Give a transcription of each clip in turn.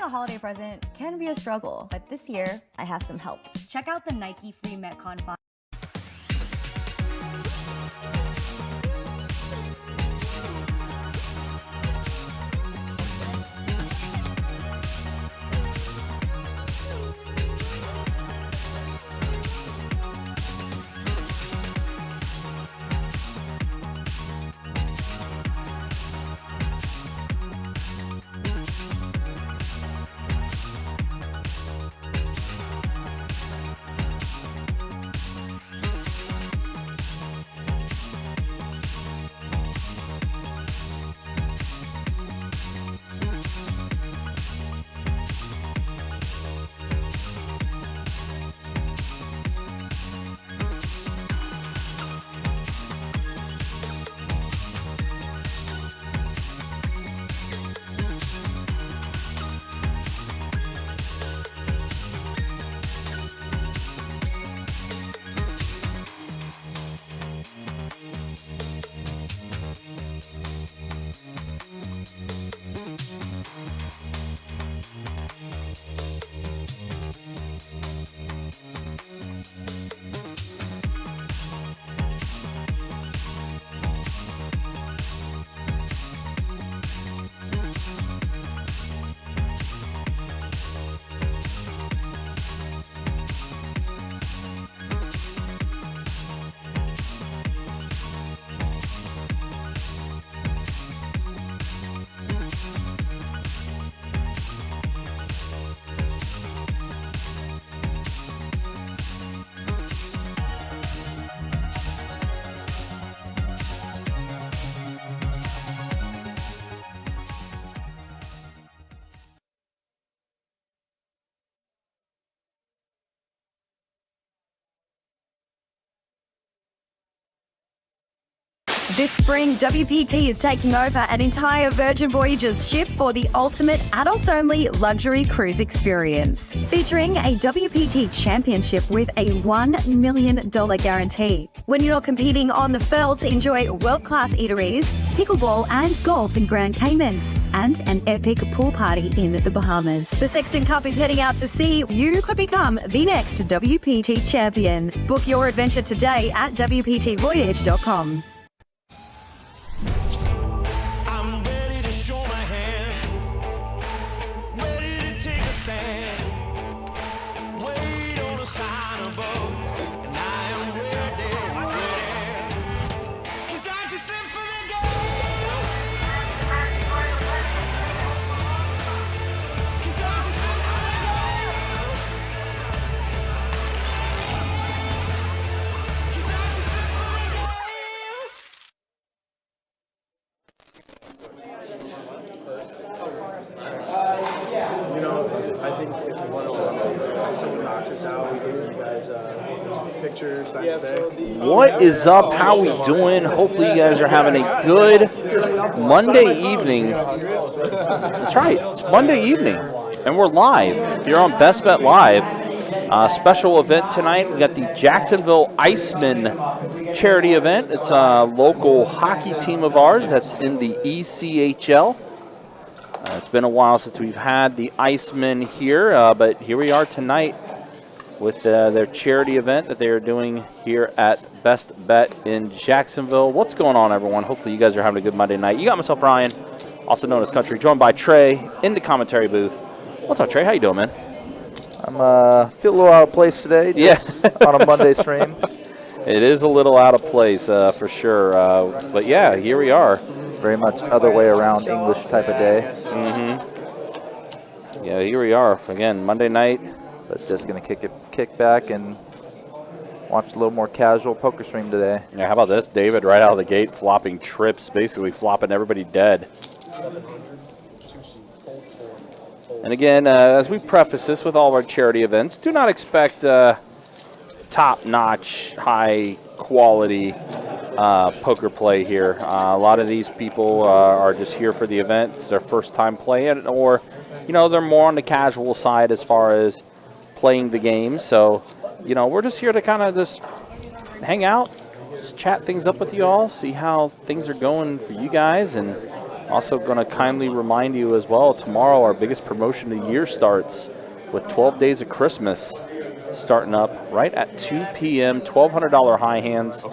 a holiday present can be a struggle, but this year I have some help. Check out the Nike free Metcon find. This spring, WPT is taking over an entire Virgin Voyages ship for the ultimate adults-only luxury cruise experience. Featuring a WPT championship with a $1 million guarantee. When you're not competing on the felt, enjoy world-class eateries, pickleball and golf in Grand Cayman, and an epic pool party in the Bahamas. The Sexton Cup is heading out to sea. You could become the next WPT champion. Book your adventure today at WPTvoyage.com. I think if you want to someone knocks us out, we give you guys pictures. What is up? How we doing? Hopefully you guys are having a good Monday evening. That's right, it's Monday evening, and we're live here on Best Bet Live. Special event tonight. We got the Jacksonville Icemen charity event. It's a local hockey team of ours that's in the ECHL. It's been a while since we've had the Icemen here, but here we are tonight with their charity event that they are doing here at Best Bet in Jacksonville. What's going on, everyone? Hopefully you guys are having a good Monday night. You got myself, Ryan, also known as Country, joined by Trey in the commentary booth. What's up, Trey? How you doing, man? I'm feel a little out of place today. On a Monday stream. It is a little out of place for sure, but yeah, here we are. Very much other way around English type of day. Yeah, here we are again, Monday night. But just gonna kick back and watch a little more casual poker stream today. Yeah, how about this, David? Right out of the gate, flopping trips, basically flopping everybody dead. And again, as we preface this with all of our charity events, do not expect top-notch, high-quality poker play here. A lot of these people are just here for the event. It's their first time playing, or, you know, they're more on the casual side as far as playing the game. So, you know, we're just here to kind of just hang out, just chat things up with you all, see how things are going for you guys, and Also going to kindly remind you as well, tomorrow our biggest promotion of the year starts with 12 Days of Christmas starting up right at 2 p.m. $1,200 high hands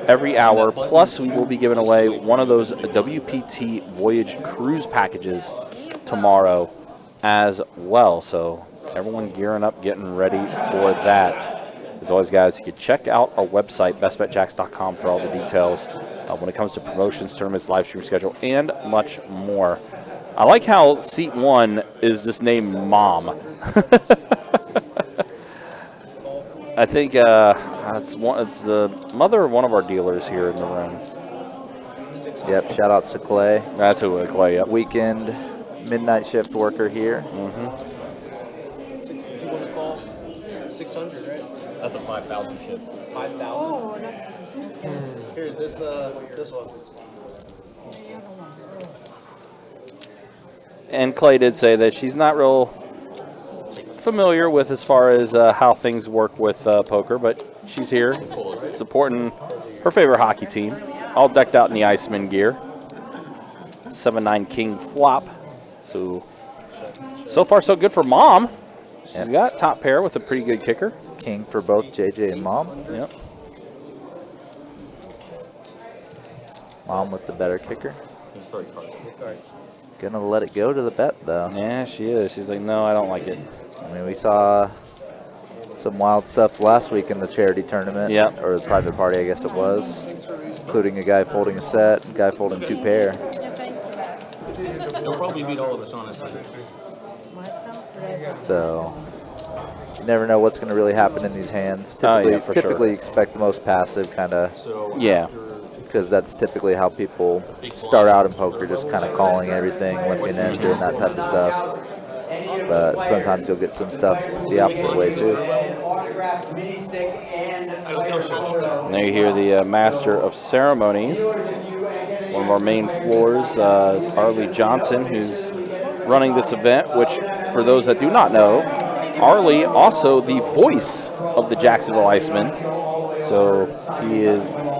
every hour. Plus, we will be giving away one of those WPT Voyage cruise packages tomorrow as well. So everyone gearing up, getting ready for that. As always, guys, you can check out our website, bestbetjacks.com, for all the details when it comes to promotions, tournaments, live stream schedule, and much more. I like how seat 1 is just named Mom. I think it's the mother of one of our dealers here in the room. Yep, shout outs to Clay. That's who Clay, yep. Weekend midnight shift worker here. Do you want to call 600, right? That's a 5,000 chip. 5,000? Here, this one. And Clay did say that she's not real familiar with as far as how things work with poker, but she's here supporting her favorite hockey team, all decked out in the Icemen gear. 7-9 king flop. So far so good for Mom. She's got top pair with a pretty good kicker. King for both JJ and Mom. Yep. Mom with the better kicker. Gonna let it go to the bet, though. Yeah, she is. She's like, no, I don't like it. I mean, we saw some wild stuff last week in the charity tournament. Yep. Or the private party, I guess it was. Including a guy folding a set, a guy folding 2 pair. They'll probably beat all of us, honestly. So, you never know what's going to really happen in these hands. Typically, for sure. typically expect the most passive kind of, Yeah. because that's typically how people start out in poker, just kind of calling everything, limping in, doing that type of stuff. But sometimes you'll get some stuff the opposite way too. And there you hear the master of ceremonies, one of our main floors, Arlie Johnson, who's running this event, which for those that do not know, Arlie also the voice of the Jacksonville Icemen. So he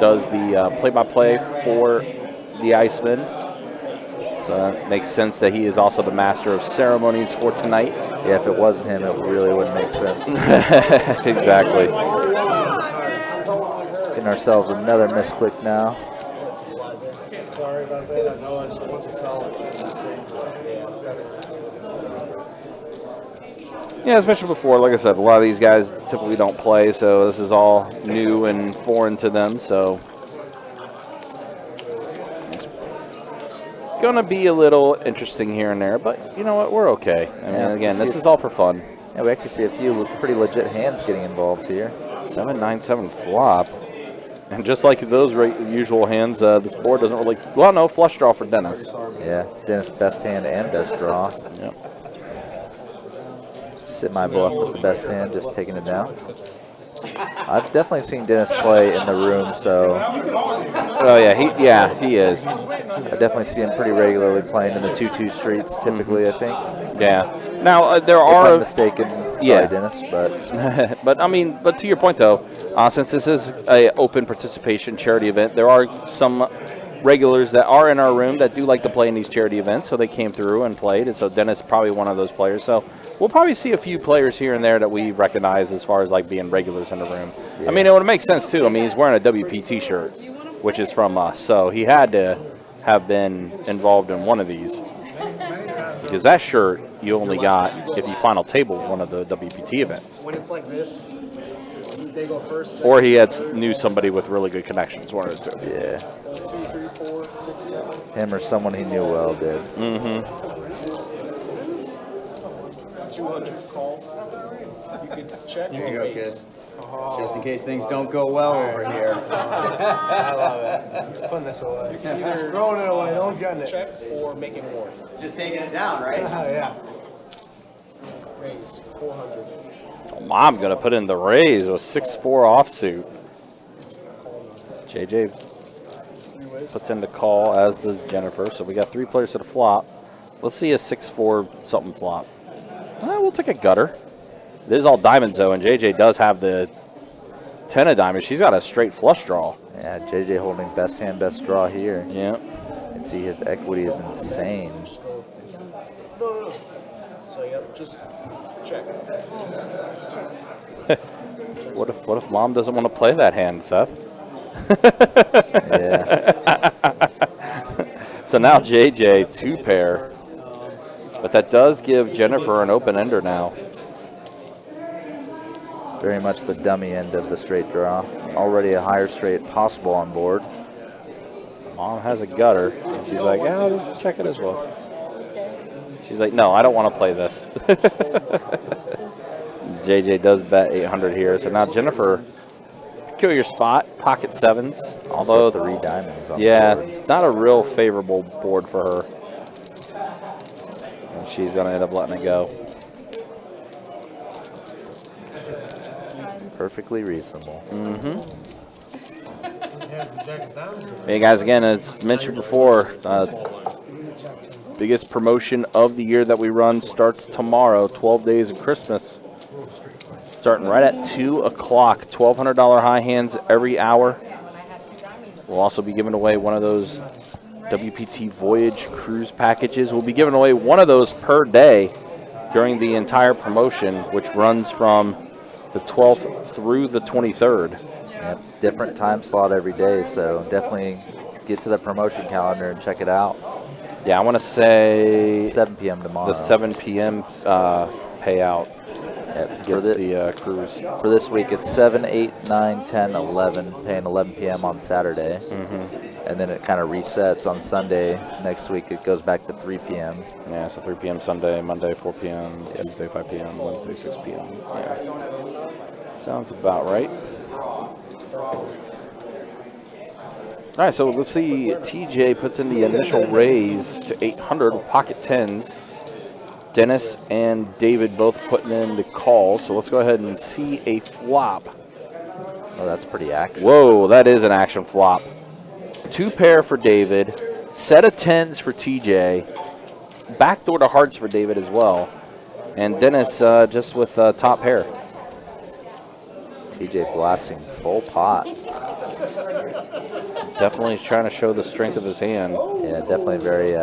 does the play-by-play for the Icemen. So that makes sense that he is also the master of ceremonies for tonight. Yeah, if it wasn't him, it really wouldn't make sense. Exactly. Getting ourselves another misclick now. Sorry about that. I know it's once it's all. Yeah, as mentioned before, like I said, a lot of these guys typically don't play, so this is all new and foreign to them. So it's going to be a little interesting here and there, but you know what? We're okay. I mean, again, this is all for fun. Yeah, we actually see a few pretty legit hands getting involved here. 7-9-7 flop. And just like those usual hands, this board doesn't really, well, no, flush draw for Dennis. Yeah, Dennis best hand and best draw. Yep. Sit my bluff with the best hand, just taking it down. I've definitely seen Dennis play in the room, so. Oh yeah, he is. I definitely see him pretty regularly playing in the 2-2 streets, typically, I think. Yeah. Now there If are I'm mistaken, sorry, yeah, Dennis, but but I mean, but to your point though, since this is a open participation charity event, there are some regulars that are in our room that do like to play in these charity events, so they came through and played, and so Dennis is probably one of those players. So we'll probably see a few players here and there that we recognize as far as like being regulars in the room. Yeah. I mean, it would make sense too. I mean, he's wearing a WPT shirt, which is from us, so he had to have been involved in one of these. Because that shirt you only got if you final table one of the WPT events. When it's like this, they go first. Or he knew somebody with really good connections, one or two. yeah. 2, 3, 4, 6, 7. Him or someone he knew well did. 200 call. You could check or raise. Just in case things don't go well over here. I love it. Putting this away. Either throwing it away, no one's gotten it. Check or make it more. Just taking it down, right? Yeah. Raise 400. I'm going to put in the raise with 6-4 offsuit. JJ puts in the call, as does Jennifer. So we got 3 players to the flop. Let's see a 6-4 something flop. We'll take a gutter. It is all diamonds, though, and JJ does have the 10 of diamonds. She's got a straight flush draw. Yeah, JJ holding best hand, best draw here. Yeah. And see, his equity is insane. So yep, just check. What if Mom doesn't want to play that hand, Seth? Yeah. So now JJ 2-pair. But that does give Jennifer an open ender now. Very much the dummy end of the straight draw. Already a higher straight possible on board. Mom has a gutter. And she's like, yeah, I'll just check it as well. She's like, no, I don't want to play this. JJ does bet 800 here. So now Jennifer, peculiar spot, pocket sevens. Also Although 3 diamonds on yeah, the board. it's not a real favorable board for her. And she's going to end up letting it go. Perfectly reasonable. Hey guys, again, as mentioned before, biggest promotion of the year that we run starts tomorrow, 12 days of Christmas. Starting right at 2 o'clock, $1,200 high hands every hour. We'll also be giving away one of those WPT Voyage cruise packages. We'll be giving away one of those per day during the entire promotion, which runs from the 12th through the 23rd. Yep, different time slot every day, so definitely get to the promotion calendar and check it out. Yeah, I want to say 7 p.m. tomorrow. the 7 p.m. Payout Yep, gets the cruise. for this week, it's 7, 8, 9, 10, 11, paying 11 p.m. on Saturday. And then it kind of resets on Sunday. Next week, it goes back to 3 p.m. Yeah, so 3 p.m. Sunday, Monday 4 p.m., Tuesday 5 p.m., Wednesday 6 p.m. Yeah. Sounds about right. All right, so let's see. TJ puts in the initial raise to 800 with pocket tens. Dennis and David both putting in the call. So let's go ahead and see a flop. Oh, that's pretty accurate. Whoa, that is an action flop. 2-pair for David. Set of tens for TJ. Backdoor to hearts for David as well. And Dennis just with top pair. TJ blasting full pot. Definitely trying to show the strength of his hand. Yeah, definitely very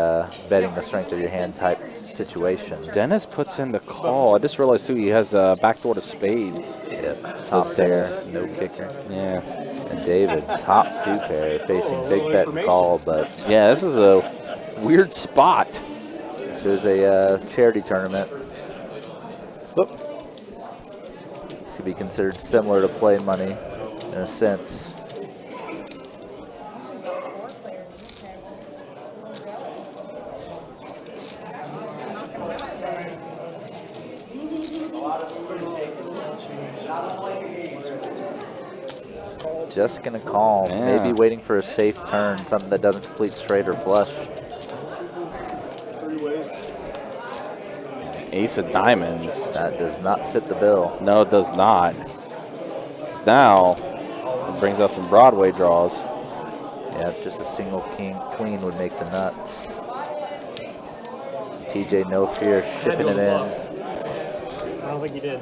betting the strength of your hand type situation. Dennis puts in the call. I just realized, too, he has backdoor to spades. Yep, top pair, no kicker. Yeah. And David, top 2-pair, facing big bet and call, but Yeah, this is a weird spot. this is a charity tournament. Oop. This could be considered similar to play money in a sense. Just gonna call, Yeah. maybe waiting for a safe turn, something that doesn't complete straight or flush. Ace of diamonds. That does not fit the bill. No, it does not. 'Cause now it brings out some Broadway draws. Yeah, just a single queen would make the nuts. TJ, no fear, shipping it in. I don't think you did.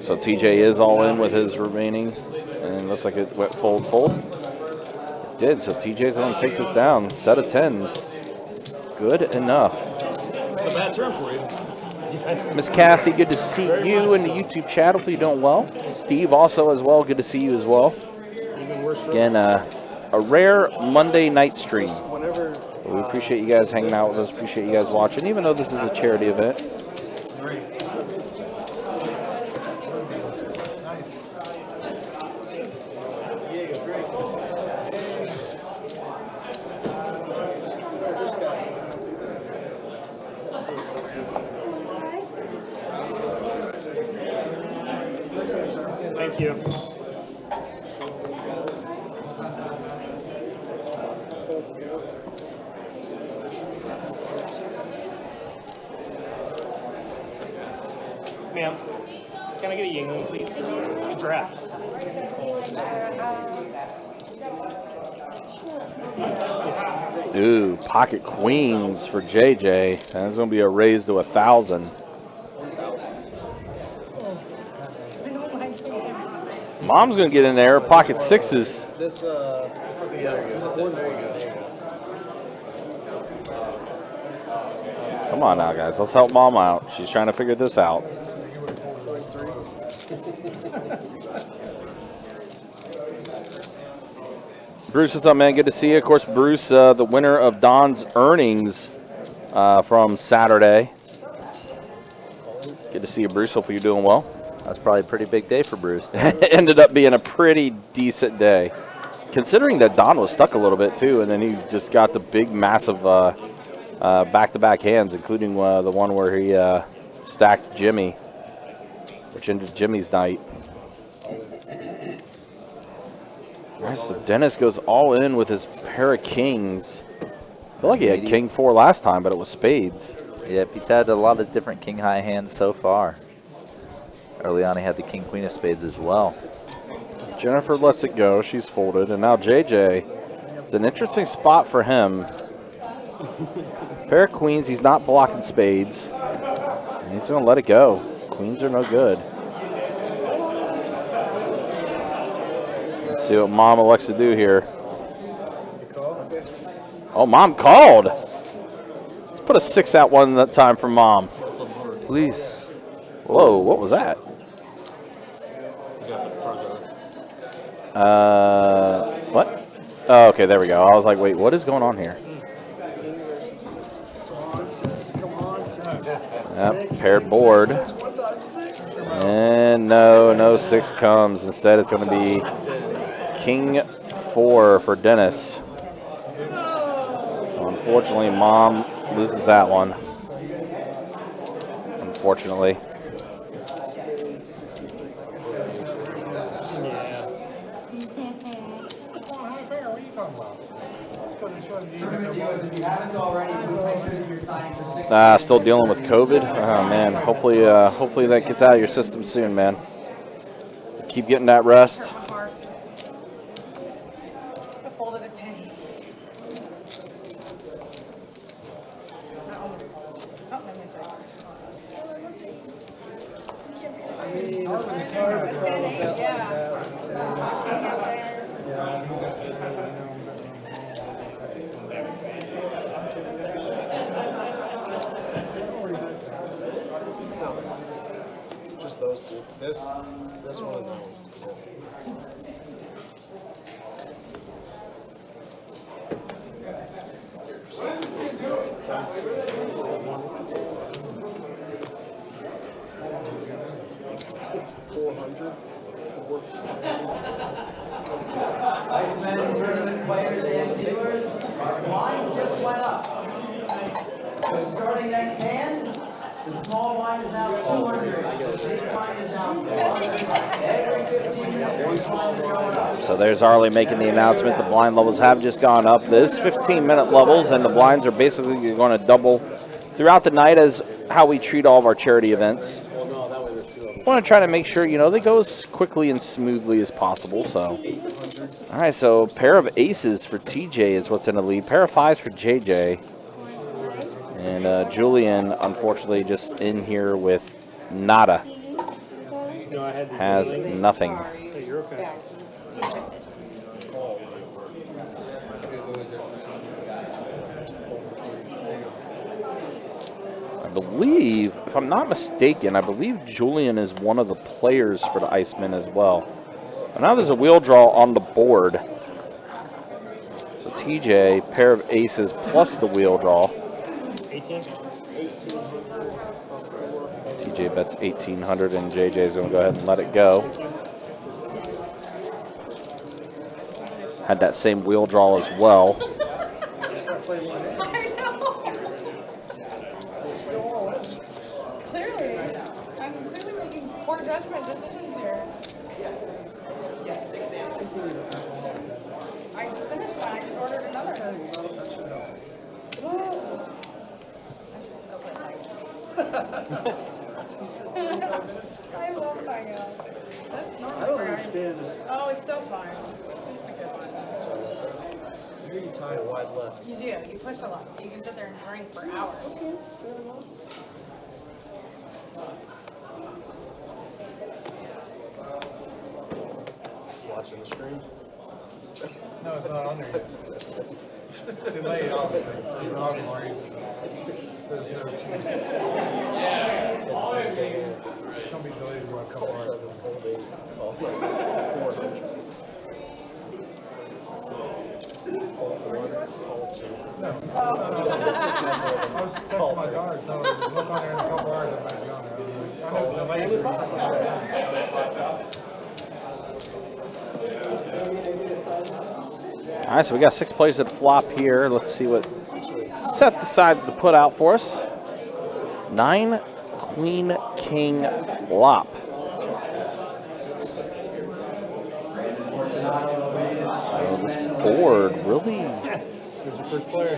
So TJ is all in with his remaining, and looks like it went fold. It did, so TJ's going to take this down. Set of tens. Good enough. It's a bad turn for you. Miss Kathy, good to see you in the YouTube chat. Hopefully you're doing well. Steve also as well. Good to see you as well. Again, a rare Monday night stream. But we appreciate you guys hanging out with us. Appreciate you guys watching, even though this is a charity event. Thank you. Ma'am, can I get a Yingling, please? A draft. Ooh, pocket queens for JJ. That's going to be a raise to 1,000. Mom's going to get in there. Pocket sixes. This, there you go. Come on now, guys. Let's help Mom out. She's trying to figure this out. Bruce, what's up, man? Good to see you. Of course, Bruce, the winner of Don's earnings from Saturday. Good to see you, Bruce. Hopefully you're doing well. That's probably a pretty big day for Bruce. It ended up being a pretty decent day, considering that Don was stuck a little bit, too, and then he just got the big, massive back-to-back hands, including the one where he stacked Jimmy, which ended Jimmy's night. All right, so Dennis goes all in with his pair of kings. I feel like he had king 4 last time, but it was spades. Yep, he's had a lot of different king high hands so far. Early on, he had the king queen of spades as well. Jennifer lets it go. She's folded. And now JJ. It's an interesting spot for him. Pair of queens. He's not blocking spades. And he's going to let it go. Queens are no good. Let's see what Mom elects to do here. Oh, Mom called. Let's put a 6 out one that time for Mom. Please. Whoa, what was that? What? Oh, okay, there we go. I was like, wait, what is going on here? Yep, paired board. And no 6 comes. Instead, it's going to be king 4 for Dennis. So unfortunately, Mom loses that one. Unfortunately. Still dealing with COVID. Oh man, hopefully that gets out of your system soon, man. Keep getting that rest. Just those two. This one and that one. Icemen tournament players and viewers, our blind just went up. So starting next hand, the small blind is now 200. The big blind is now 400. Every 15 minutes, the blind is going up. So there's Arlie making the announcement. The blind levels have just gone up. This 15-minute levels, and the blinds are basically going to double throughout the night as how we treat all of our charity events. Want to try to make sure, they go as quickly and smoothly as possible. So, all right, so pair of aces for TJ is what's in the lead. Pair of 5s for JJ. And Julian, unfortunately, just in here with nada. Has nothing. I believe, if I'm not mistaken, I believe Julian is one of the players for the Icemen as well. And now there's a wheel draw on the board. So TJ, pair of aces plus the wheel draw. 18. TJ bets 1,800 and JJ's going to go ahead and let it go. Had that same wheel draw as well. Clearly. I'm clearly making poor judgment decisions here. I just finished one. I just ordered another. I love that guy. That's normal. I don't understand. Oh, it's so fun. It's a good one. Here you tie wide left. You do. You push a lot, so you can sit there and drink for hours. Okay, fair enough. No, it's not on there yet. Too late, obviously. It's not anymore. There's no change. It's going to be delayed by a couple hours. No. I was texting my daughter, so look on there in a couple hours, it might be on there. I know the delayed. All right, so we got 6 plays at flop here. Let's see what Seth decides to put out for us. 9, Queen, King, flop. So this board really... Who's the first player?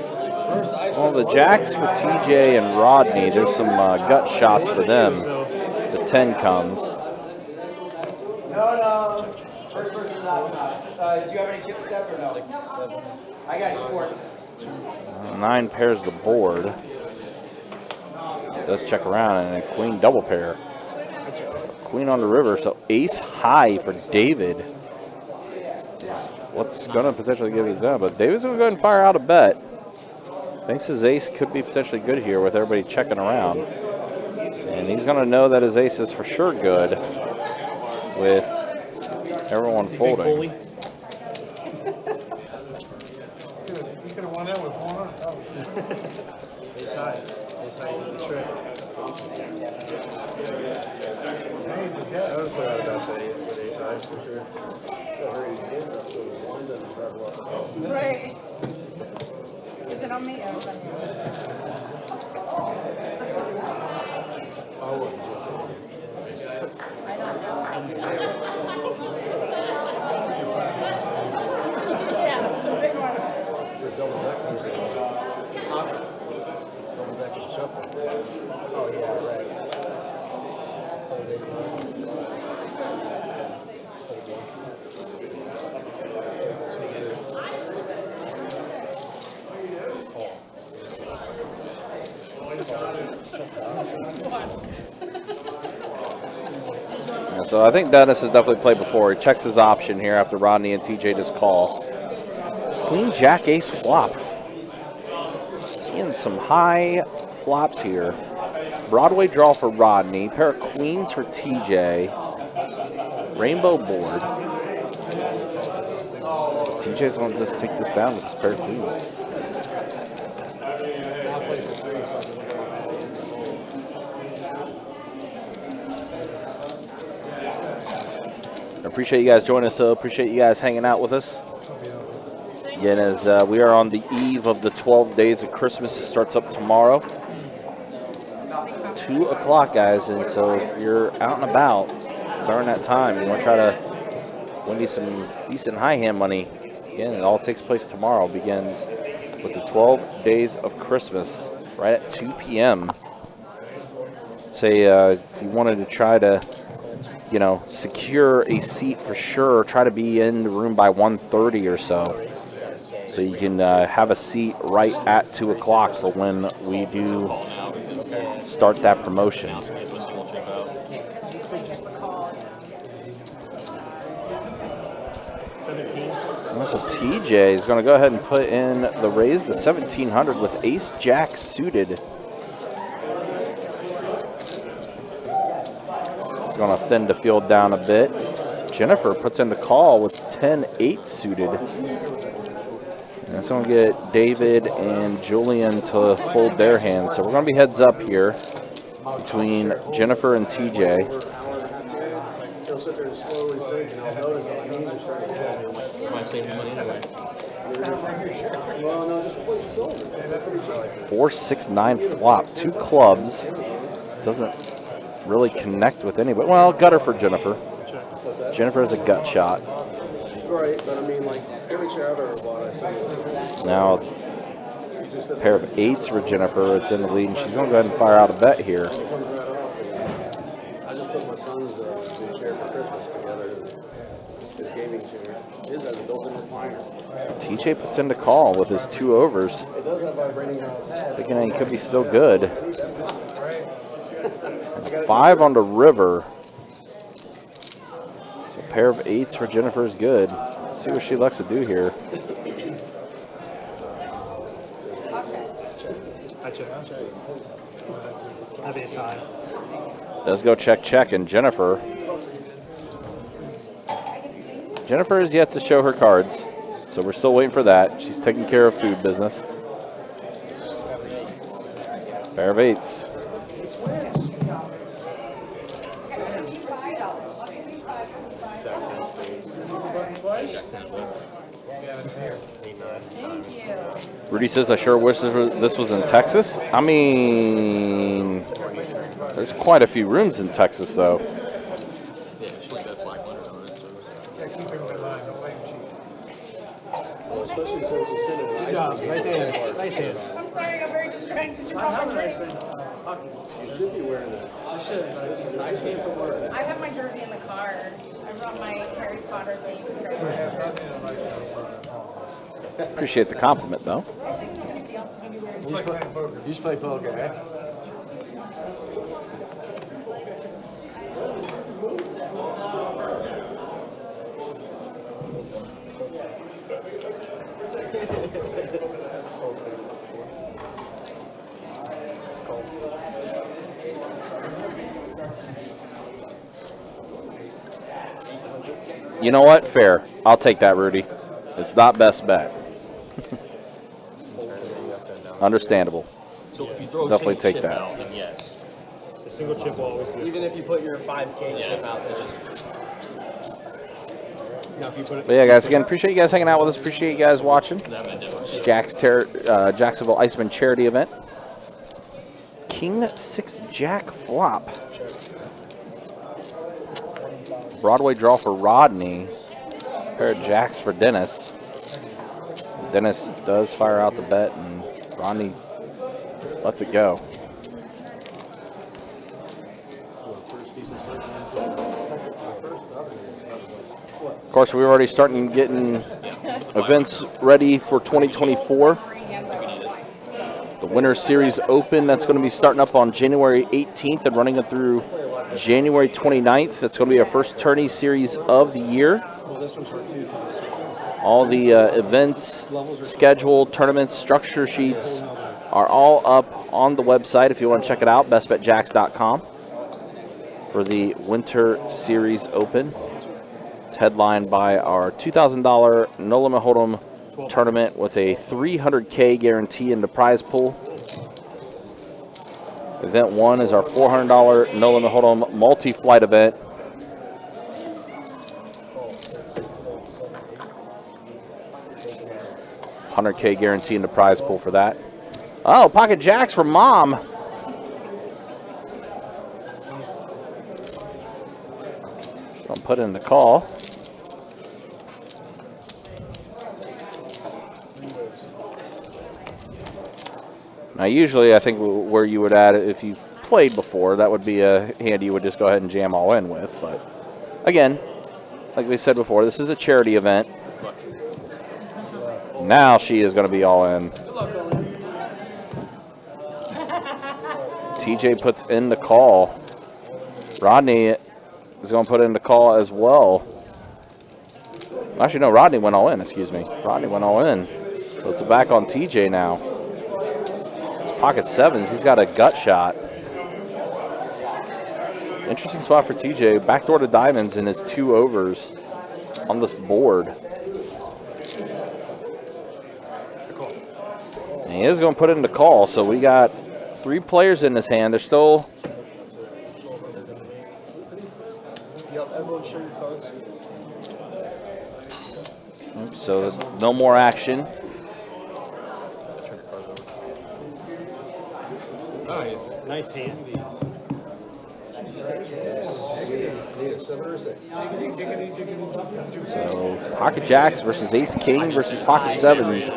Well, the jacks for TJ and Rodney, there's some gut shots for them. The 10 comes. No. First person not. Do you have any chip step or no? 6, 7. I got sports. 9 pairs the board. Does check around and a queen double pair. Queen on the river, so ace high for David. What's going to potentially give his out, but David's going to go ahead and fire out a bet. Thinks his ace could be potentially good here with everybody checking around. And he's going to know that his ace is for sure good with everyone folding. You could have won that with 400. Ace high. Ace high is the trick. I would put out about the ace high for sure. Right. Is it on me? Oh, it's on you. I don't know. Yeah, the big one. Double deck and shuffle. Oh, yeah, right. Yeah, so I think Dennis has definitely played before. He checks his option here after Rodney and TJ just call. Queen, Jack, Ace, flop. Seeing some high flops here. Broadway draw for Rodney. Pair of queens for TJ. Rainbow board. TJ's going to just take this down with his pair of queens. I appreciate you guys joining us. So appreciate you guys hanging out with us. Again, as we are on the eve of the 12 days of Christmas. It starts up tomorrow. 2 o'clock, guys. And so if you're out and about during that time, you want to try to win you some decent high hand money. Again, it all takes place tomorrow. Begins with the 12 days of Christmas right at 2 p.m. Say if you wanted to try to, you know, secure a seat for sure, try to be in the room by 1:30 or so. So you can have a seat right at 2 o'clock for when we do start that promotion. So TJ is going to go ahead and put in the raise, the 1700 with Ace Jack suited. It's going to thin the field down a bit. Jennifer puts in the call with 10-8 suited. And it's going to get David and Julian to fold their hands. So we're going to be heads up here between Jennifer and TJ. He'll sit there and slowly sink, and I'll notice that my knees are starting to kill me. You might save money anyway. Well, no, just play the silver. 4-6-9 flop. 2 clubs. Doesn't really connect with anybody. Well, gutter for Jennifer. Jennifer has a gut shot. Right, but I mean, like, every chair I've ever bought, I see. Now, a pair of 8s for Jennifer. It's in the lead, and she's going to go ahead and fire out a bet here. It comes right off. I just put my son's new chair for Christmas together. His gaming chair. His has a built-in recliner. TJ puts in the call with his 2 overs. It does have vibrating Thinking he could be still good. 5 on the river. So a pair of 8s for Jennifer is good. Let's see what she likes to do here. Does go check, and Jennifer has yet to show her cards, so we're still waiting for that. She's taking care of food business. Pair of 8s. Rudy says, I sure wish this was in Texas. I mean, there's quite a few rooms in Texas, though. Yeah, she's got 500 on it. Especially since you sit in an Icemen. Nice hand. Nice hand. I'm sorry, I'm very distracted. I have an Iceman hockey. You should be wearing that. I should. This is an Icemen for work. I have my jersey in the car. I brought my Harry Potter thing. Appreciate the compliment, though. You should play poker, eh? You know what? Fair. I'll take that, Rudy. It's not best bet. Understandable. So if you throw Definitely a take chip that. out, then yes. A single chip will always be. Even if you put your 5K chip out, that's just. Now, if you put it. But yeah, guys, again, appreciate you guys hanging out with us. Appreciate you guys watching. Jacksonville Icemen charity event. King 6 Jack flop. Broadway draw for Rodney. Pair of jacks for Dennis. Dennis does fire out the bet, and Rodney lets it go. Of course, we're already starting getting events ready for 2024. The Winter Series Open, that's going to be starting up on January 18th and running it through January 29th. That's going to be our first tourney series of the year. All the events, schedule, tournaments, structure sheets are all up on the website if you want to check it out, bestbetjacks.com for the Winter Series Open. It's headlined by our $2,000 No Limit Hold'em tournament with a $300K guarantee in the prize pool. Event 1 is our $400 No Limit Hold'em multi-flight event. $100K guarantee in the prize pool for that. Oh, pocket jacks for Mom. I'll put in the call. Now, usually, I think where you would add it, if you've played before, that would be a hand you would just go ahead and jam all in with. But again, like we said before, this is a charity event. Now she is going to be all in. TJ puts in the call. Rodney is going to put in the call as well. Actually, no, Rodney went all in, excuse me. Rodney went all in. So it's back on TJ now. It's pocket 7s. He's got a gut shot. Interesting spot for TJ. Backdoor to diamonds in his 2 overs on this board. And he is going to put it in the call, so we got 3 players in this hand. They're still... So no more action. Nice hand. So pocket jacks versus ace king versus pocket 7s.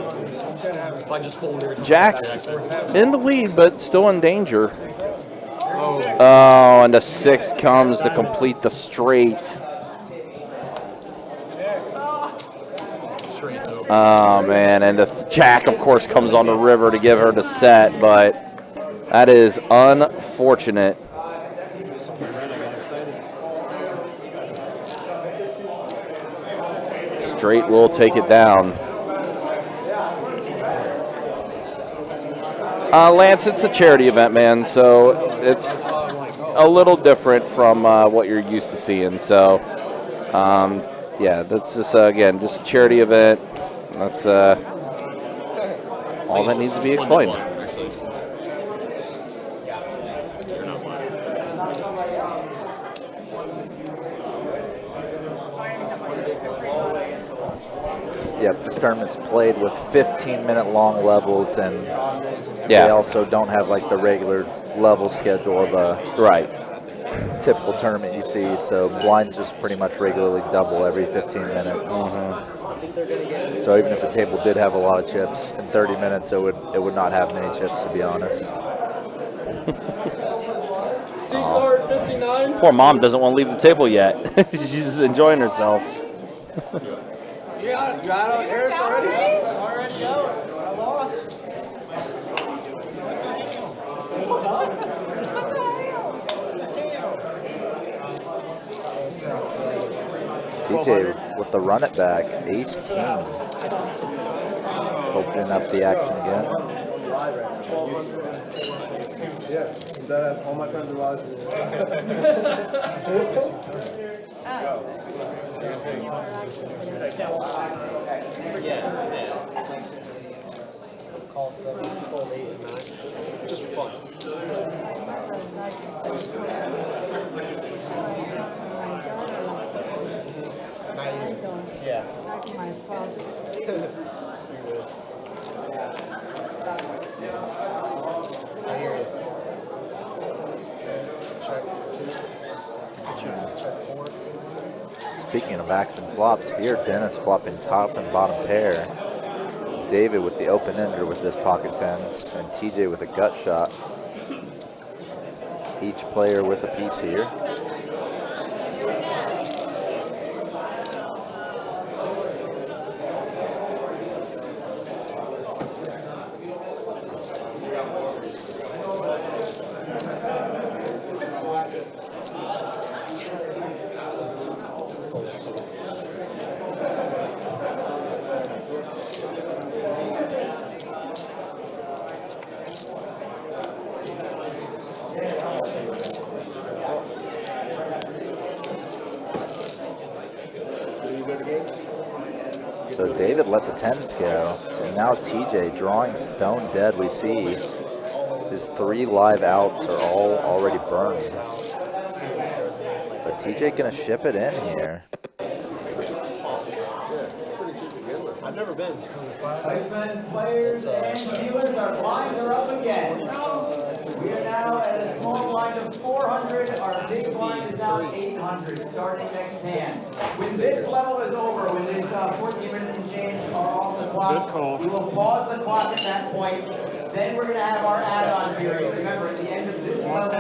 If I just hold there, Jacks in the lead, but still in danger. Oh, and the 6 comes to complete the straight. Oh, man, and the jack, of course, comes on the river to give her the set, but that is unfortunate. Straight will take it down. Lance, it's a charity event, man, so it's a little different from what you're used to seeing. So, yeah, that's just, again, just a charity event. That's all that needs to be explained. Yep, this tournament's played with 15-minute long levels, and Yeah. they also don't have like the regular level schedule of a typical tournament you see. So blinds just pretty much regularly double every 15 minutes. So even if the table did have a lot of chips, in 30 minutes it would not have many chips, to be honest. Card 59. Poor mom doesn't want to leave the table yet. She's enjoying herself. You out on Harris already? Already out. I lost. TJ with the run it back, ace king. Opening up the action again. Yeah, that's all my friends are watching. Call 7, call 8 and 9. Just for fun. Yeah. I hear you. Check 2. Check 4. Speaking of action flops, here Dennis flopping top and bottom pair. David with the open ender with this pocket tens, and TJ with a gut shot. Each player with a piece here. So David let the tens go. And now TJ drawing stone dead. We see his 3 live outs are all already burned. But TJ gonna ship it in here. I've never been. Icemen players and viewers, our blinds are up again. We are now at a small blind of 400. Our big blind is now 800, starting next hand. When this level is over, when this 14 minutes and change are off the clock, we will pause the clock at that point. Then we're going to have our add-on period. Remember, at the end of this level,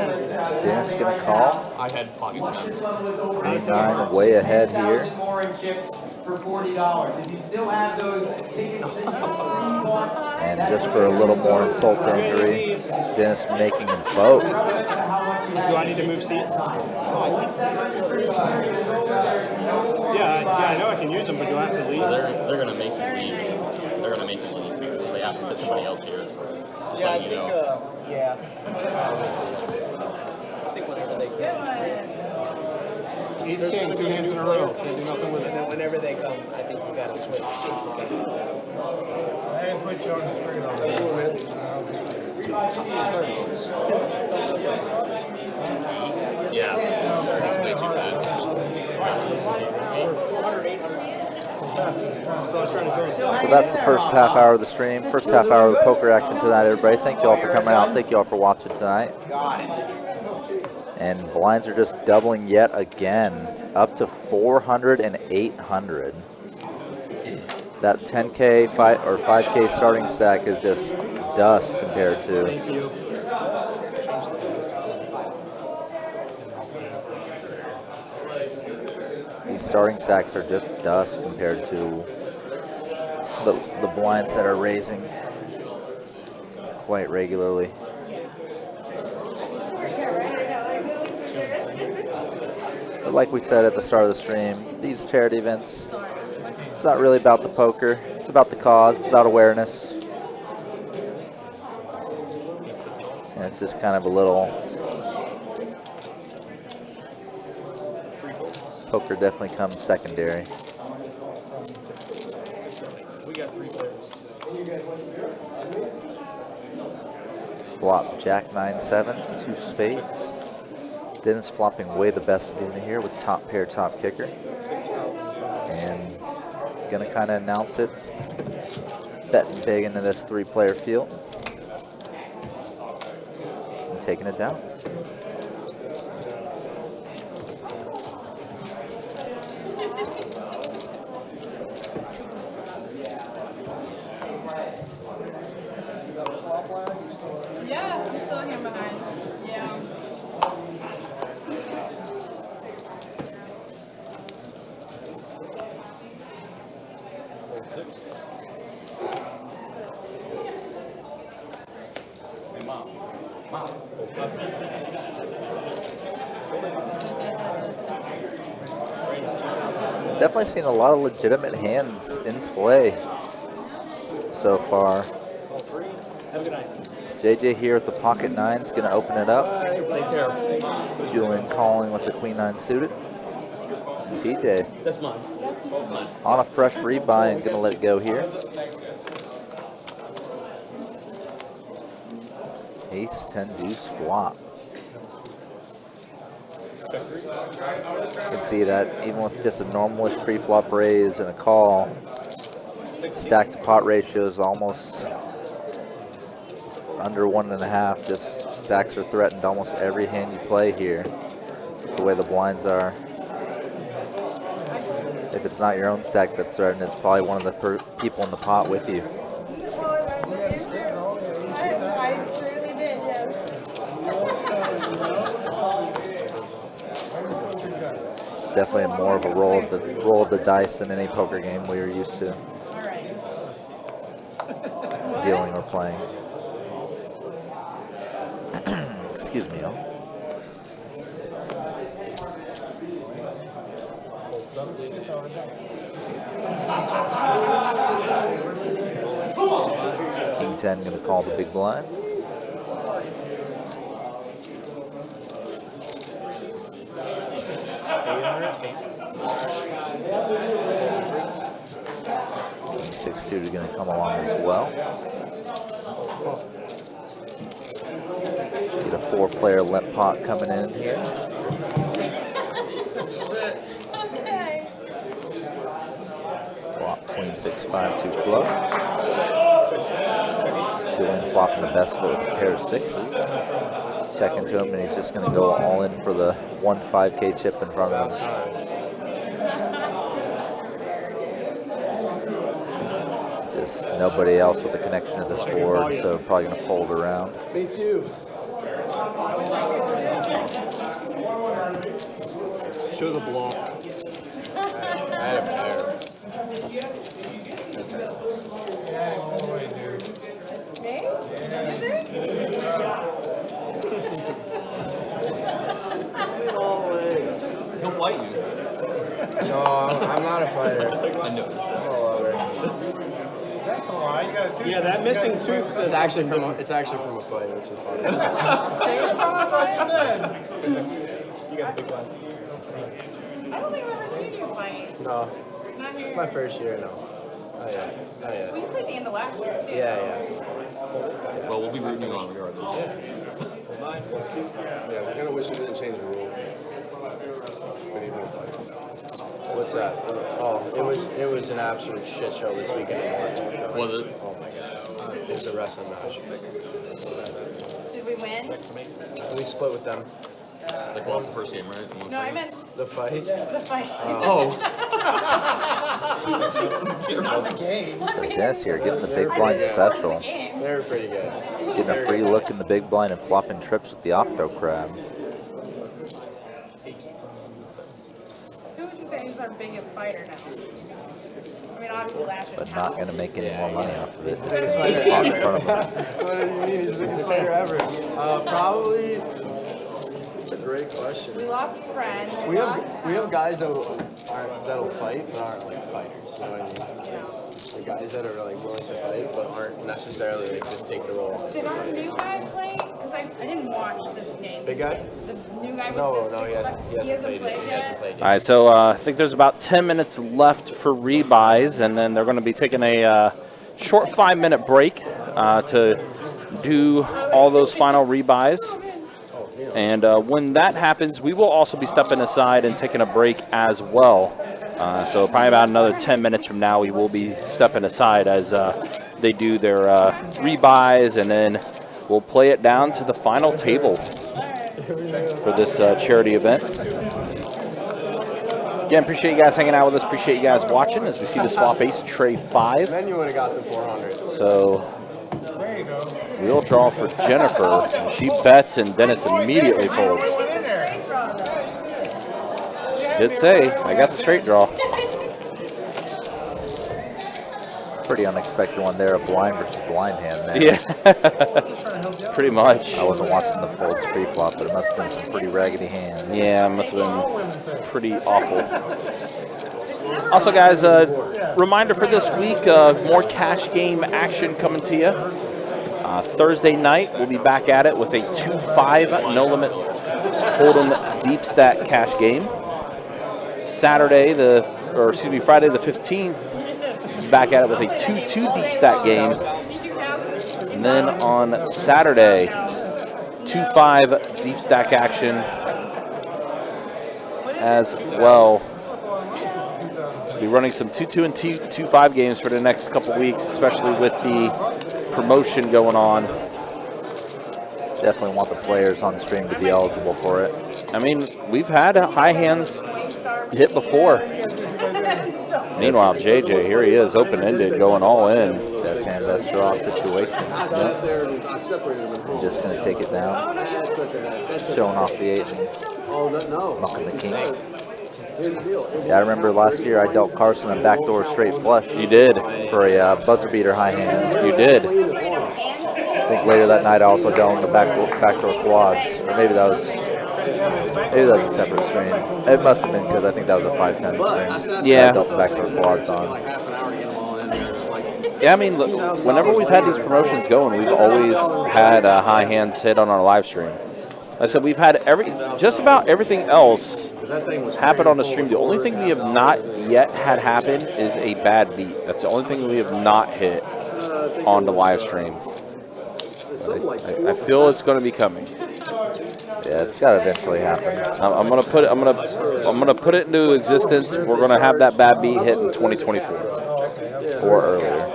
Dennis gonna call. I had pockets once now. this level is over, 89 way ahead here. 10,000 more in chips for $40. If you still have those tickets that you want, And just for a little more insult to injury, Dennis making him vote. Do I need to move seats? Yeah, I know I can use them, but do I have to leave? They're gonna make you leave. They're gonna make you leave because they have to sit somebody else here. Just letting you know. Yeah. I think whenever they come. Ace king, 2 hands in a row. Can't do nothing with And it. then whenever they come, I think you gotta switch with them. I didn't put you on the screen Yeah, that's way too fast. So that's the first half hour of the stream, first half hour of the poker action tonight, everybody. Thank you all for coming out. Thank you all for watching tonight. And blinds are just doubling yet again, up to 400 and 800. That 10K or 5K starting stack is just dust compared to. These starting stacks are just dust compared to the blinds that are raising quite regularly. But like we said at the start of the stream, these charity events, it's not really about the poker. It's about the cause. It's about awareness. it's just kind of a little poker definitely comes secondary. We got 3 players. Flop Jack 9-7, 2 spades. Dennis flopping way the best in here with top pair, top kicker. And gonna kind of announce it. Betting big into this 3-player field. And taking it down. Yeah, I'm still here behind. Yeah. Definitely seen a lot of legitimate hands in play so far. JJ here with the pocket 9's gonna open it up. Take care. Julian calling with the queen 9 suited. And TJ That's mine. on a fresh rebuy and gonna let it go here. Ace 10 deuce flop. You can see that even with just a normalish pre-flop raise and a call, stack to pot ratio is almost under 1.5. Just stacks are threatened almost every hand you play here, the way the blinds are. If it's not your own stack that's threatened, it's probably one of the people in the pot with you. I truly did, yes. It's definitely more of a roll of the dice than any poker game we were used to dealing or playing. Excuse me, y'all. King 10 gonna call the big blind. King 6 suited gonna come along as well. Get a 4-player limp pot coming in here. Okay. Flop queen 6-5, 2 clubs. Julian flopping the best of it with a pair of 6s. Checking to him, and he's just going to go all in for the 1 5K chip in front of him. Just nobody else with a connection to this board, so probably going to fold around. Me too. Show the bluff. I had a pair. Me? Is it? He'll fight you. No, I'm not a fighter. I know. I'm a lover. Yeah, that missing tooth says It's actually from a fight, which is funny. you got a big one. I don't think I've ever seen you fight. No, Not here. it's my first year, no. Oh yeah. We played the end of last year, too. Yeah. Well, we'll be rooting you on regardless. Yeah, we kind of wish we didn't change the rule. We need more fights. What's that? Oh, it was an absolute shit show this weekend in Norfolk. Was it? Oh my god. It was a wrestling match. Did we win? We split with them. Like, lost the first game, right? No, I meant The fight? the fight. Oh. Not the game. So Dennis here getting the big blind special. They were pretty good. Getting a free look in the big blind and flopping trips with the Octo Crab. Who would you say is our biggest fighter now? I mean, obviously last year. But not going to make any more money off of it. It's Biggest just going to fighter. in front of him. What do you mean? He's the biggest fighter ever. Probably. That's a great question. We lost a friend. We have guys that'll fight but aren't like fighters. You know what I mean? Yeah. The guys that are like willing to fight but aren't necessarily like just take the role. Did our new guy play? Because I didn't watch this game. Big guy? The new guy with No, the no, he hasn't played played yet. All right, so I think there's about 10 minutes left for rebuys, and then they're going to be taking a short 5-minute break to do all those final rebuys. And when that happens, we will also be stepping aside and taking a break as well. So probably about another 10 minutes from now, we will be stepping aside as they do their rebuys, and then we'll play it down to the final table for this charity event. Again, appreciate you guys hanging out with us. Appreciate you guys watching as we see this flop ace tray 5. Then you would have got the 400. So we'll draw for Jennifer. She bets, and Dennis immediately folds. She did say, I got the straight draw. Pretty unexpected one there, a blind versus blind hand there. Yeah, pretty much. I wasn't watching the folds pre-flop, but it must have been some pretty raggedy hands. Yeah, it must have been pretty awful. Also, guys, reminder for this week, more cash game action coming to you. Thursday night, we'll be back at it with a 2-5 no-limit hold'em deep stack cash game. Friday the 15th, back at it with a 2-2 deep stack game. And then on Saturday, 2-5 deep stack action as well. We'll be running some 2-2 and 2-5 games for the next couple weeks, especially with the promotion going on. Definitely want the players on stream to be eligible for it. I mean, we've had high hands hit before. Meanwhile, JJ, here he is, open-ended, going all in. Best hand, best draw situation. Yep. Just going to take it down. Showing off the 8 and mucking the king. Yeah, I remember last year I dealt Carson a backdoor straight flush. You did. For a buzzer beater high hand. You did. I think later that night I also dealt him the backdoor quads. Or maybe that was a separate stream. It must have been because I think that was a 5-10 stream. Yeah. I dealt the backdoor quads on. Yeah, I mean, look, whenever we've had these promotions going, we've always had high hands hit on our live stream. Like I said, we've had just about everything else happen on the stream. The only thing we have not yet had happen is a bad beat. That's the only thing we have not hit on the live stream. I feel it's going to be coming. Yeah, it's got to eventually happen. I'm gonna put it into existence. We're gonna have that bad beat hit in 2024 or earlier.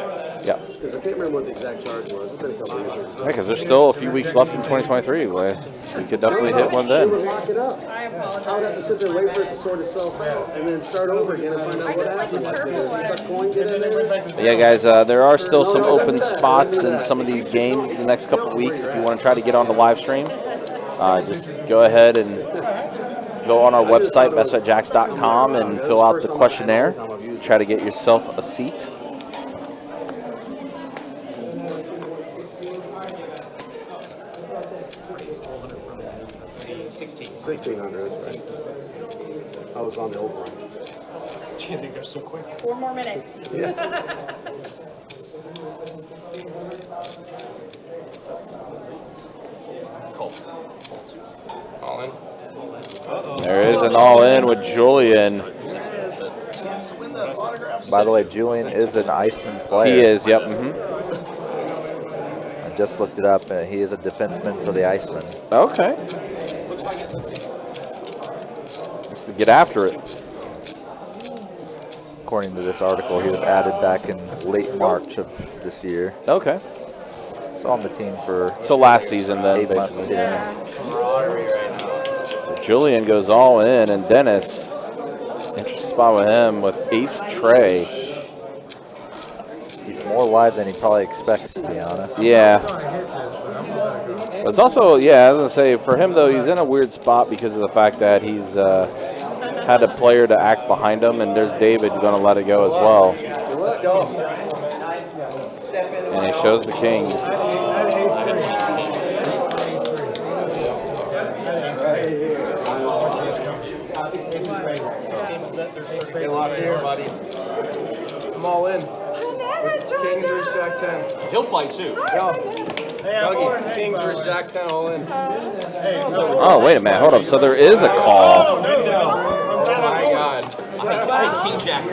Yeah. Because I can't remember what the exact charge was. It's been a couple of years. Yeah, because there's still a few weeks left in 2023. We could definitely hit one then. Lock it up. I would have to sit there and wait for it to sort itself out, and then start over again and find out what happened. Like, stuck coin get in there. Yeah, guys, there are still some open spots in some of these games the next couple of weeks. If you want to try to get on the live stream, just go ahead and go on our website, bestbetjacks.com, and fill out the questionnaire. Try to get yourself a seat. $1,600, right? I was on the old one. Gee, they go so quick. 4 more minutes. All in. There is an all-in with Julian. By the way, Julian is an Icemen player. He is, yep. I just looked it up. He is a defenseman for the Icemen. Okay. Just to get after it. According to this article, he was added back in late March of this year. Okay. So on the team for So last season then. 8 months. Yeah. So Julian goes all in, and Dennis, interesting spot with him with ace tray. He's more live than he probably expects, to be honest. Yeah. But it's also, yeah, I was going to say, for him, though, he's in a weird spot because of the fact that he's had a player to act behind him, and there's David going to let it go as well. Let's go. And he shows the kings. Get locked here, buddy. I'm all in. Kings versus Jack 10. He'll fight too. Go. Dougie, Kings versus Jack 10 all in. Oh, wait a minute. Hold up. So there is a call. Oh my God. I think King Jack.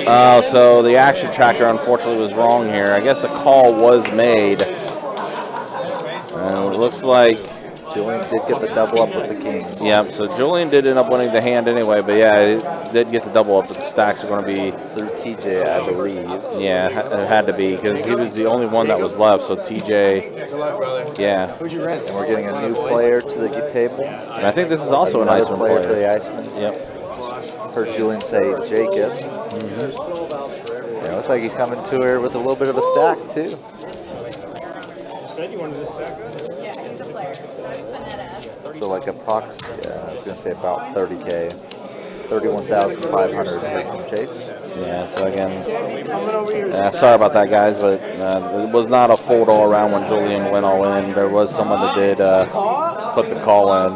Oh, so the action tracker unfortunately was wrong here. I guess a call was made. And it looks like Julian did get the double up with the Kings. Yep, so Julian did end up winning the hand anyway, but yeah, he did get the double up, but the stacks are going to be through TJ, I believe. Yeah, it had to be because he was the only one that was left, so TJ. Good luck, brother. Yeah. Who'd you rent? And we're getting a new player to the table. And I think this is also an Another Icemen player player. for the Icemen. Yep. Heard Julian say Jacob. Yeah, looks like he's coming to her with a little bit of a stack, too. You said you wanted to stack up. Yeah, he's a player. So like approx, yeah, I was gonna say about 30K, 31,500 from Chase. Yeah, so again, sorry about that, guys, but it was not a fold all around when Julian went all in. There was someone that did put the call in.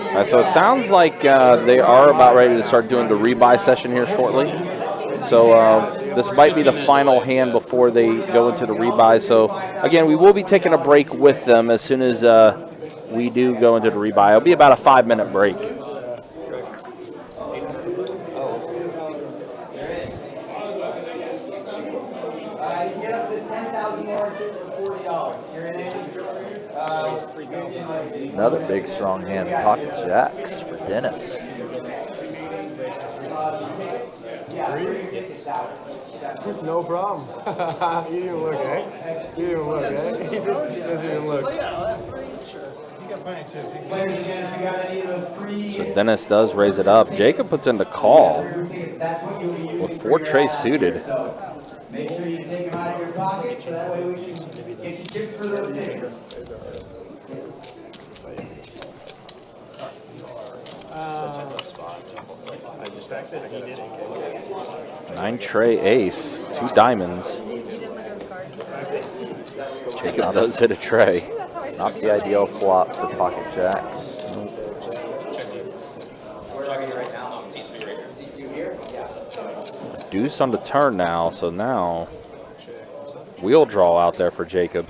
All right, so it sounds like they are about ready to start doing the rebuy session here shortly. So this might be the final hand before they go into the rebuy. So again, we will be taking a break with them as soon as we do go into the rebuy. It'll be about a 5-minute break. Another big strong hand, pocket jacks for Dennis. No problem. You didn't look, eh? You didn't look, eh? He doesn't even look. So Dennis does raise it up. Jacob puts in the call with 4 trays suited. Make sure you take them out of your pocket so that way we can get you chipped for those tickets. 9 tray ace, 2 diamonds. Jacob does hit a tray. Not the ideal flop for pocket jacks. Deuce on the turn now, so now wheel draw out there for Jacob.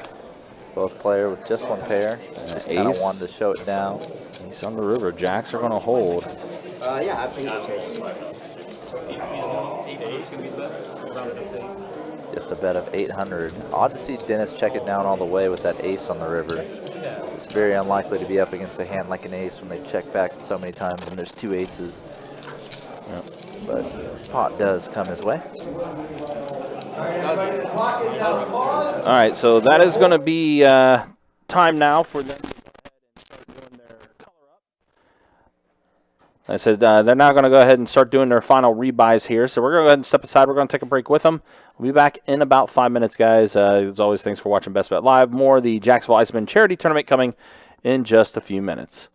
Both player with just one pair. Just kind of Ace. wanted to show it down. Ace on the river. Jacks are going to hold. Yeah, I think Chase. Just a bet of 800. Odd to see Dennis check it down all the way with that ace on the river. It's very unlikely to be up against a hand like an ace when they check back so many times and there's 2 aces. Yep. But pot does come his way. All right, so that is going to be time now for them to go ahead and start doing their color up. I said they're now going to go ahead and start doing their final rebuys here. So we're going to go ahead and step aside. We're going to take a break with them. We'll be back in about 5 minutes, guys. As always, thanks for watching Best Bet Live. More of the Jacksonville Icemen charity tournament coming in just a few minutes.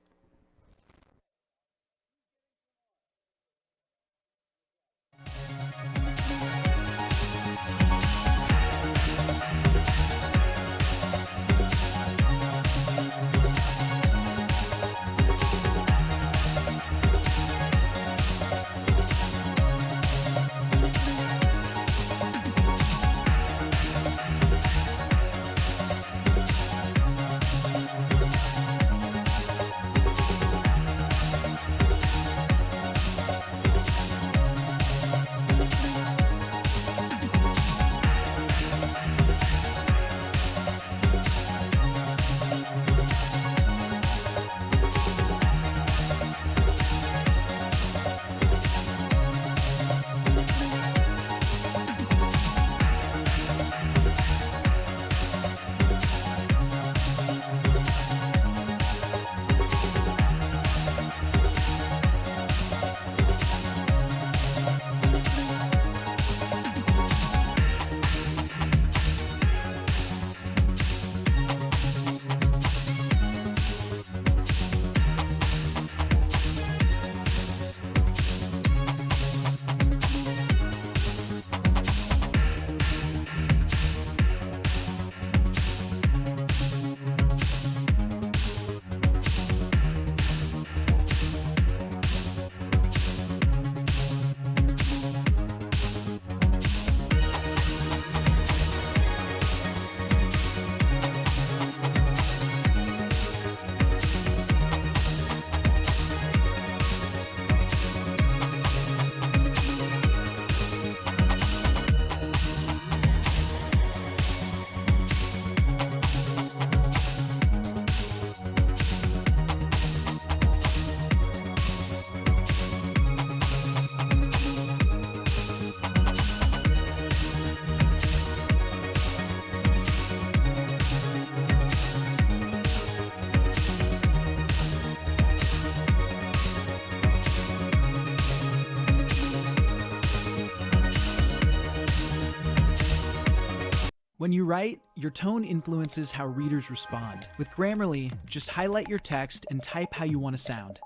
When you write, your tone influences how readers respond. With Grammarly, just highlight your text and type how you want to sound.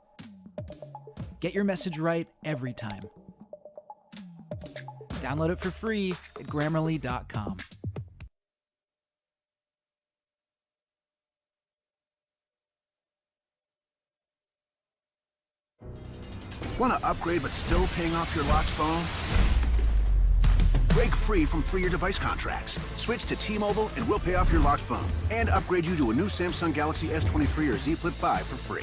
Get your message right every time. Download it for free at Grammarly.com. Want to upgrade but still paying off your locked phone? Break free from 3-year device contracts. Switch to T-Mobile and we'll pay off your locked phone and upgrade you to a new Samsung Galaxy S23 or Z Flip 5 for free.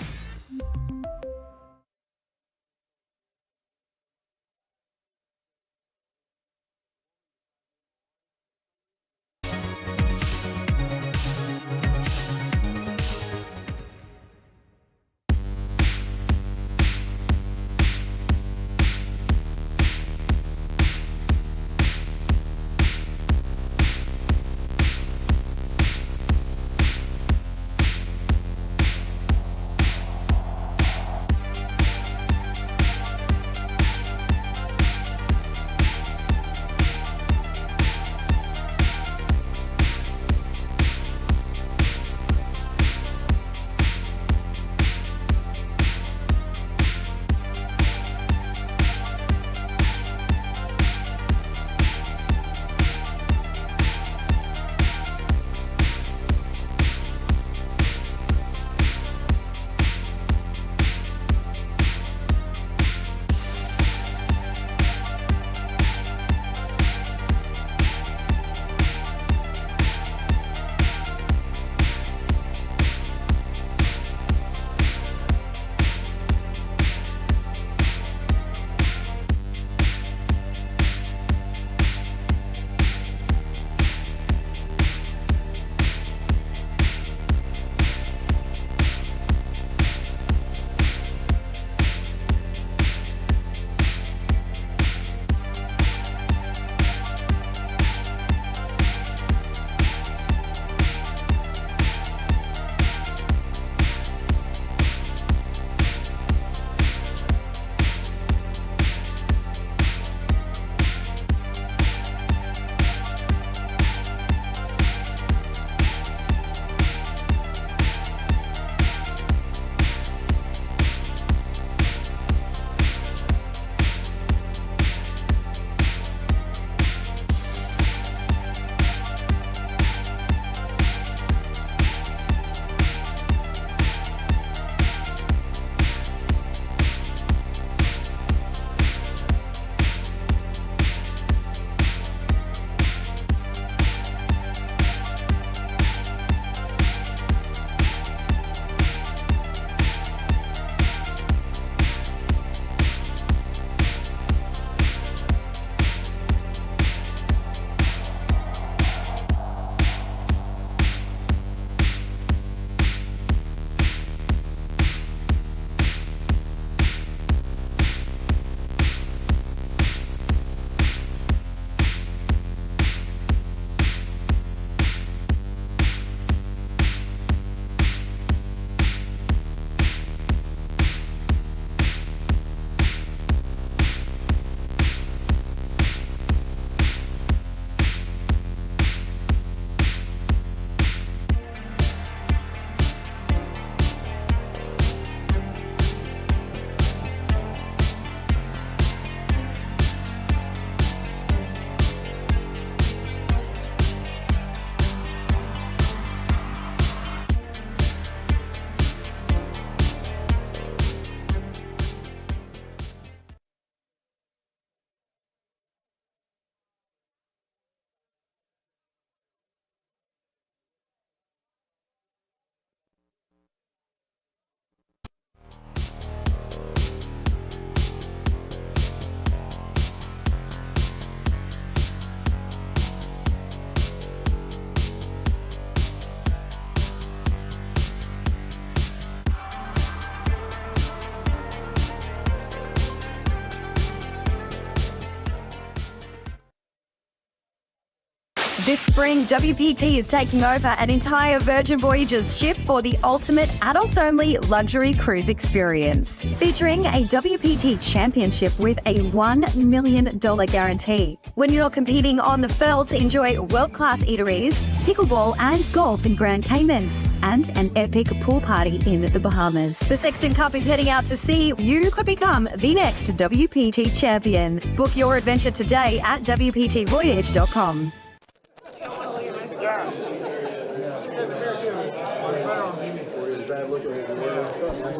This spring, WPT is taking over an entire Virgin Voyages ship for the ultimate adults-only luxury cruise experience. Featuring a WPT championship with a $1 million guarantee. When you're competing on the felt, enjoy world-class eateries, pickleball and golf in Grand Cayman, and an epic pool party in the Bahamas. The Sexton Cup is heading out to sea. You could become the next WPT champion. Book your adventure today at WPTvoyage.com.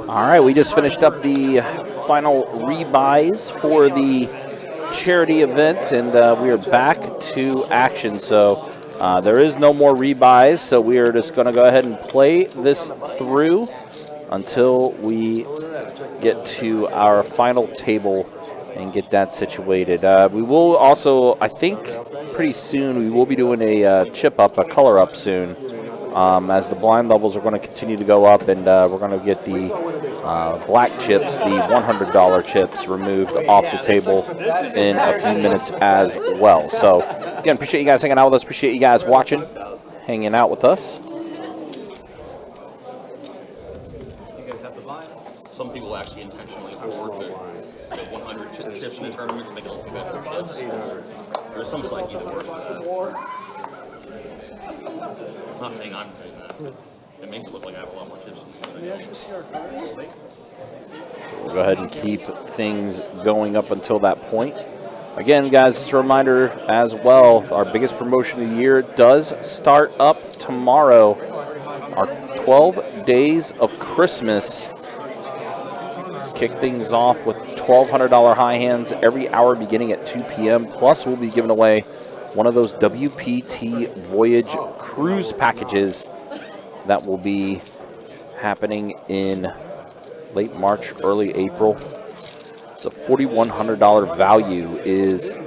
All right, we just finished up the final rebuys for the charity event, and we are back to action. So there is no more rebuys, so we are just going to go ahead and play this through until we get to our final table and get that situated. We will also, I think, pretty soon, we will be doing a chip up, a color up soon, as the blind levels are going to continue to go up, and we're going to get the black chips, the $100 chips, removed off the table in a few minutes as well. So, again, appreciate you guys hanging out with us. Appreciate you guys watching, hanging out with us. You guys have the blind? Some people actually intentionally award the 100 chips in a tournament to make it look good for chips. There's some psyche that works with that. I'm not saying I'm doing that. It makes it look like I have a lot more chips. We'll go ahead and keep things going up until that point. Again, guys, just a reminder as well, our biggest promotion of the year does start up tomorrow. Our 12 days of Christmas. Kick things off with $1,200 high hands every hour beginning at 2 p.m. Plus, we'll be giving away one of those WPT Voyage cruise packages that will be happening in late March, early April. It's a $4,100 value is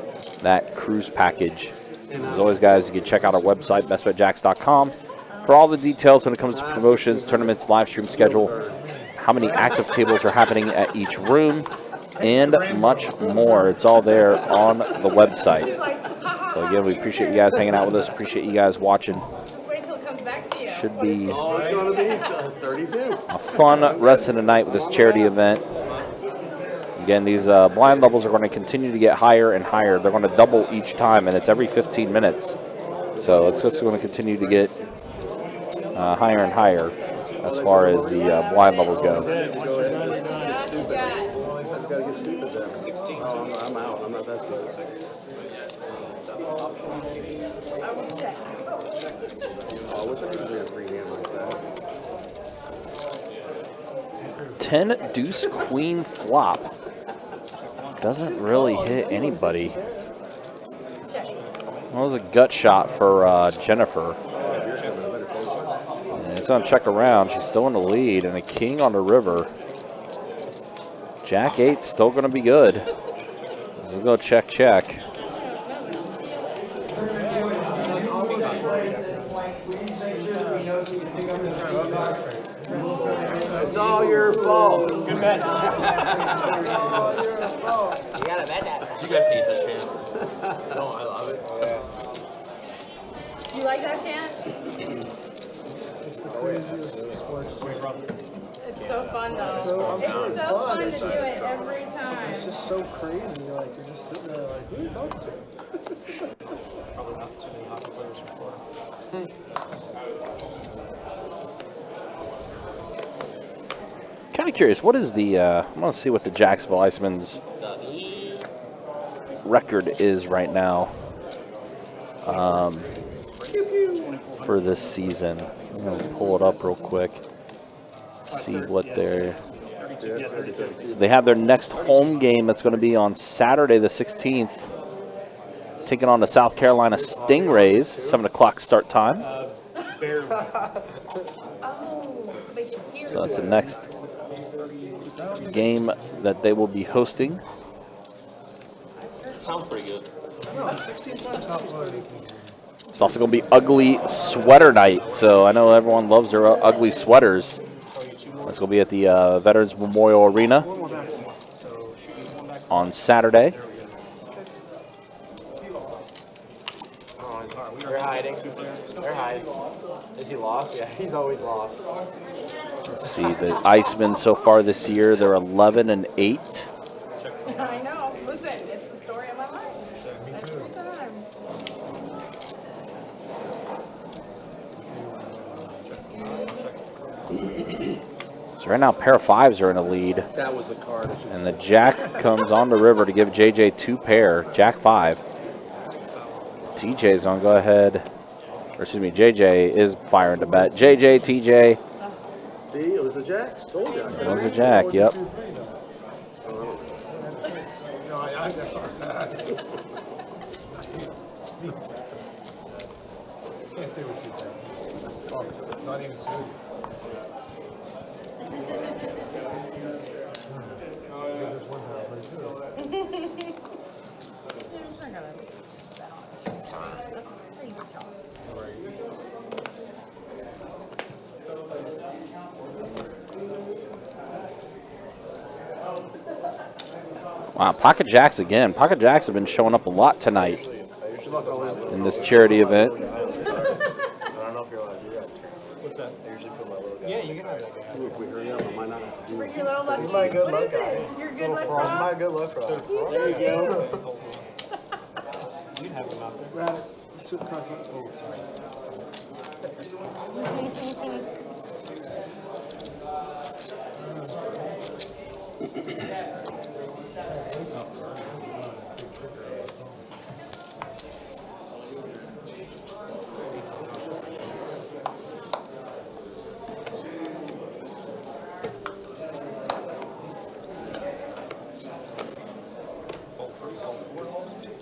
that cruise package. As always, guys, you can check out our website, bestbetjacks.com, for all the details when it comes to promotions, tournaments, live stream schedule, how many active tables are happening at each room, and much more. It's all there on the website. So again, we appreciate you guys hanging out with us. Appreciate you guys watching. Should be a fun rest of the night with this charity event. Again, these blind levels are going to continue to get higher and higher. They're going to double each time, and it's every 15 minutes. So it's just going to continue to get higher and higher as far as the blind levels go. I'm out. I'm not that good. 10 deuce queen flop. Doesn't really hit anybody. That was a gut shot for Jennifer. And it's going to check around. She's still in the lead, and a king on the river. Jack 8 still going to be good. This is going to check, check. It's all your fault. Good bet. It's all your fault. You gotta bet that. You guys hate that chant. No, I love it. You like that chant? It's the craziest sports. It's so fun though. So, I'm sure It's it's so fun. fun to It's do just- it every time. It's just so crazy. Like, you're just sitting there like, who are you talking to? Probably not too many hockey players from Florida. Kind of curious, what is the, I want to see what the Jacksonville Icemen's record is right now for this season. I'm going to pull it up real quick, see what they're... So they have their next home game that's going to be on Saturday the 16th, taking on the South Carolina Stingrays, 7 o'clock start time. So that's the next game that they will be hosting. Sounds pretty good. It's also going to be ugly sweater night, so I know everyone loves their ugly sweaters. It's going to be at the Veterans Memorial Arena on Saturday. You're high. hiding. They're hiding. Is he lost? Yeah, he's always lost. Let's see, the Icemen so far this year, they're 11-8. I know. Listen, it's the story of my life. Every time. So right now, pair of fives are in a lead. That was the card. And the jack comes on the river to give JJ 2 pair, jack 5. TJ's gonna go ahead, or excuse me, JJ is firing to bet. JJ, TJ. See, it was a jack. Told you. It was a jack, yep. Not even smooth. Wow, pocket jacks again. Pocket jacks have been showing up a lot tonight in this charity event. I don't know if you're allowed to do that. What's that? I usually put my little guy. Yeah, you can have that guy. If we hurry up, we might not have to do Bring it. your little luck. He's my good What luck is guy. it? Your good luck He's rock? my good luck rock. There you go. You can have them out there. Right. Sit across the oh, sorry.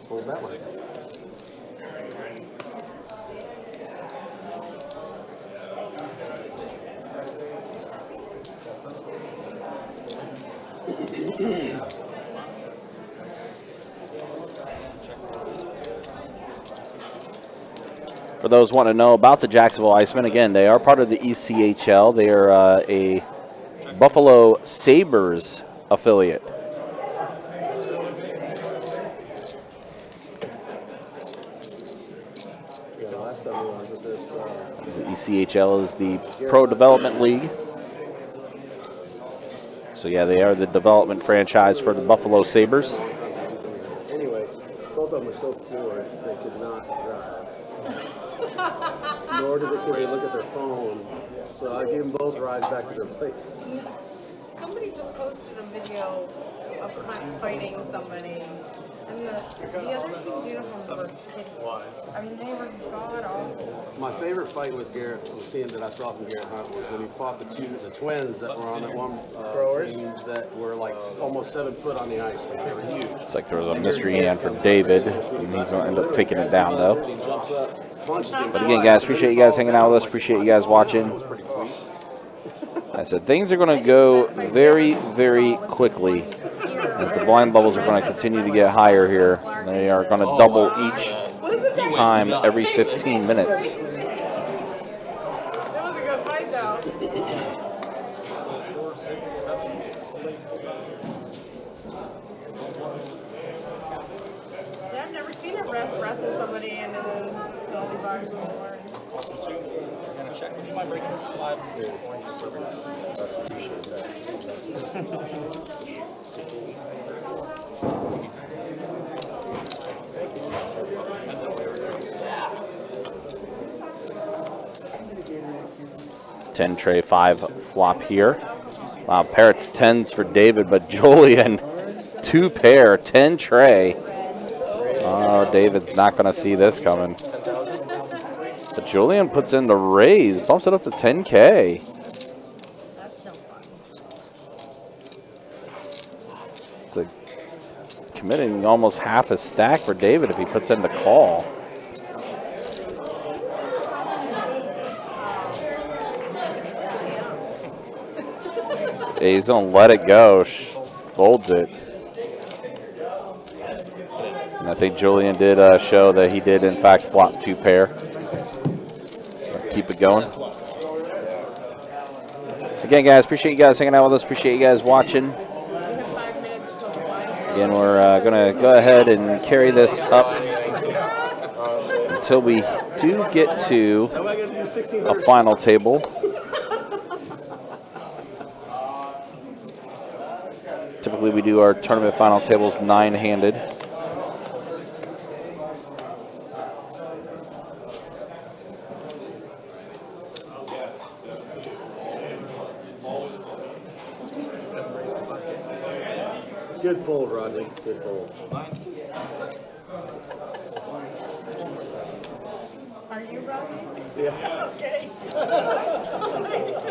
Hold that one. For those wanting to know about the Jacksonville Icemen, again, they are part of the ECHL. They are a Buffalo Sabres affiliate. Yeah, last time we were with this. The ECHL is the Pro Development League. So yeah, they are the development franchise for the Buffalo Sabres. Anyway, both of them were so poor they could not drive. Nor could they look at their phone. So I gave them both rides back to their place. Somebody just posted a video of fighting somebody, and the other team's uniforms were hideous. I mean, they were god awful. My favorite fight with Garrett, was seeing that I saw from Garrett Hunt, was when he fought the twins that were on that one team that were like almost 7 foot on the ice. Like they were huge. It's like there was a mystery hand for David, and he's going to end up taking it down, though. He jumps up, punches him. But again, guys, appreciate you guys hanging out with us. Appreciate you guys watching. I said things are going to go very, very quickly as the blind levels are going to continue to get higher here. They are going to double each time every 15 minutes. That was a good fight, though. Yeah, I've never seen a ref wrestle somebody into the penalty box before. I'm gonna check. Would you mind breaking this 5? Ten tray 5 flop here. Wow, pair of 10s for David, but Julian 2 pair 10 tray. Oh, David's not going to see this coming. But Julian puts in the raise, bumps it up to 10K. It's a committing almost half a stack for David if he puts in the call. Yeah, he's going to let it go, folds it. And I think Julian did show that he did, in fact, flop 2 pair. Keep it going. Again, guys, appreciate you guys hanging out with us. Appreciate you guys watching. Again, we're going to go ahead and carry this up until we do get to a final table. Typically we do our tournament final tables 9-handed. Good fold, Rodney. Good fold. Are you Rodney? Yeah. Okay. Who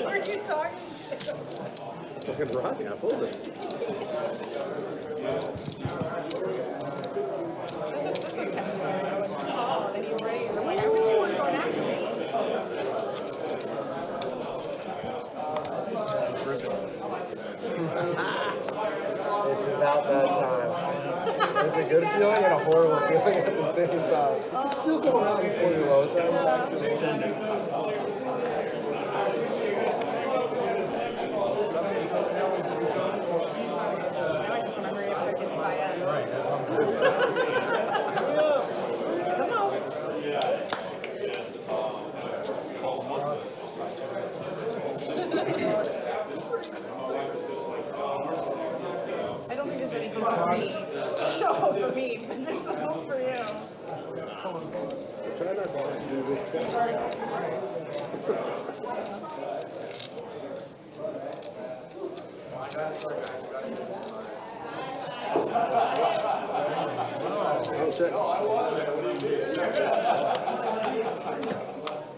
are you talking to? Fucking Rodney, I folded. Oh, then you raised. I'm like, I wish you weren't going after me. It's about that time. It's a good feeling and a horrible feeling at the same time. It's still going on before you lose. Just send it. I don't think there's anything for me. No, for me. There's something for you. Try not to do this twice.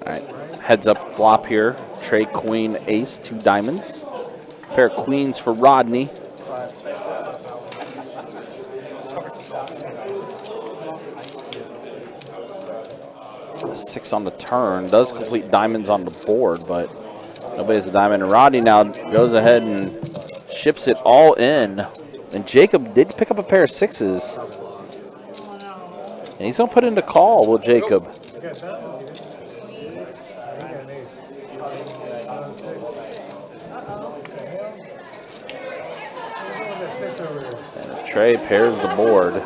All right, heads up flop here. Trey, queen, ace, 2 diamonds. Pair of queens for Rodney. Six on the turn. Does complete diamonds on the board, but nobody has a diamond. And Rodney now goes ahead and ships it all in. And Jacob did pick up a pair of 6s. And he's going to put into call with Jacob. And Trey pairs the board.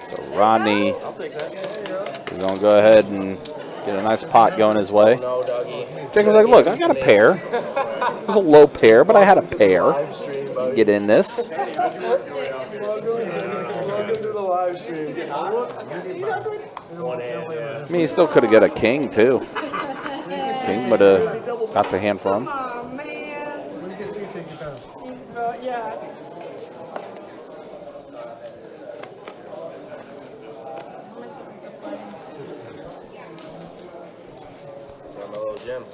So Rodney is going to go ahead and get a nice pot going his way. Jacob's like, look, I got a pair. It was a low pair, but I had a pair. Get in this. I mean, he still could have got a king, too. King would have got the hand for him. Oh, man. Yeah. Jim.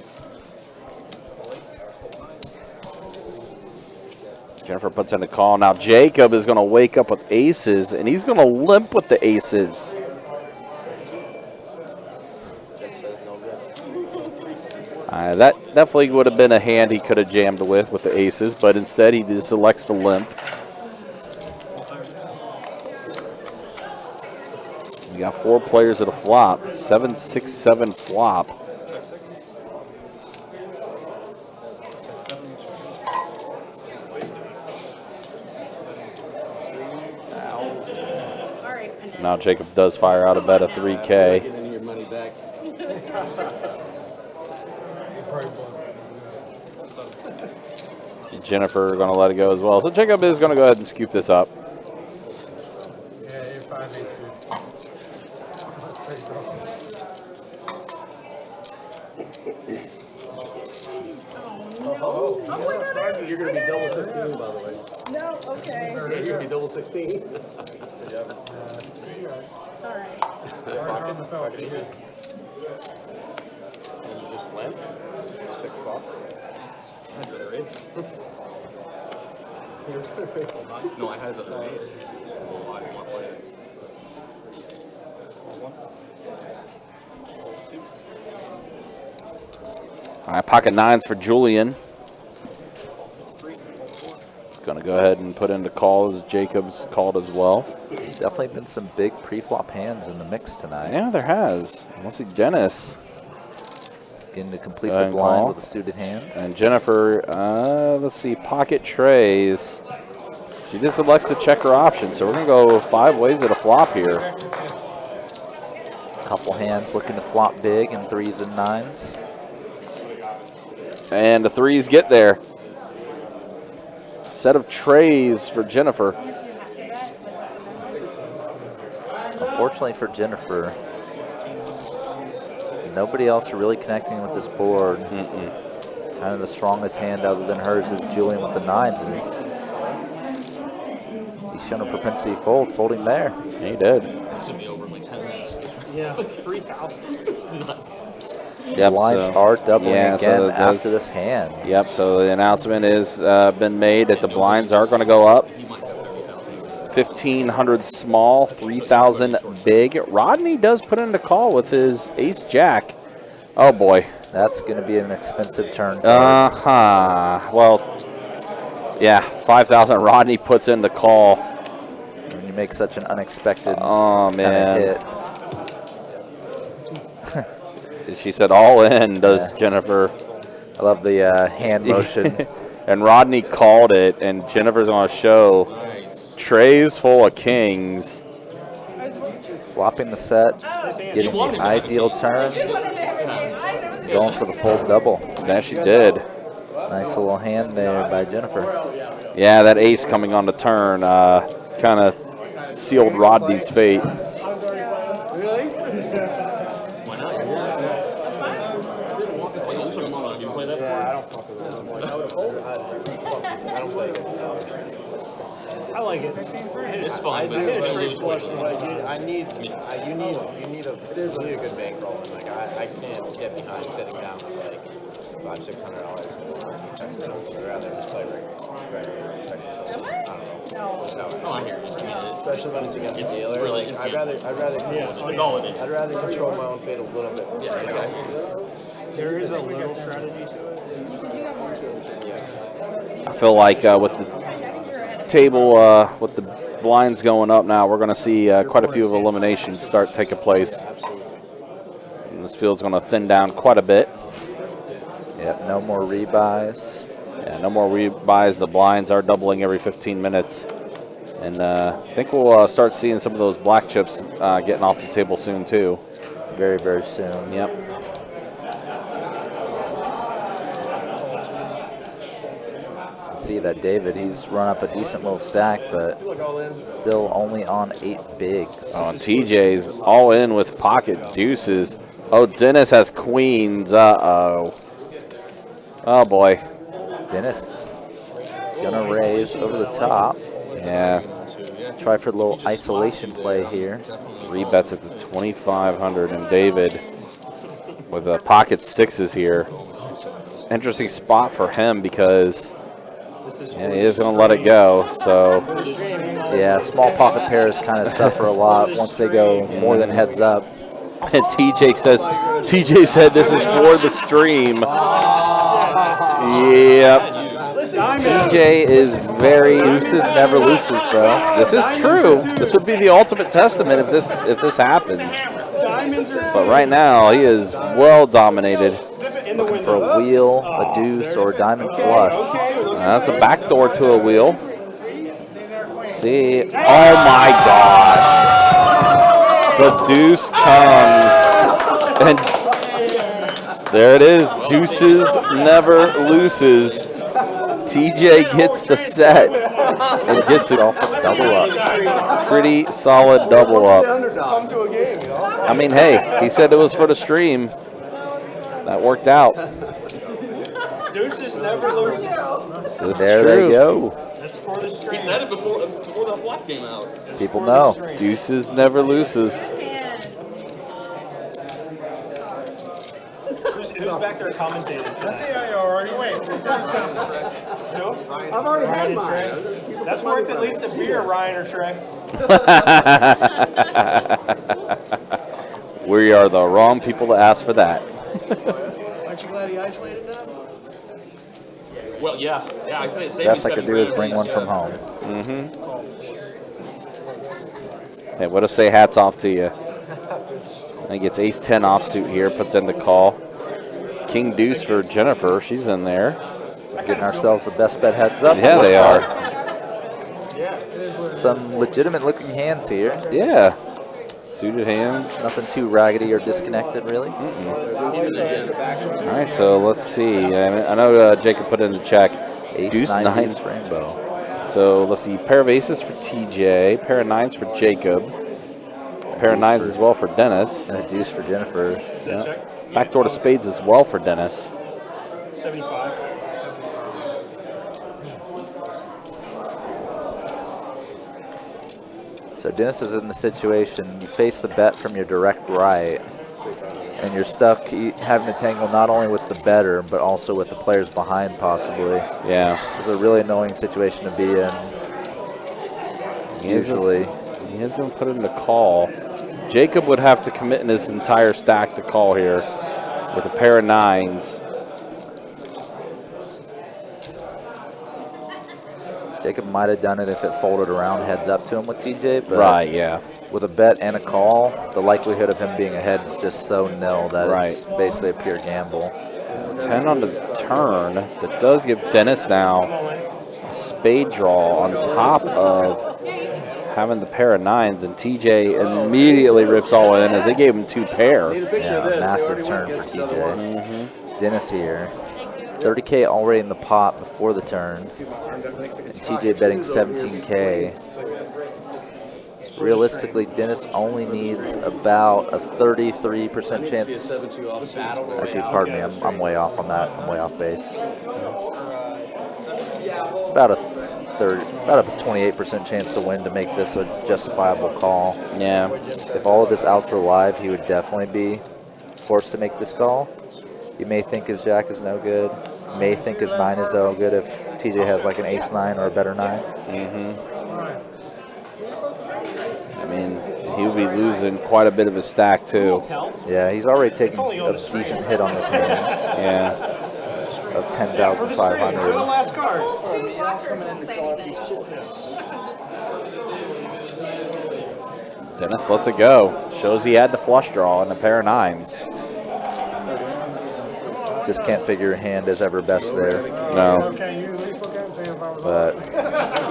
Jennifer puts in a call. Now Jacob is going to wake up with aces, and he's going to limp with the aces. That definitely would have been a hand he could have jammed with the aces, but instead he just elects to limp. We got 4 players at a flop. 7, 6, 7 flop. Now Jacob does fire out a bet of 3K. Getting your money back. Jennifer going to let it go as well. So Jacob is going to go ahead and scoop this up. Yeah, you're fine. Oh my God! You're going to be double 16, by the way. No, okay. Yeah, you're going to be double 16. Good job. All right. Pocket easy. And you just limp. 6 flop. Another ace. No, I had another ace. So I didn't want to play it. All right, pocket 9s for Julian. Going to go ahead and put into calls. Jacob's called as well. Definitely been some big pre-flop hands in the mix tonight. Yeah, there has. Let's see, Dennis. Getting to complete the blind with a suited hand. And Jennifer, let's see, pocket trays. She just elects to check her options, so we're going to go 5 ways at a flop here. Couple hands looking to flop big in 3s and 9s. And the 3s get there. Set of trays for Jennifer. Unfortunately for Jennifer, nobody else really connecting with this board. Kind of the strongest hand other than hers is Julian with the 9s. And he's shown a propensity to fold, folding there. He did. This would be over in like 10 minutes. Yeah. Like 3,000. It's nuts. Yep, Blinds are doubling again after this hand. Yep, so the announcement has been made that the blinds are going to go up. 1,500 small, 3,000 big. Rodney does put in the call with his ace-jack. Oh, boy. That's going to be an expensive turn. Well, yeah, 5,000 Rodney puts in the call. When you make such an unexpected man. hit. She said all in, does Jennifer. I love the hand motion. And Rodney called it, and Jennifer's going to show trays full of kings. Flopping the set, getting the ideal turn, going for the full double. That she did. Nice little hand there by Jennifer. Yeah, that ace coming on the turn kind of sealed Rodney's fate. I like it. It's fun, but I you lose flush, weight. You need a good bankroll. And like I can't get behind sitting down with like $500-600. I'd rather just play regular Texas. I don't know. I hear you. Especially when it's against a dealer. Really, Like, I'd rather that's all it is. I'd rather control my own fate a little bit. There is a little strategy to it. I feel like with the table, with the blinds going up now, we're going to see quite a few of eliminations start taking place. And this field's going to thin down quite a bit. Yep, no more rebuys. Yeah, no more rebuys. The blinds are doubling every 15 minutes. And I think we'll start seeing some of those black chips getting off the table soon, too. Very, very soon. Yep. See that David, he's run up a decent little stack, but still only on 8 bigs. Oh, TJ's all in with pocket deuces. Oh, Dennis has queens. Uh-oh. Oh, boy. Dennis gonna raise over the top. Yeah. Try for a little isolation play here. 3 bets at the 2,500, and David with pocket sixes here. Interesting spot for him because he is going to let it go. So yeah, small pocket pairs kind of suffer a lot once they go more than heads up. And TJ said this is for the stream. Yep. TJ is very deuces never loses though. This is true. This would be the ultimate testament if this happens. But right now he is well dominated. Looking for a wheel, a deuce, or a diamond flush. That's a backdoor to a wheel. See, oh my gosh. The deuce comes, and there it is. Deuces never loses. TJ gets the set and gets it off a double up. Pretty solid double up. I mean, hey, he said it was for the stream. That worked out. Deuces never loses. There they go. That's for the stream. He said it before the block came out. People know. Deuces never loses. Who's back there commentating? I already wait. No? I've already had mine. That's worth at least a beer, Ryan or Trey. We are the wrong people to ask for that. Aren't you glad he isolated that? Well, yeah. I say Best I could do is bring one from home. Hey, what to say hats off to you. I think it's ace-10 offsuit here, puts in the call. King deuce for Jennifer, she's in there. Getting ourselves the best bet heads up. Yeah, they are. Some legitimate looking hands here. Yeah. Suited hands. Nothing too raggedy or disconnected, really. All right, so let's see. I know Jacob put in the check. Ace, Deuce, nine, nine. deuce, rainbow. So let's see. Pair of aces for TJ. Pair of nines for Jacob. Pair of nines as well for Dennis. And a deuce for Jennifer. Yeah. Backdoor to spades as well for Dennis. 75. So Dennis is in the situation, you face the bet from your direct right, and you're stuck having to tangle not only with the better, but also with the players behind possibly. Yeah. It's a really annoying situation to be in. Usually. He is going to put in the call. Jacob would have to commit in his entire stack to call here with a pair of nines. Jacob might have done it if it folded around heads up to him with TJ, but right, yeah. With a bet and a call, the likelihood of him being ahead is just so nil that it's basically a pure gamble. 10 on the turn. That does give Dennis now a spade draw on top of having the pair of nines, and TJ immediately rips all in as they gave him 2 pair. Yeah, massive turn for TJ. Dennis here. 30K already in the pot before the turn. And TJ betting 17K. Realistically, Dennis only needs about a 33% chance. Actually, pardon me, I'm way off on that. I'm way off base. About a 28% chance to win to make this a justifiable call. Yeah. If all of his outs were live, he would definitely be forced to make this call. You may think his jack is no good. May think his 9 is no good if TJ has like an ace-9 or a better 9. I mean, he would be losing quite a bit of his stack too. Yeah, he's already taken a decent hit on this hand. Yeah. Of 10,500. Last card. Dennis lets it go. Shows he had the flush draw and a pair of nines. Just can't figure your hand is ever best there. No. But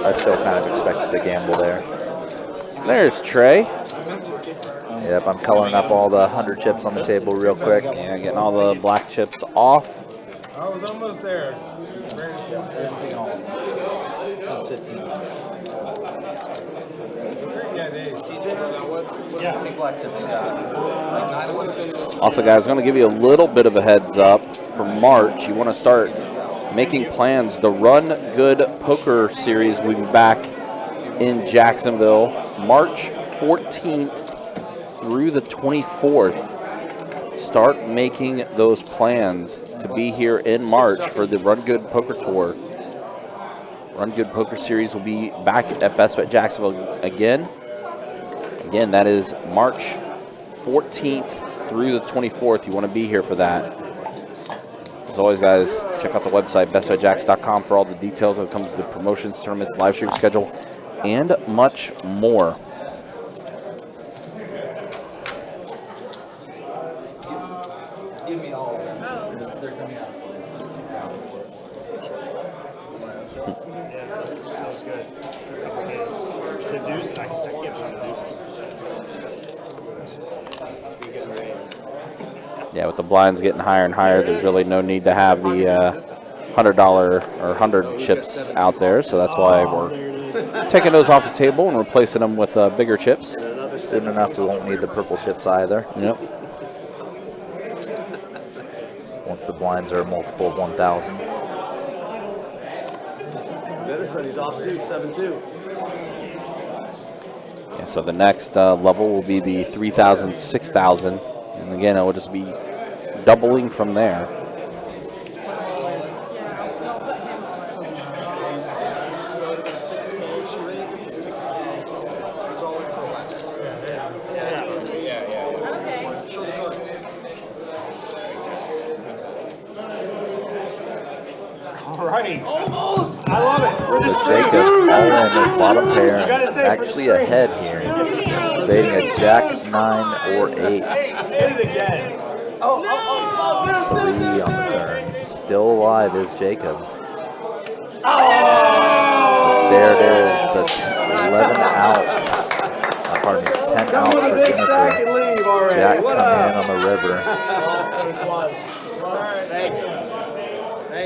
I still kind of expected the gamble there. There's Trey. Yep, I'm coloring up all the 100 chips on the table real quick. Yeah, getting all the black chips off. I was almost there. Also, guys, going to give you a little bit of a heads up for March. You want to start making plans. The Run Good Poker Series will be back in Jacksonville March 14th through the 24th. Start making those plans to be here in March for the Run Good Poker Tour. Run Good Poker Series will be back at Best Bet Jacksonville again. Again, that is March 14th through the 24th. You want to be here for that. As always, guys, check out the website, bestbetjacks.com, for all the details when it comes to promotions, tournaments, live stream schedule, and much more. Give me all of them. They're coming out. Sounds good. The deuce, I can't show the deuce. Yeah, with the blinds getting higher and higher, there's really no need to have the $100 or 100 chips out there, so that's why we're taking those off the table and replacing them with bigger chips. Soon enough, we won't need the purple chips either. Yep. Once the blinds are a multiple of 1,000. Dennis said he's off suit, 7-2. Yeah, so the next level will be the 3,000, 6,000. And again, it will just be doubling from there. Right. Almost. I love it. We're just Jacob all in the bottom pair. Actually ahead here. Fading a jack, 9, or 8. Hit it again. 3 on the turn. Still alive is Jacob. There it is. The 11 outs. pardon me, 10 outs for Jennifer. Jack coming in on the river.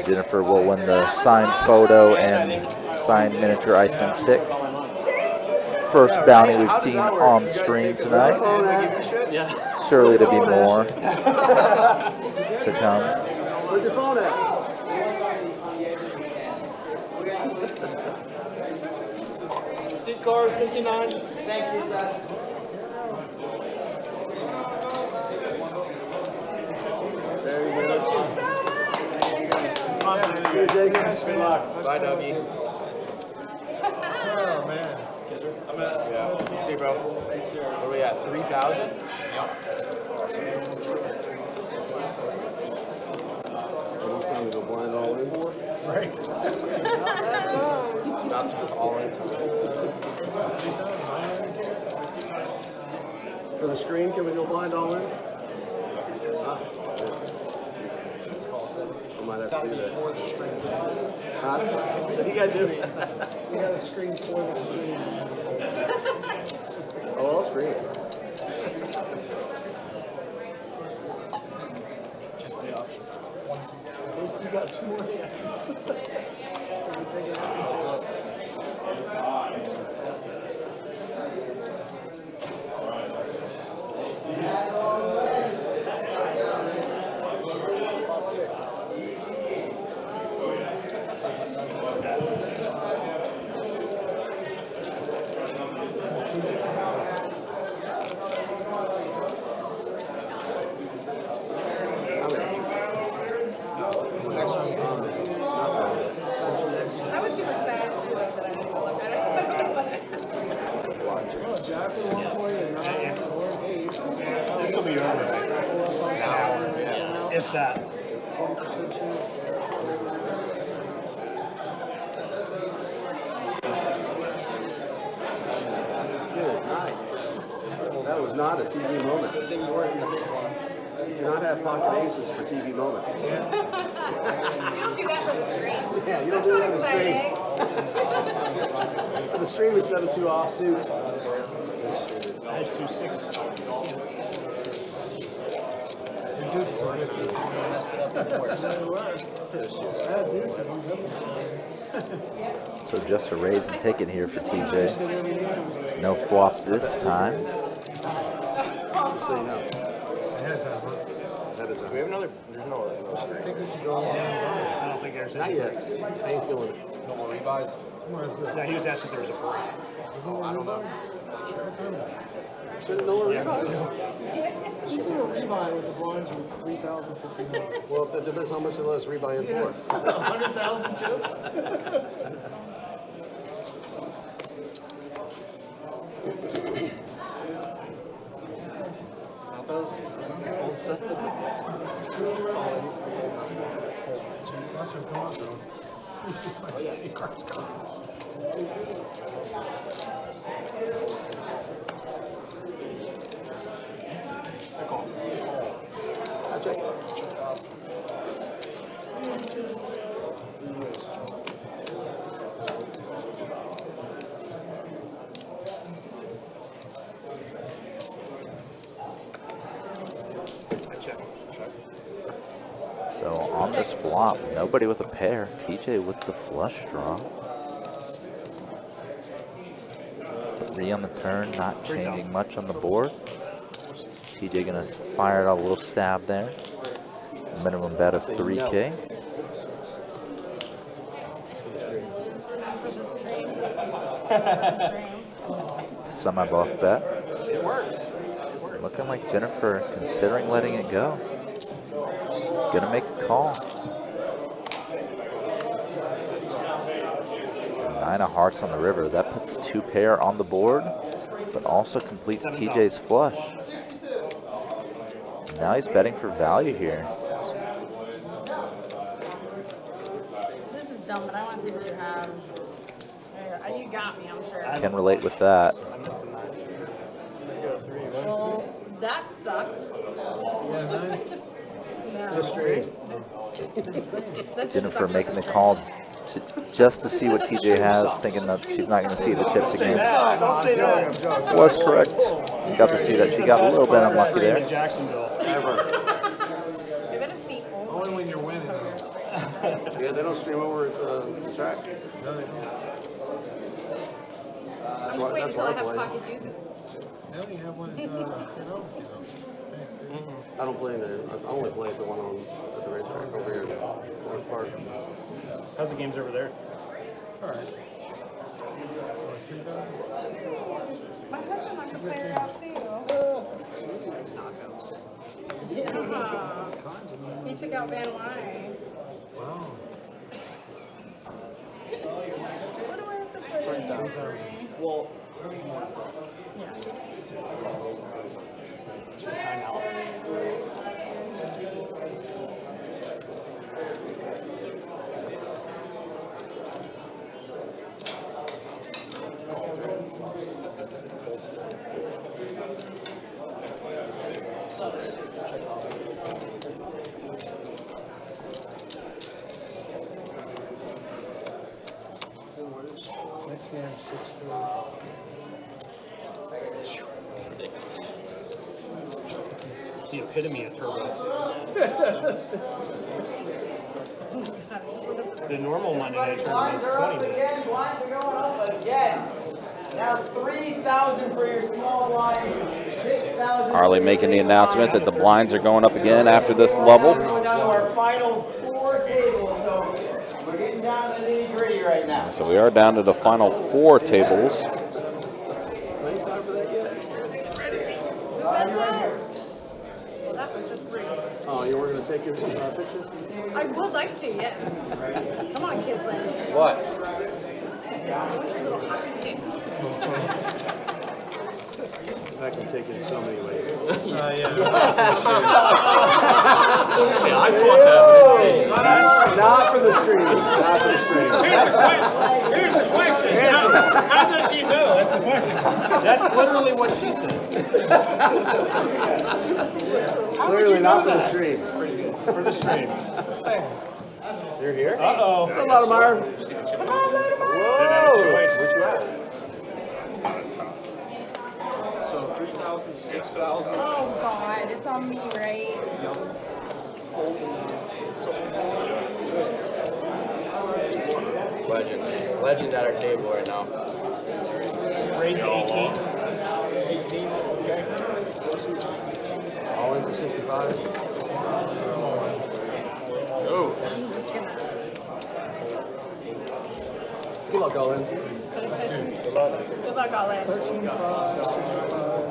Jennifer will win the signed photo and signed miniature Iceman stick. First bounty we've seen on stream tonight. Surely to be more to come. Where's your phone at? Seat card 59. Thank you, sir. Very good. See you, Jacob. Good luck. Bye, Dougie. Oh, man. Yeah. See, bro. What are we at? 3,000? Almost time to go blind all in. Right. About to all in time. For the screen, can we go blind all in? I might have to do that. For the screen. Huh? What do you gotta do? You got a screen for the screen. Oh, I'll screen. Check the option. You got 2 more hands. This will be over. If that. Good night. That was not a TV moment. You cannot have pocket aces for TV moment. You don't do that on the street. Yeah, you don't do that on the stream. The stream is 7-2 offsuit. I had 2-6. So just a raise and ticket here for TJ. No flop this time. Just so you know. We have another. There's no other. I don't think there's Not any. yet. I ain't feeling it. No more rebuys. No, he was asking if there was a break. Oh, I don't know. Shouldn't know what rebuys. You do a rebuy with the blinds with 3,000, 1,500. Well, it depends how much they let us rebuy in for. 100,000 chips? Not those? I check. So on this flop, nobody with a pair. TJ with the flush draw. 3 on the turn, not changing much on the board. TJ gonna fire out a little stab there. Minimum bet of 3K. Semi-buff bet. It works. Looking like Jennifer considering letting it go. Gonna make a call. 9 of hearts on the river. That puts 2 pair on the board, but also completes TJ's flush. Now he's betting for value here. This is dumb, but I want to see what you have. There, you got me, I'm sure. Can relate with that. Well, that sucks. No. Jennifer making the call just to see what TJ has, thinking that she's not going to see the chips again. Don't say that. Was correct. Got to see that she got a little bit unlucky In there. Jacksonville. Ever. Maybe that's the Only when you're winning. Yeah, they don't stream over at the track. No, they don't. I'm just waiting until I have pocket juices. They only have one in St. Albans. I don't play in there. I only play at the one at the racetrack over here in Orange Park. How's the games over there? All right. My husband likes to play it out too. Yeah. He took out Van Wy. Wow. What do I have to play? Well, next hand 6-3. This is the epitome of turbo. The normal Monday night tournament is 20 minutes. Blinds are going up again. Now 3,000 for your small blind. 6,000. Harley making the announcement that the blinds are going up again after this level. We're down to our final 4 tables, so we're getting down to the nitty-gritty right now. So we are down to the final 4 tables. Playing time for that yet? Well, that was just rude. Oh, you weren't going to take your picture? I would like to, yes. Come on, Kislin. What? What's your little hockey stick? That can take in so many ways. Yeah. I thought that. Not for the stream. Not for the stream. Here's the question. How does she know? That's the question. That's literally what she said. Clearly not for the stream. For the stream. You're here? Uh-oh. What's up, Loudemire? Come on, Loudemire. Whoa! Where'd you at? So 3,000, 6,000. Oh, God. It's on me, right? Legend. Legend at our table right now. Raise 18. 18. Okay. All in for 65. Go. Good luck, all in. Good luck, all in. 13-5, 65.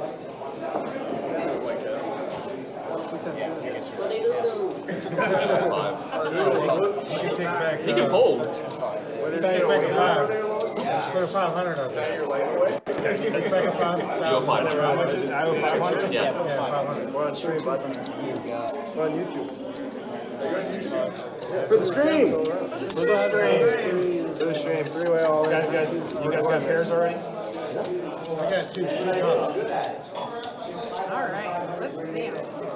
He can fold. Let's take back a 5. Let's put a 500 on that. Let's make a 5. You go 5. I owe 500? Yeah. 500. We're on stream, bud. We're on YouTube. For the stream! For the stream. 3-way all in. You guys got pairs already? I got 2. All right. Let's see.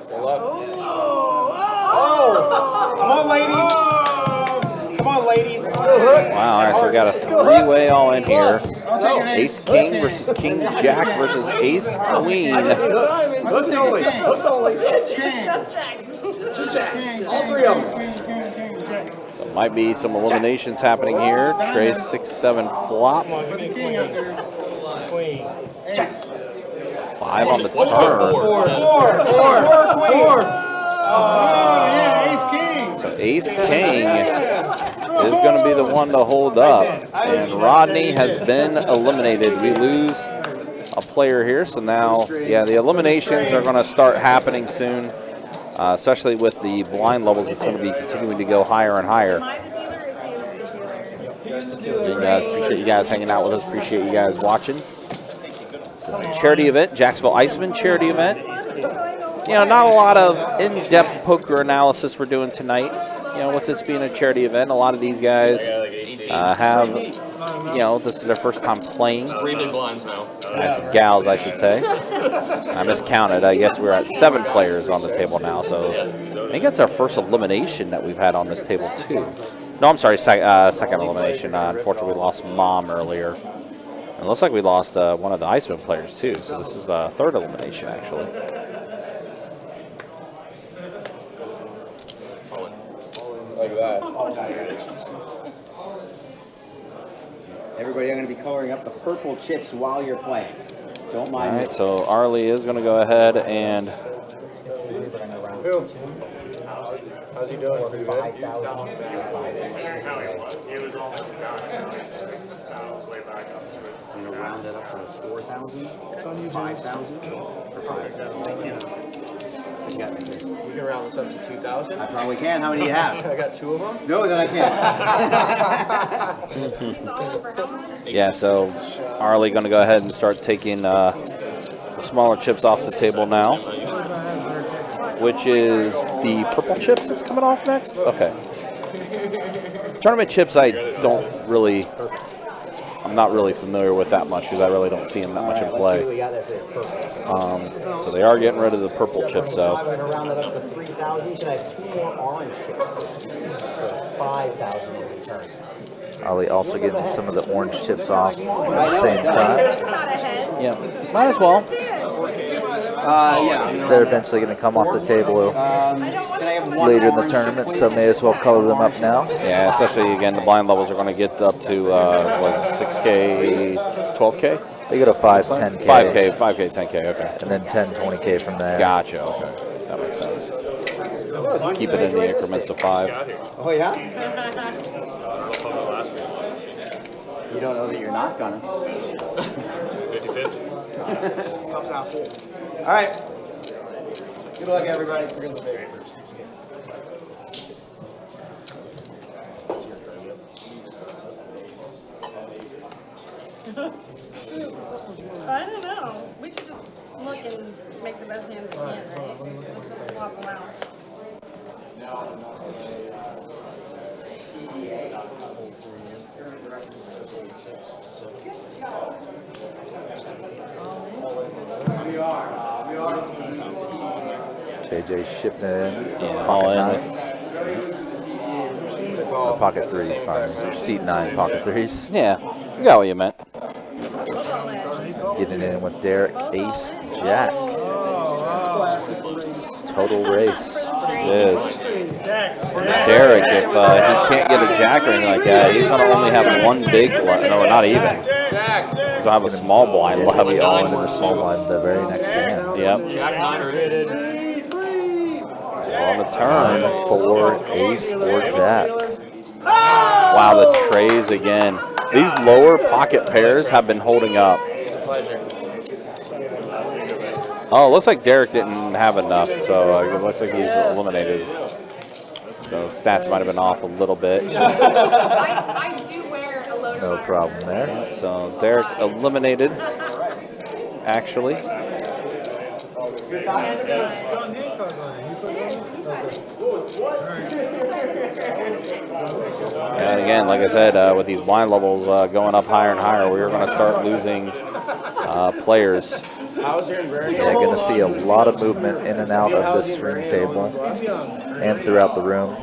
Pull up. Oh! Come on, ladies! Come on, ladies! Wow, all right, so we got a 3-way all in here. Ace King versus King Jack versus Ace Queen. Looks only. Looks only. Just Jacks. Just Jacks. All 3 of them. So it might be some eliminations happening here. Trey 6-7 flop. Come on, give me a queen. Queen. 5 on the turn. 4. So Ace King is going to be the one to hold up. And Rodney has been eliminated. We lose a player here. So now, yeah, the eliminations are going to start happening soon. Especially with the blind levels, it's going to be continuing to go higher and higher. Am I the dealer or is he the dealer? You guys, appreciate you guys hanging out with us. Appreciate you guys watching. It's a charity event, Jacksonville Icemen charity event. You know, not a lot of in-depth poker analysis we're doing tonight. You know, with this being a charity event, a lot of these guys have, you know, this is their first time playing. 3 big blinds now. I said gals, I should say. I miscounted. I guess we're at 7 players on the table now. So I think that's our first elimination that we've had on this table, too. No, I'm sorry, second elimination. Unfortunately, we lost Mom earlier. It looks like we lost one of the Icemen players, too. So this is the third elimination, actually. Like that. Everybody, I'm going to be coloring up the purple chips while you're playing. Don't mind All me. right, so Arlie is going to go ahead and... How's he doing? Pretty good? He was almost done. Was way back up to it. I'm going to round it up to 4,000, 5,000, or 5,000. You got this. You can round this up to 2,000? I probably can. How many do you have? I got 2 of them? No, then I can't. Yeah, so Arlie going to go ahead and start taking smaller chips off the table now, which is the purple chips that's coming off next? Okay. Tournament chips I'm not really familiar with that much because I really don't see them that much in play. So they are getting rid of the purple chips though. I'm going to round it up to 3,000. Can I have 2 more orange chips? So 5,000 in return. Ollie also getting some of the orange chips off at the same time. Yeah, might as well. Yeah. They're eventually going to come off the table later in the tournament, so may as well color them up now. Yeah, especially again, the blind levels are going to get up to 6K, 12K? They go to 5, 10K. 5K, 10K, okay. And then 10, 20K from there. Gotcha, okay. That makes sense. Keep it in the increments of 5. Oh, yeah? You don't know that you're not gonna. 50-50. Comes out full. All right. Good luck, everybody. We're going to stay for 6K. I don't know. We should just look and make the best hands we can, right? Just swap them out. JJ shipping it in. Yeah, Pocket all in. 9s. Or pocket 3, pardon. Seat 9 pocket 3s. Yeah, you got what you meant. Getting it in with Derek, Ace, Jacks. Total race. It is. Derek, if he can't get a jack or anything like that, he's going to only have one big blind. No, not even. He's going to have a small blind left. He'll be all in the small blind the very next hand. Yep. Jack 9 or it is. On the turn. 4, Ace, or Jack. Wow, the trays again. These lower pocket pairs have been holding up. Pleasure. Oh, it looks like Derek didn't have enough, so it looks like he's eliminated. So stats might have been off a little bit. I do wear a load No problem there. So Derek eliminated, actually. And again, like I said, with these blind levels going up higher and higher, we're going to start losing players. Yeah, going to see a lot of movement in and out of this string table and throughout the room.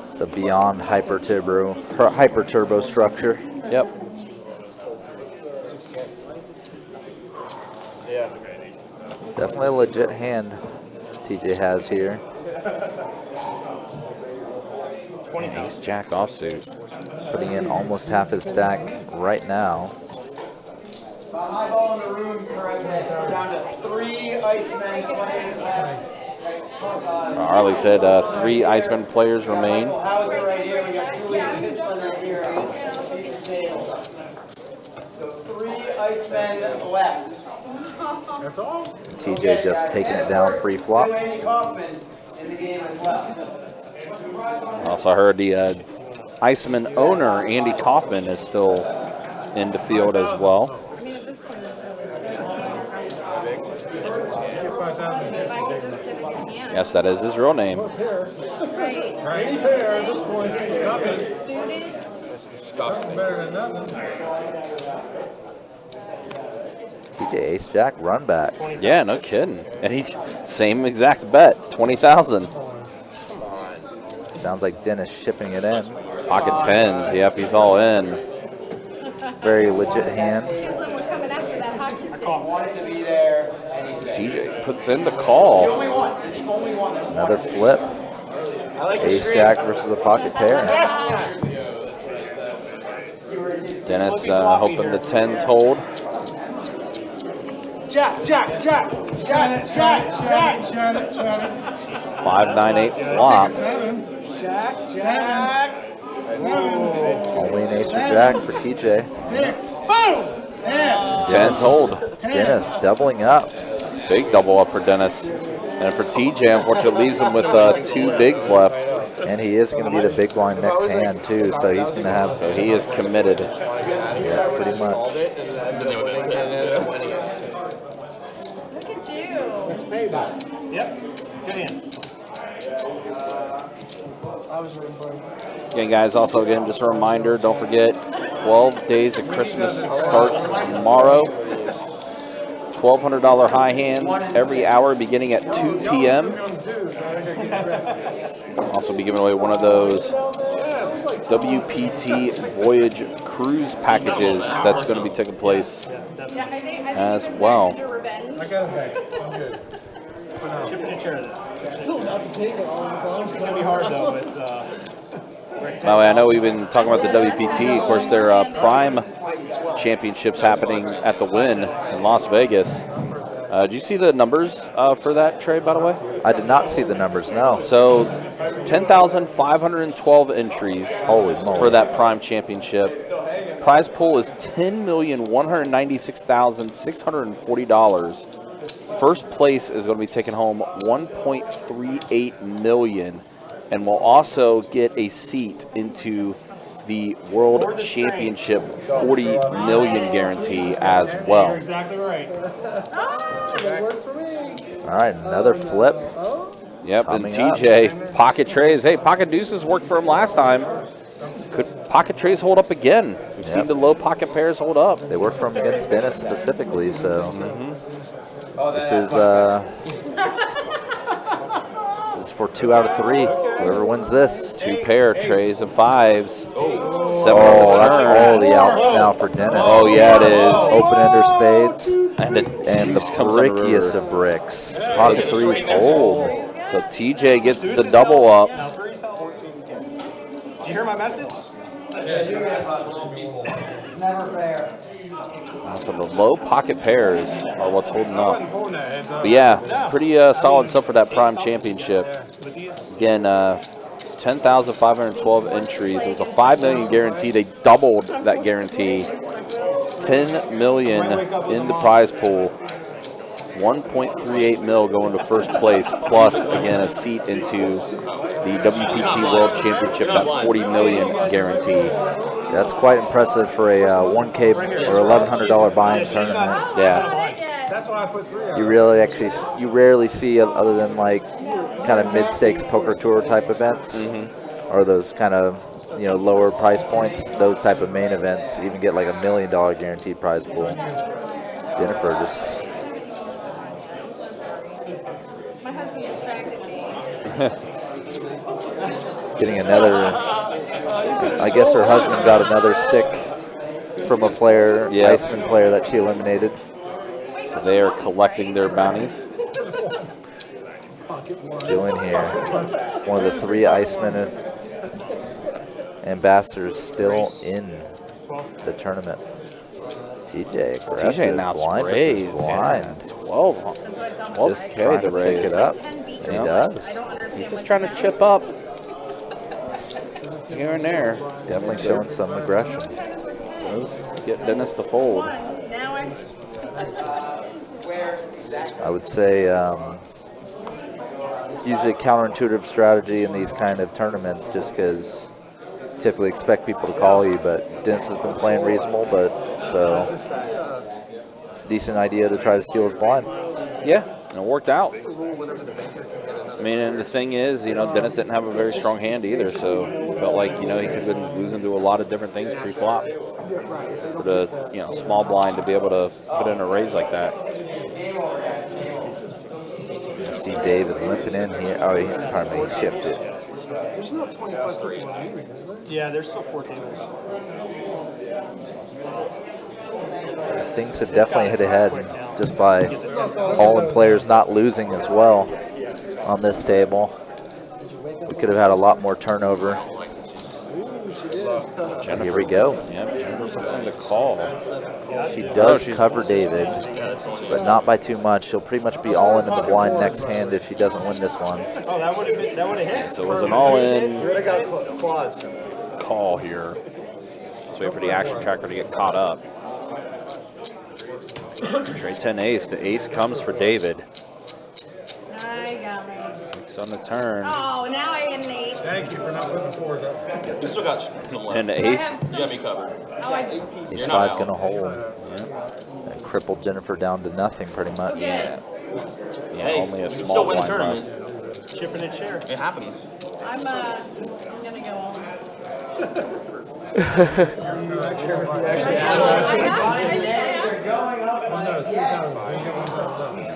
It's a beyond hyper turbo structure. Yep. Yeah. Definitely a legit hand TJ has here. Ace Jack offsuit. Putting in almost half his stack right now. My ball in the room correctly. We're down to 3 Icemen players left. Arlie said 3 Icemen players remain. Hauser right here. We got Julian Pisman right here. So 3 Icemen left. That's all? TJ just taking it down pre-flop. Andy Kaufman in the game as well. Also heard the Iceman owner, Andy Kaufman, is still in the field as well. Yes, that is his real name. Any pair at this point. Nothing. That's disgusting. Better than nothing. TJ ace jack run back. Yeah, no kidding. And he's same exact bet, 20,000. Sounds like Dennis shipping it in. Pocket tens. Yep, he's all in. Very legit hand. TJ puts in the call. Another flip. Ace jack versus a pocket pair. Dennis hoping the tens hold. Jack, Jack, Jack, Jack, Jack, Jack, Jack. 5-9-8 flop. Jack, Jack. Only an ace or jack for TJ. Boom! Tens hold. Dennis doubling up. Big double up for Dennis. And for TJ, unfortunately, leaves him with 2 bigs left. And he is going to be the big blind next hand, too. So he's going to have. So he is committed. Yeah, pretty much. Look at you. Yep. Good hand. Again, guys, also, again, just a reminder, don't forget, 12 Days of Christmas starts tomorrow. $1,200 high hands every hour beginning at 2 p.m. Also be giving away one of those WPT Voyage Cruise packages that's going to be taking place as well. I got it back. I'm good. Chipping a chair though. Still about to take it all the phone. It's gonna be hard though. It's By the way, I know we've been talking about the WPT. Of course, their Prime Championships happening at the Wynn in Las Vegas. Did you see the numbers for that trade, by the way? I did not see the numbers, no. So 10,512 entries Holy moly. for that Prime Championship. Prize pool is $10,196,640. First place is going to be taking home $1.38 million, and will also get a seat into the World Championship 40 million guarantee as well. You're exactly right. All right, another flip. Yep, and Coming up. TJ, pocket trays. Hey, pocket deuces worked for him last time. Could pocket trays hold up again? We've seen the low pocket pairs hold up. They work for him against Dennis specifically, so this is for 2 out of 3. Whoever wins this. 2 pair trays and 5s. 7 Oh, that's all the outs now for Dennis. Oh yeah, it is. Open-ender spades And and the brickiest of bricks. Pocket threes hold. So TJ gets the double up. Did you hear my message? Never fair. So the low pocket pairs are what's holding up. But yeah, pretty solid stuff for that Prime Championship. Again, 10,512 entries. It was a $5 million guarantee. They doubled that guarantee. $10 million in the prize pool. 1.38 mil going to first place, plus again a seat into the WPT World Championship, that 40 million guarantee. That's quite impressive for a 1K or $1,100 buy-in tournament. Yeah. That's why I put 3 You rarely see, other than like kind of mid-stakes poker tour type events, or those kind of lower price points. Those type of main events even get like $1 million guaranteed prize pool. Jennifer just. My husband distracted me. Getting another. I guess her husband got another stick from a player, Icemen player that she eliminated. So they are collecting their bounties. Doing here. One of the 3 Icemen ambassadors still in the tournament. TJ aggressive. TJ now blind sprays. versus blind. 12K Just trying to to raise. pick it up. And he does. He's just trying to chip up here and there. Definitely showing some aggression. Let's get Dennis to fold. I would say it's usually a counterintuitive strategy in these kind of tournaments, just because typically expect people to call you, but Dennis has been playing reasonable, but so it's a decent idea to try to steal his blind. Yeah, And it worked out. I mean, and the thing is, you know, Dennis didn't have a very strong hand either, so felt like, you know, he could have been losing to a lot of different things pre-flop. For the, you know, small blind to be able to put in a raise like that. You see David limping in here. Oh, pardon me, he shipped it. There's not 25 people in the meeting, is there? Yeah, there's still 4 tables. Things have definitely hit ahead just by all-in players not losing as well on this table. We could have had a lot more turnover. Jennifer, here we go. Yeah, Jennifer puts in the call. She does cover David, but not by too much. She'll pretty much be all in the blind next hand if she doesn't win this one. Oh, that would have hit. So it was an all-in call here. Let's wait for the action tracker to get caught up. Straight 10 ace. The ace comes for David. I got me. 6 on the turn. Oh, now I get an 8. Thank you for not putting the 4s up. You still got some left. And the ace. You got me covered. Oh, I Ace 5 gonna hold. That crippled Jennifer down to nothing pretty much. Yeah, Hey, only a you can small still win the blind tournament. left. Chipping a chair. It happens. I'm gonna go on.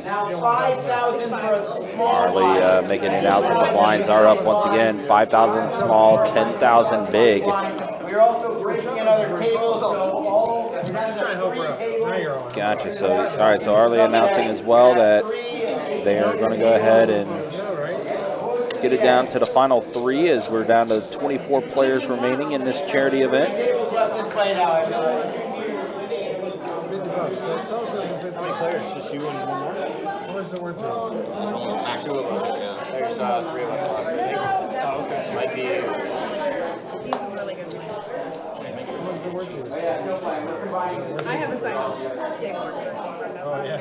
Now 5,000 for a small Marley making an announcement. The blinds are up once again. 5,000 small, 10,000 big. We're also breaking another table, so all Just trying to help her out. Now you're on. Gotcha. So, all right. So Arlie announcing as well that they are going to go ahead and get it down to the final 3 as we're down to 24 players remaining in this charity event. tables left to play now. How many players? Just you and one more? What is the word? There's only max 2 of us. Yeah. There's 3 of us left. I think. Oh, okay. Might be. These are really good ones. I have a signed paperwork. Oh, yeah.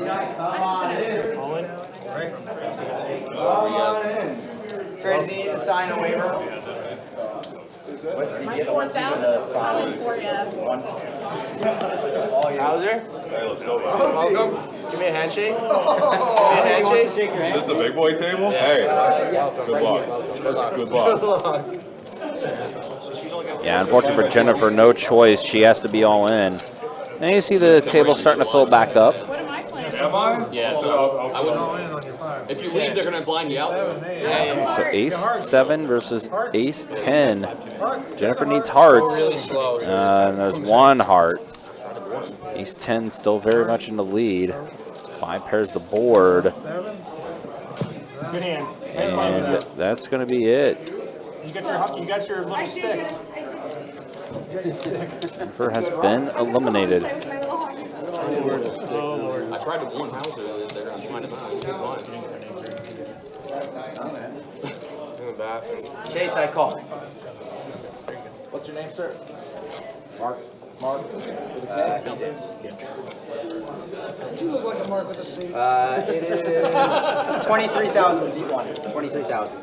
Come on in. All in? Come on in. Tracy, you need to sign a waiver. My 4,000 is coming for you. Hauser? Hey, let's go. Welcome. Give me a handshake. Give me a handshake. This is a big boy table? Yeah. Hey, Welcome. good luck. Good luck. Good luck. Yeah, unfortunately for Jennifer, no choice. She has to be all in. Now you see the table starting to fill back up. What am I playing? Am I? Yeah, so I wouldn't. If you leave, they're going to blind you out. Yeah. So ace 7 versus ace 10. Jennifer needs hearts. And there's 1 heart. Ace 10 still very much in the lead. 5 pairs the board. Good hand. And that's going to be it. You got your little stick. Jennifer has been eliminated. I tried to warn Hauser that they're going to find us blind. In the bathroom. Chase, I call. What's your name, sir? Mark. You look like a mark with a C. It is 23,000 Z1. 23,000.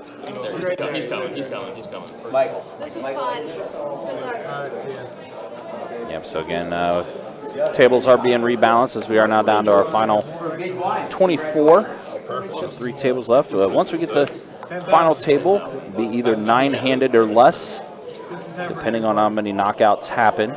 He's coming. Michael. This is fun. Good luck. Yep, so again, tables are being rebalanced as we are now down to our final 24. So 3 tables left. Once we get the final table, be either 9-handed or less, depending on how many knockouts happen.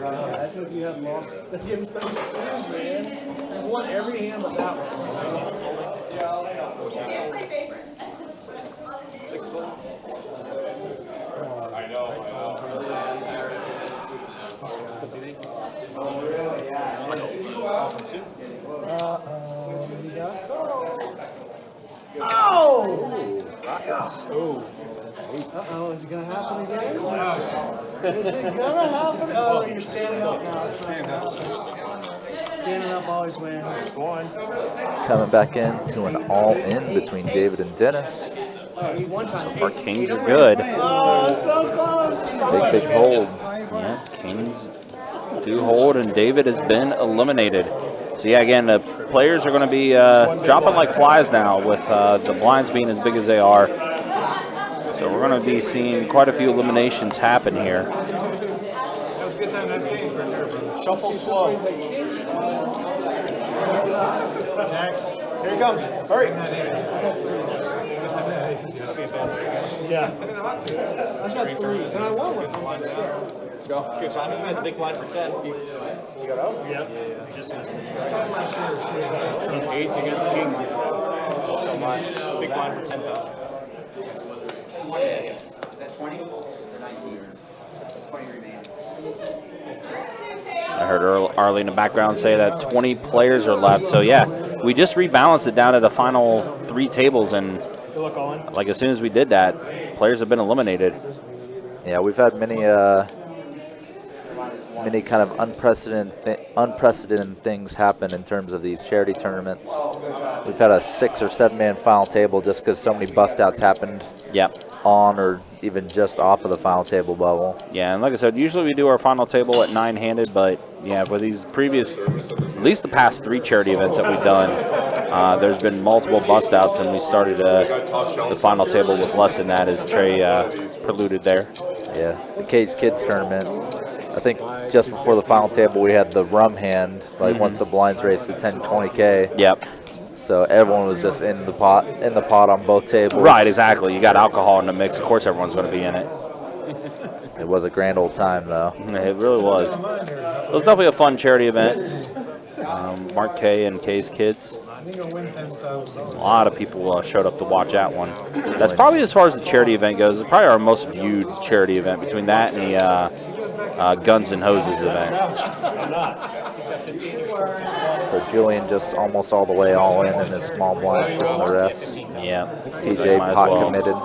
Imagine if you had lost against those 2, man. You won every hand but that one. I know. Oh. Uh-oh, is it going to happen again? Is it going to happen? Oh, you're standing up now. Standing up always wins. One. Coming back into an all-in between David and Dennis. So far, Kings are good. Oh, so close. Big hold. Yeah, Kings do hold, and David has been eliminated. So yeah, again, the players are going to be dropping like flies now with the blinds being as big as they are. So we're going to be seeing quite a few eliminations happen here. Shuffle slow. Here he comes. Hurry. Yeah. I got 3, and I won with them. Let's go. Good timing. We had the big line for 10. You got out? Yep. Yeah. Just missed it. 8 against King. Big line for 10,000. Yes. Is that 20 or 19? 20 remaining. I heard Arlie in the background say that 20 players are left. So yeah, we just rebalanced it down to the final 3 tables, and like as soon as we did that, players have been eliminated. Yeah, we've had many kind of unprecedented things happen in terms of these charity tournaments. We've had a 6 or 7 man final table just because so many bust outs happened. Yep. On or even just off of the final table bubble. Yeah, and like I said, usually we do our final table at 9-handed, but yeah, for these previous, at least the past 3 charity events that we've done, there's been multiple bust outs, and we started the final table with less than that, as Trey preluded there. Yeah, the Case Kids tournament. I think just before the final table, we had the rum hand, like once the blinds raced to 10, 20K. Yep. So everyone was just in the pot on both tables. Right, exactly. You got alcohol in the mix. Of course, everyone's going to be in it. It was a grand old time, though. It really was. It was definitely a fun charity event. Mark K and K's Kids. A lot of people showed up to watch that one. That's probably, as far as the charity event goes, it's probably our most viewed charity event, between that and the Guns and Hoses event. So Julian just almost all the way all in his small blind, shooting the rest. Yeah. TJ pot committed.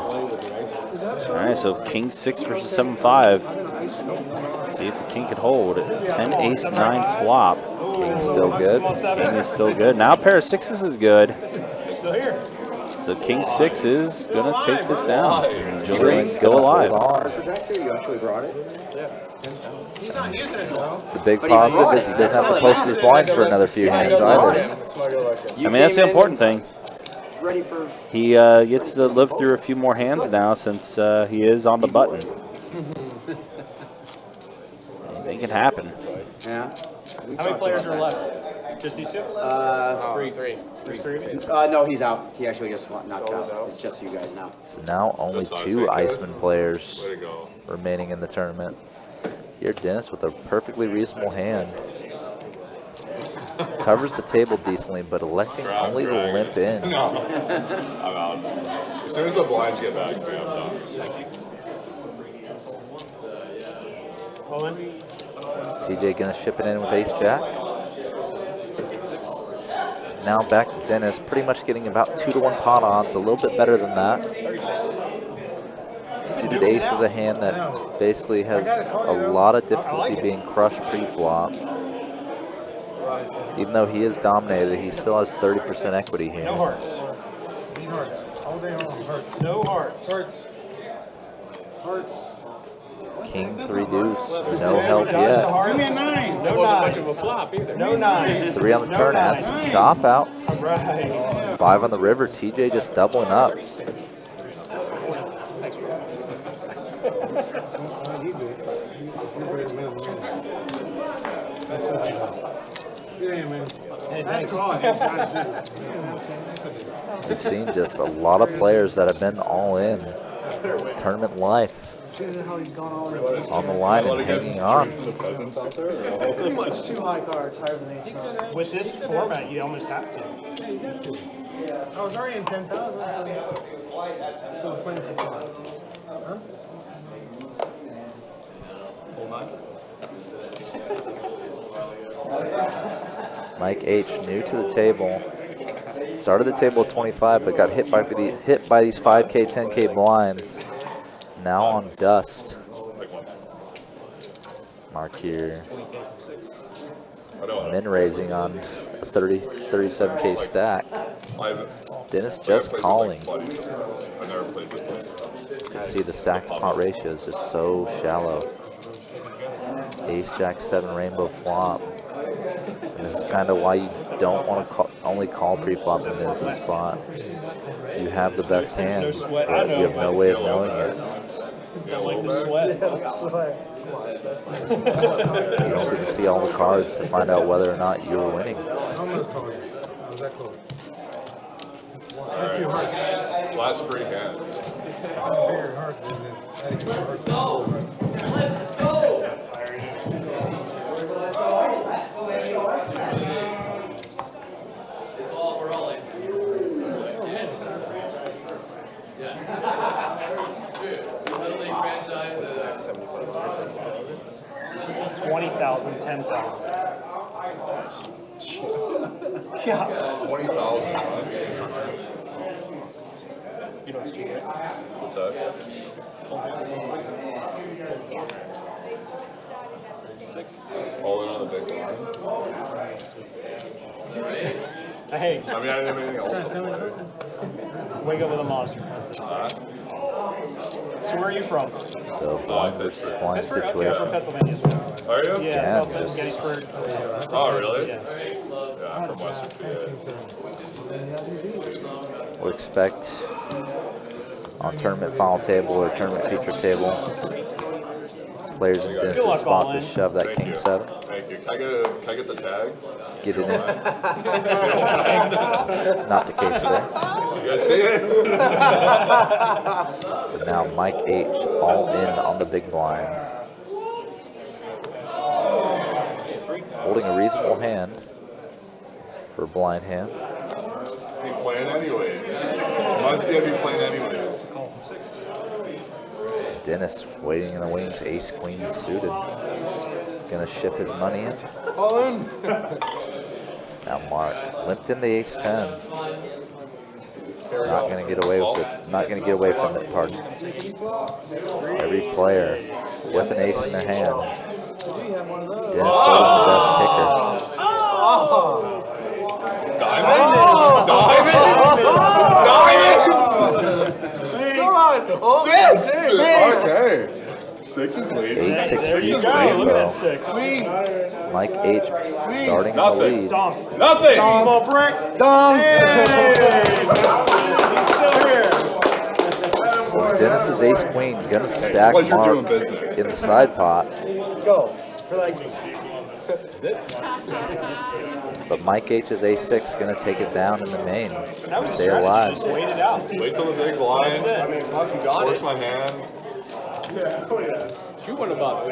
All right, so King 6 versus 7-5. Let's see if the King could hold. 10 ace 9 flop. King's still good. King is still good. Now a pair of 6s is good. So King 6 is going to take this down. Julian's still alive. You actually brought it? The big positive is he doesn't have to post his blinds for another few hands either. I mean, that's the important thing. He gets to live through a few more hands now, since he is on the button. Anything can happen. Yeah. How many players are left? Just these 2? Three. No, he's out. He actually just knocked out. It's just you guys now. So now only 2 Icemen players remaining in the tournament. Here, Dennis with a perfectly reasonable hand. Covers the table decently, but electing only to limp in. I'm out. As soon as the blinds get back to me, I'm done. Thank you. TJ gonna ship it in with ace jack. Now back to Dennis, pretty much getting about 2-to-1 pot odds, a little bit better than that. Suited ace is a hand that basically has a lot of difficulty being crushed pre-flop. Even though he is dominated, he still has 30% equity here. No hearts. All day long. Hearts. No hearts. Hearts. King 3 deuce, no help yet. Give me a 9. No 9. Of a flop either. No 9. 3 on the turn, add some chop outs. Right. 5 on the river, TJ just doubling up. We've seen just a lot of players that have been all in. Tournament life on the line and hanging on. Pretty much 2 high cards, higher than ace 9. With this format, you almost have to. I was already in 10,000. So playing for 5. Huh? Full 9. Mike H, new to the table. Started the table at 25, but got hit by these 5K, 10K blinds. Now on dust. Mark here. Min raising on a 37K stack. Dennis just calling. You can see the stack to pot ratio is just so shallow. Ace, Jack, 7 rainbow flop. And this is kind of why you don't want to only call pre-flop in this spot. You have the best hand, but you have no way of knowing it. Like the sweat. You don't get to see all the cards to find out whether or not you're winning. Alright, last free hand. Let's go! Let's go! It's all, we're all like, yeah. Literally franchise 20,000, 10,000. Jeez. Yeah. 20,000. You know what's cheap, right? What's that? All in on the big one. Hey. I mean, I didn't have anything else to play. Wake up with a monster. That's it. So where are you from? So blind versus blind Pittsburgh? Okay, I'm situation. from Pennsylvania. Are you? Yeah, Damn, South just- Gettysburg. Oh, really? Yeah. Yeah, I'm from Western PA. We'll expect on tournament final table or tournament feature table, players in Dennis's spot to shove that king 7. Thank you. Can I get the tag? Get it in. Not the case there. You guys see it? So now Mike H all in on the big blind. Holding a reasonable hand for a blind hand. Be playing anyways. Must be playing anyways. Dennis waiting in the wings, ace queen suited. Gonna ship his money in. All in. Now Mark limped in the ace 10. Not gonna get away with it. Not gonna get away from it, pardon. Every player with an ace in their hand. Dennis holding the best kicker. Diamonds? Diamonds? Come on! Six! Okay. 6 is lead. 863 though. Mike H starting in the lead. Nothing! Come on, Brick! He's still here. So Dennis's ace queen gonna stack Pleasure Mark doing business. in the side pot. Let's go. Relax. But Mike H's ace 6 gonna take it down in the main. That was Stay a strategy. alive. Just wait it out. Wait till the big blind. That's it. I mean, fuck, you got it. my hand. You went about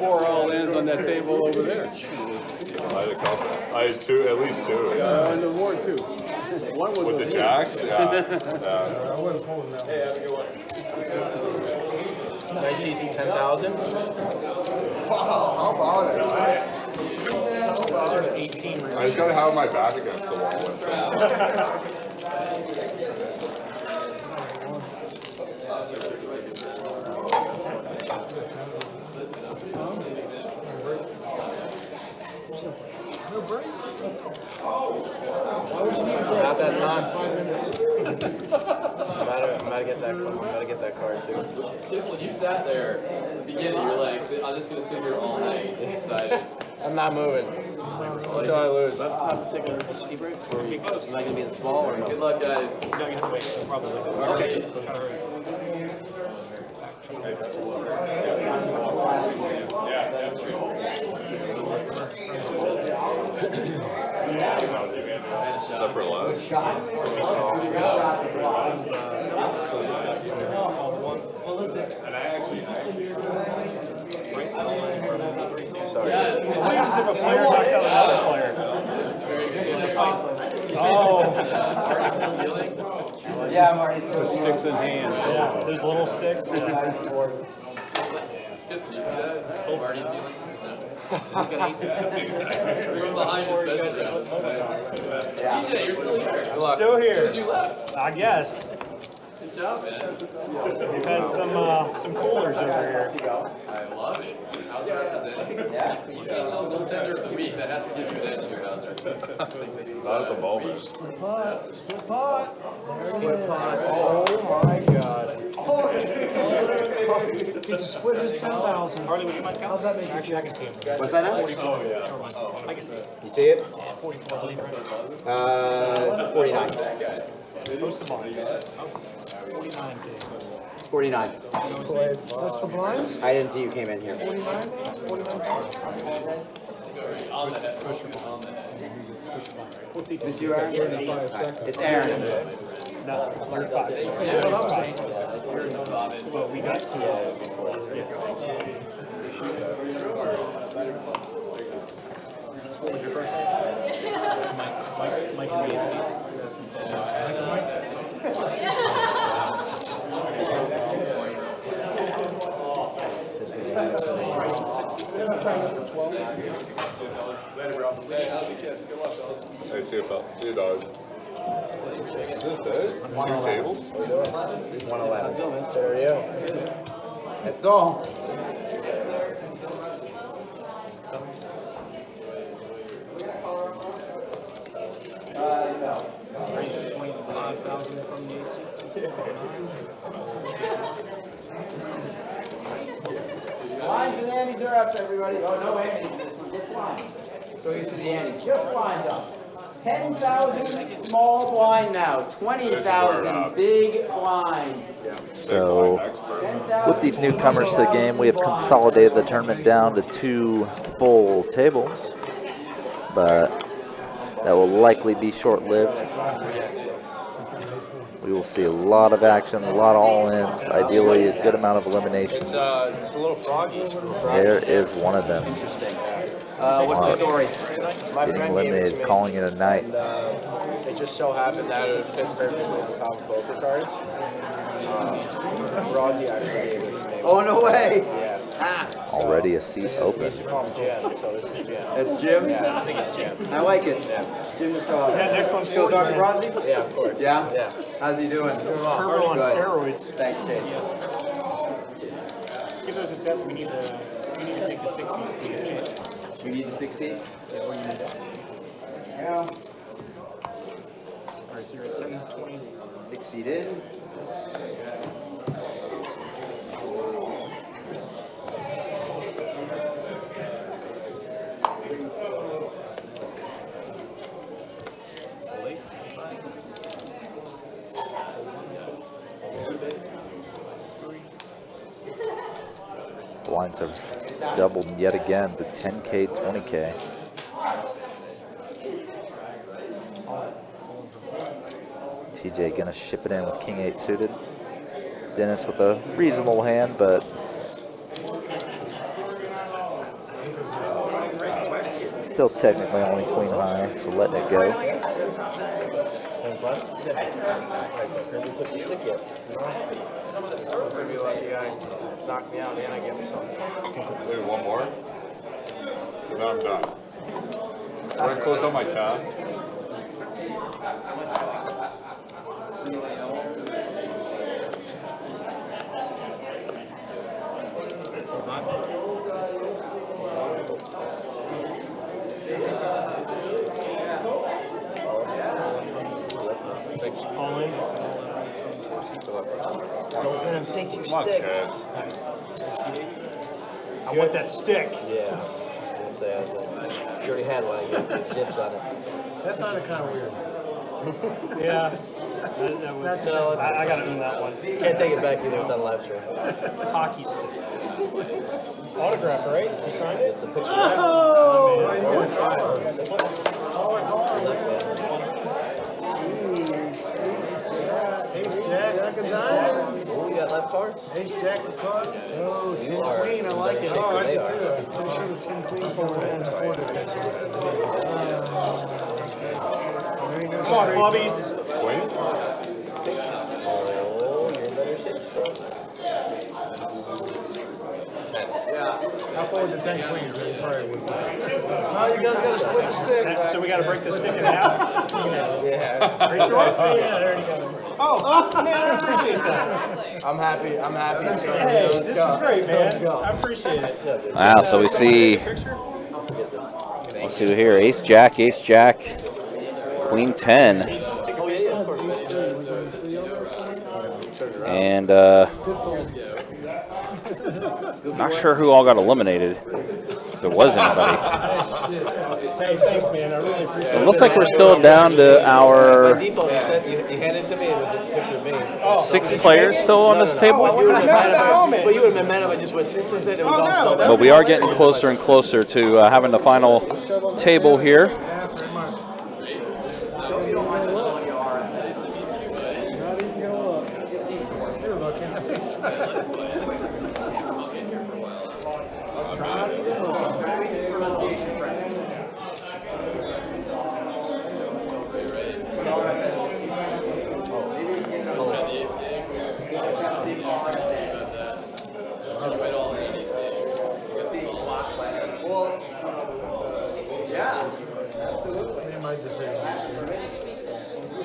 4 all-ins on that table over there. I had a couple. I had two, at least 2. Yeah, and the more too. One was With the him. jacks? Yeah. Hey, have a good one. Nice easy 10,000. How about it? I just gotta have my back against the wall. Not that time. I'm about to get that. I'm about to get that card too. Just when you sat there at the beginning, you're like, I'm just gonna sit here all night, just excited. I'm not moving. Until I lose. Do I have time to take a ski break? Or am I going to be in small or no? Good luck, guys. Okay. Except for less. Sorry. What happens if a player knocks out another player? Oh. Yeah, I'm already still. Sticks in hand. Yeah, there's little sticks. Listen, you see that? Marty's dealing? From behind especially. TJ, you're still here. Still here. Since you left. I guess. Good job, man. We've had some coolers over here. I love it. How's representing? Yeah. ECHL goaltender of the week. That has to give you an edge here, Hauser. Not at the moment. Split pot. Split pot. Split pot. Oh my God. He just split his 10,000. Harley, would you mind How's that make you Actually, I can see him. What's that now? Oh, yeah. I can see it. You see it? 44, I believe, right? 49. Post the bar. 49. 49. That's the blinds? I didn't see you came in here. 49? 49. On the head. Push your ball. On the head. What's each? Is you, Aaron? It's Aaron. No, 35. Well, we got two. What was your first name? Mike and me. Hey, see you, pal. See you, dog. Is this it? 2 tables? 111. There you go. That's all. Lines and Andes are up, everybody. Oh, no Andes. Just lines. So used to the Andes. Just lines up. 10,000 small blind now. 20,000 big blind. So, with these newcomers to the game, we have consolidated the tournament down to 2 full tables, but that will likely be short-lived. We will see a lot of action, a lot of all-ins, ideally a good amount of eliminations. It's a little froggy. There is one of them. Interesting. What's the story? My Getting friend eliminated, gave it to me, calling it a night. And, it just so happened that it fit perfectly on top of poker cards. Broadsy actually gave it to me. Oh, no way. Yeah. Already a seat open. We used to call him Jim, so this is Jim. It's Jim? Yeah, I think it's Jim. I like it. Yeah. Jim the Yeah, next one's Still for you, talking man. Brodsy? Yeah, of course. Yeah? Yeah. How's he doing? Turbo on Good. steroids. Thanks, Chase. Give those a set. We need to take the 60 for your chance. We need the 60? Yeah, what do you need? Yeah. All right, so you're at 10, 20. 6 seat in. Blinds have doubled yet again to 10K, 20K. TJ gonna ship it in with King 8 suited. Dennis with a reasonable hand, but still technically only queen high, so letting it go. Kirby took the stick yet. Some of the servers would be lucky I knocked me out and I gave him something. Maybe one more? Then I'm done. We're gonna close out my tab. All in. Don't let him take your Come on, stick. Chad. I want that stick. Yeah. Let's say I was like, you already had one. I got dips on it. That sounded kind of weird. Yeah. That was, No, it's- I gotta own that one. Can't take it back either. It's on live stream. Hockey stick. Autograph, right? You signed it? The picture. Oh, man. Ace Jack of diamonds. Oh, you got left cards? Ace Jack of clubs. Oh, 10 You are queen. I like it. better Oh, I shape should than do they it. Pretty sure the 10 queen for one quarter. Come on, clubbies. Queen? Oh, you're in better shape still. Yeah. How forward to 10 queens? No, you guys got to split the stick. So we got to break the stick in half? Yeah. Are you sure? Yeah, there you go. Oh, man, I appreciate that. I'm happy. It's going. Hey, Let's this go. is great, man. Let's go. I appreciate it. Wow, so we see, let's see here, ace jack, queen 10. Oh, yeah, of course. And not sure who all got eliminated, if there was anybody. Hey, thanks, man. I really appreciate it. It looks like we're still down to our By default, you handed it to me, it was a picture of me. 6 players still on this table. You would have been mad if I just went, it was all sold out. But we are getting closer and closer to having the final table here.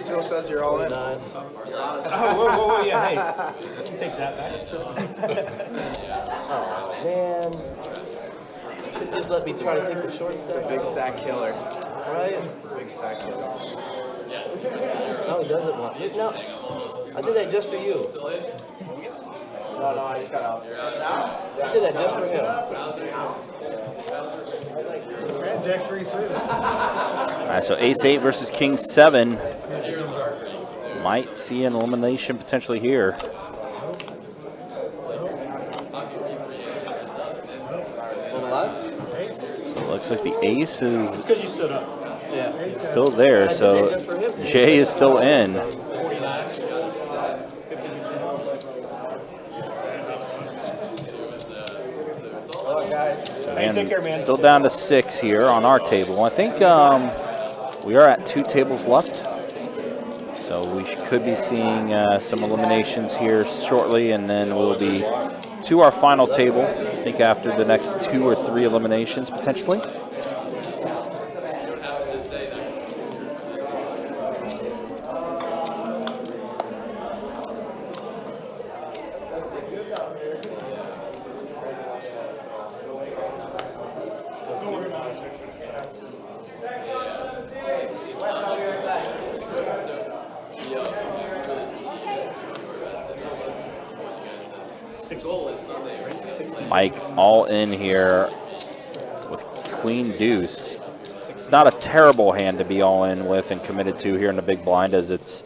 Joe says you're all in. Whoa, yeah, hey. Take that back. Oh, man. Could just let me try to take the short stack. Big stack killer. Right? Big stack killer. No, he doesn't want me. No. I did that just for you. No, I just got out. I did that just for him. Jack 3 suited. All right, so ace 8 versus king 7. Might see an elimination potentially here. So it looks like the ace is Because you stood up. still there, so Jay is still in. And still down to 6 here on our table. I think we are at 2 tables left. So we could be seeing some eliminations here shortly, and then we'll be to our final table, I think after the next 2 or 3 eliminations potentially. Mike all in here with queen deuce. It's not a terrible hand to be all in with and committed to here in the big blind, as it's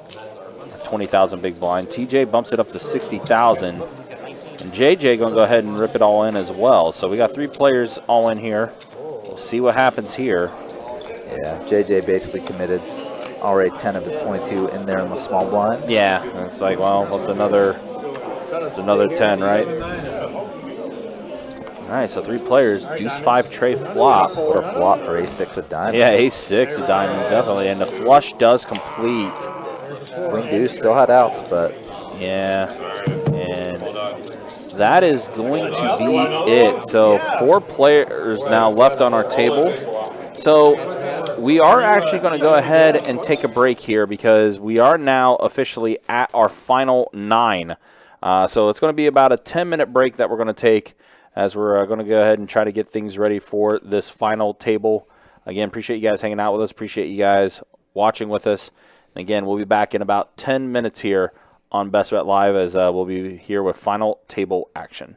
a 20,000 big blind. TJ bumps it up to 60,000. And JJ going to go ahead and rip it all in as well. So we got 3 players all in here. We'll see what happens here. Yeah, JJ basically committed already 10 of his 22 in there in the small blind. Yeah, and it's like, well, what's another 10, right? All right, so 3 players. Deuce 5 tray flop. What a flop for ace 6 of diamonds. Yeah, ace 6 of diamonds, definitely. And the flush does complete. Queen deuce still had outs, but yeah. And that is going to be it. So 4 players now left on our table. So we are actually going to go ahead and take a break here because we are now officially at our final 9. So it's going to be about a 10-minute break that we're going to take, as we're going to go ahead and try to get things ready for this final table. Again, appreciate you guys hanging out with us. Appreciate you guys watching with us. And again, we'll be back in about 10 minutes here on Best Bet Live, as we'll be here with final table action.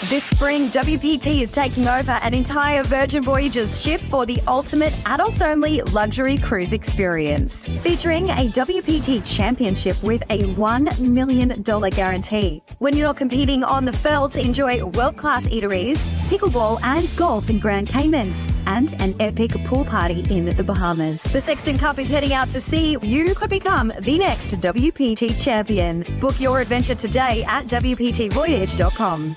This spring, WPT is taking over an entire Virgin Voyages ship for the ultimate adults-only luxury cruise experience. Featuring a WPT championship with a $1 million guarantee. When you're not competing on the felt, enjoy world-class eateries, pickleball and golf in Grand Cayman, and an epic pool party in the Bahamas. The Sexton Cup is heading out to sea. You could become the next WPT champion. Book your adventure today at WPTvoyage.com.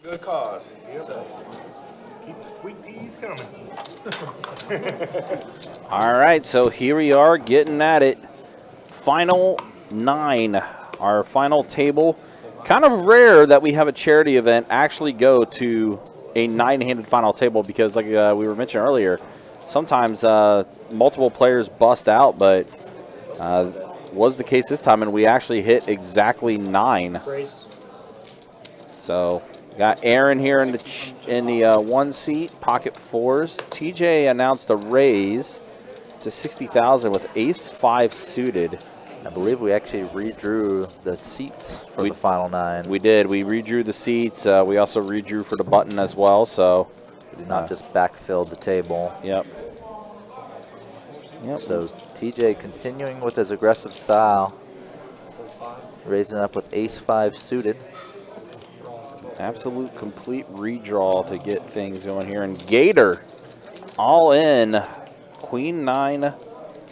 Good cause. So keep the sweet peas coming. All right, so here we are getting at it. Final 9, our final table. Kind of rare that we have a charity event actually go to a 9-handed final table because, like we were mentioning earlier, sometimes multiple players bust out, but was the case this time, and we actually hit exactly 9. So got Aaron here in the 1 seat, pocket 4s. TJ announced a raise to 60,000 with ace 5 suited. I believe we actually redrew the seats for the final 9. We did. We redrew the seats. We also redrew for the button as well. So we did not just backfill the table. Yep. So TJ continuing with his aggressive style, raising up with ace 5 suited. Absolute complete redraw to get things going here. And Gator all in, queen 9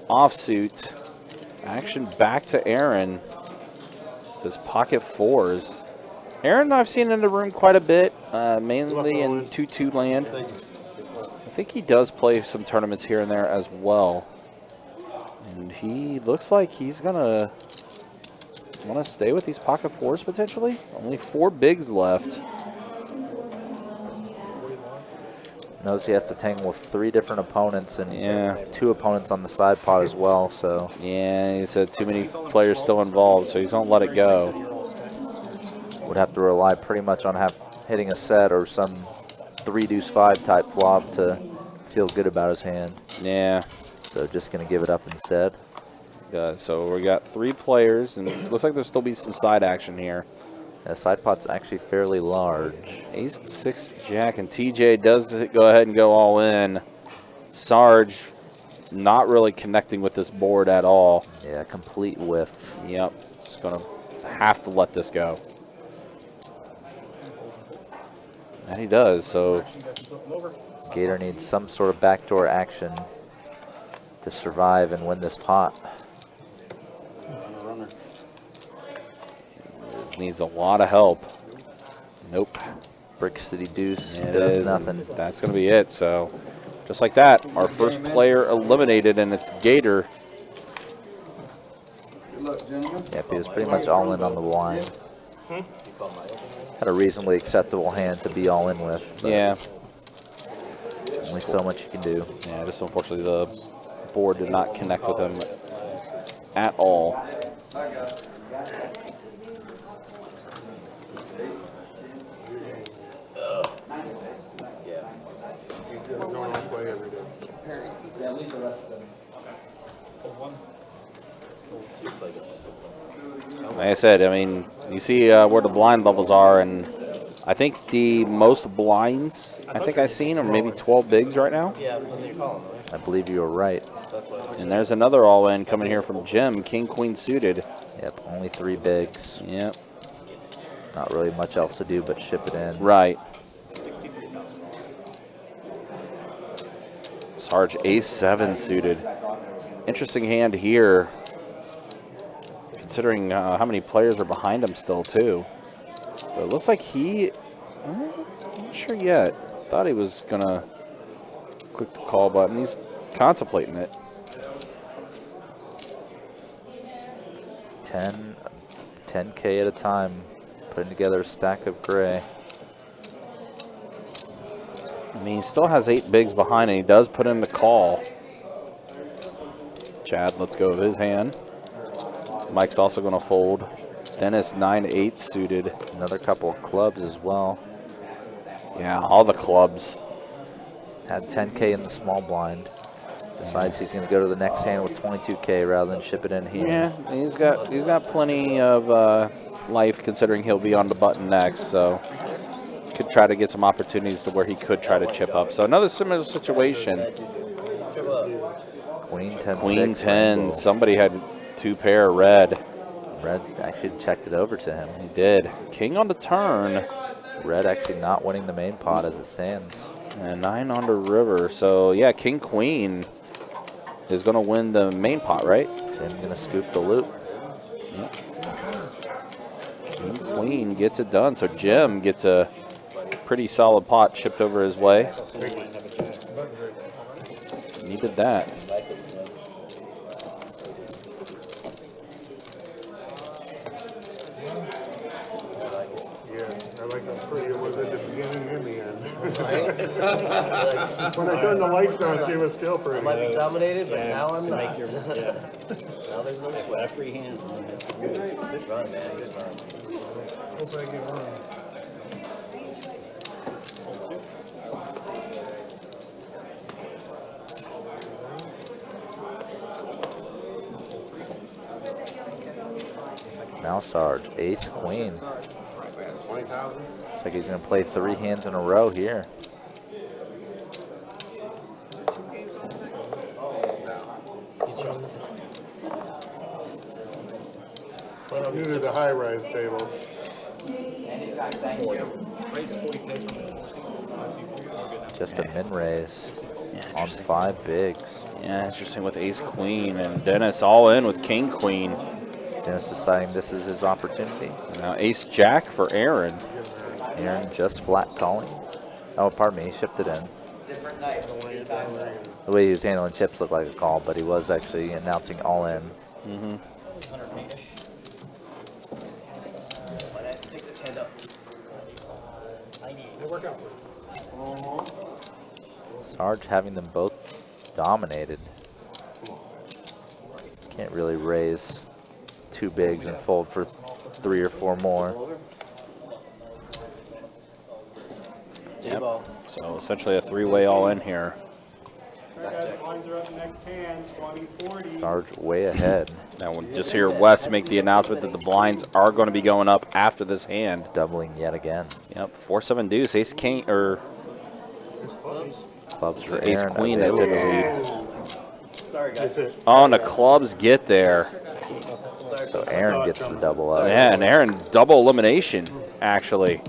offsuit. Action back to Aaron. His pocket 4s. Aaron I've seen in the room quite a bit, mainly in 2-2 land. I think he does play some tournaments here and there as well. And he looks like he's gonna want to stay with these pocket 4s potentially. Only 4 bigs left. Knows he has to tangle with 3 different opponents and 2 opponents on the side pot as well. So yeah, he said too many players still involved, so he's gonna let it go. Would have to rely pretty much on hitting a set or some 3-deuce-5 type flop to feel good about his hand. Yeah. So just gonna give it up instead. So we got 3 players, and it looks like there'll still be some side action here. The side pot's actually fairly large. Ace 6 Jack, and TJ does go ahead and go all in. Sarge not really connecting with this board at all. Yeah, complete whiff. Yep, just gonna have to let this go. And he does, so Gator needs some sort of backdoor action to survive and win this pot. needs a lot of help. Nope. Brick City Deuce It does is, nothing. and that's going to be it. So just like that, our first player eliminated, and it's Gator. Yep, he was pretty much all in on the blind. Had a reasonably acceptable hand to be all in with. But Yeah. only so much you can do. Yeah, just unfortunately the board did not connect with him at all. Like I said, I mean, you see where the blind levels are, and I think the most blinds I think I've seen are maybe 12 bigs right now. Yeah, you're calling, I believe you were right. And there's another all-in coming here from Jim, King Queen suited. Yep, only 3 bigs. Yep. Not really much else to do but ship it in. Right. Sarge Ace-7 suited. Interesting hand here, considering how many players are behind him still, too. But it looks like I'm not sure yet. Thought he was going to click the call button. He's contemplating it. 10K at a time, putting together a stack of gray. I mean, he still has 8 bigs behind, and he does put in the call. Chad, let's go with his hand. Mike's also going to fold. Dennis 9-8 suited. Another couple of clubs as well. Yeah, all the clubs. Had 10K in the small blind. Decides he's going to go to the next hand with 22K rather than ship it in here. Yeah, he's got plenty of life, considering he'll be on the button next. So could try to get some opportunities to where he could try to chip up. So another similar situation. Queen 10. Queen 10. Somebody had 2 pair red. Red actually checked it over to him. He did. King on the turn. Red actually not winning the main pot as it stands. And 9 on the river. So yeah, King Queen is going to win the main pot, right? Jim's going to scoop the loop. Yep. King Queen gets it done. So Jim gets a pretty solid pot chipped over his way. Needed that. I like how pretty it was at the beginning and the end. When I turned the lights on, she was still pretty. I might be dominated, but now I'm not. Now there's no sweat. Free hand. Good run, man. Good run. Hope I get one. Now Sarge, ace, queen. 20,000. Looks like he's going to play 3 hands in a row here. New to the high-rise tables. Just a min raise on 5 bigs. Yeah, interesting with ace queen, and Dennis all in with king queen. Dennis deciding this is his opportunity. Now ace jack for Aaron. Aaron just flat calling. Oh, pardon me, he shipped it in. The way he was handling chips looked like a call, but he was actually announcing all in. Mm-hmm. Sarge having them both dominated. Can't really raise 2 bigs and fold for 3 or 4 more. Yep. So essentially a 3-way all in here. Sarge way ahead. Now we'll just hear Wes make the announcement that the blinds are going to be going up after this hand. Doubling yet again. Yep, 4-7 deuce, ace king, or clubs for ace Aaron. queen, that's in the lead. Sorry, guys. Oh, and the clubs get there. So Aaron gets the double up. Yeah, and Aaron double elimination, actually.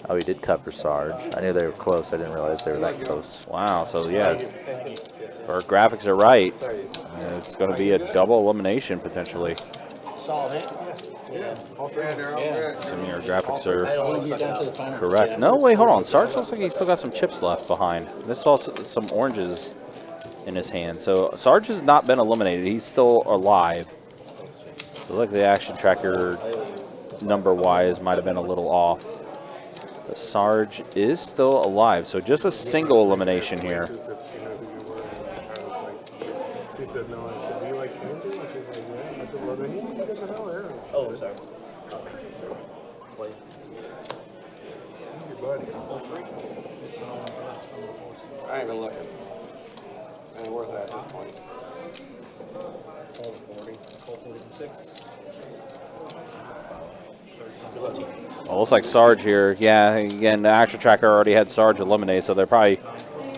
Oh, he did cut for Sarge. I knew they were close. I didn't realize they were that close. Wow, so yeah, if our graphics are right, it's going to be a double elimination potentially. Solid hits. Assuming your graphics are correct. No, wait, hold on. Sarge looks like he's still got some chips left behind. This saw some oranges in his hand. So Sarge has not been eliminated. He's still alive. So look, the action tracker number-wise might have been a little off. But Sarge is still alive. So just a single elimination here. She said, no, I should be like him. She's like, yeah. I said, well, then you can get the hell out. Oh, sorry. Your buddy. I ain't even looking. Ain't worth it at this point. Call 40. Call 46. Well, looks like Sarge here. Yeah, again, the action tracker already had Sarge eliminated, so they're probably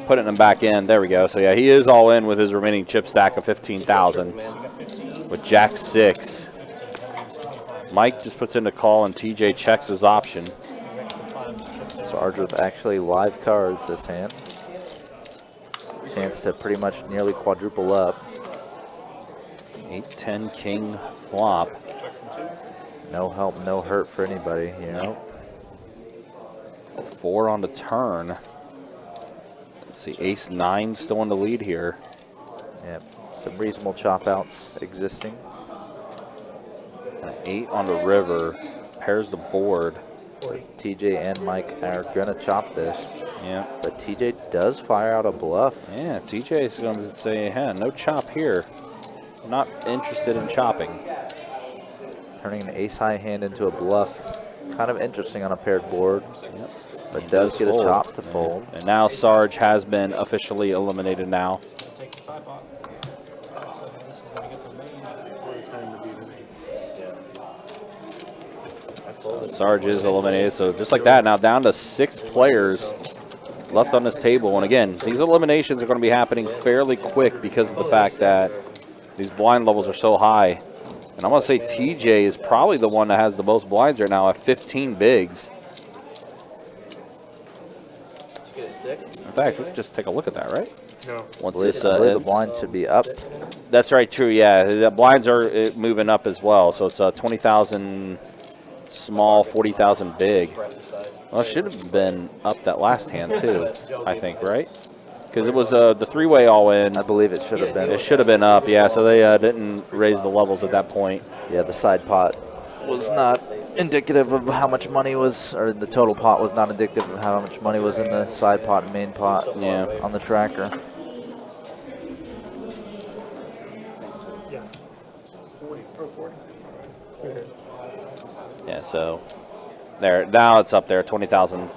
putting him back in. There we go. So, yeah, he is all in with his remaining chip stack of 15,000 with Jack 6. Mike just puts in a call, and TJ checks his option. Sarge with actually live cards this hand. Chance to pretty much nearly quadruple up. 8-10 king flop. No help, no hurt for anybody here. Nope. 4 on the turn. Let's see, ace-9 still in the lead here. Yep, some reasonable chop outs existing. An 8 on the river pairs the board. TJ and Mike are gonna chop this. Yeah. But TJ does fire out a bluff. Yeah, TJ is going to say, hey, no chop here. I'm not interested in chopping. Turning an ace-high hand into a bluff. Kind of interesting on a paired board. Yep. But does get a chop to fold. And now Sarge has been officially eliminated now. Take the side pot. So this is going to get the main. Sarge is eliminated, so just like that, now down to 6 players left on this table. And again, these eliminations are going to be happening fairly quick because of the fact that these blind levels are so high. And I'm going to say TJ is probably the one that has the most blinds right now at 15 bigs. Did you get a stick? In fact, we can just take a look at that, right? No. Once I this believe the ends. blind should be up. That's right, true, yeah. The blinds are moving up as well. So it's 20,000 small, 40,000 big. Well, it should have been up that last hand, too, I think, right? Because it was the 3-way all-in. I believe it should have been. It should have been up, yeah, so they didn't raise the levels at that point. Yeah, the side pot was not indicative of how much money was, or the total pot was not indicative of how much money was in the side pot and main pot on the tracker. Yeah. 40. Oh, 40. Yeah, so there now it's up there, 20,000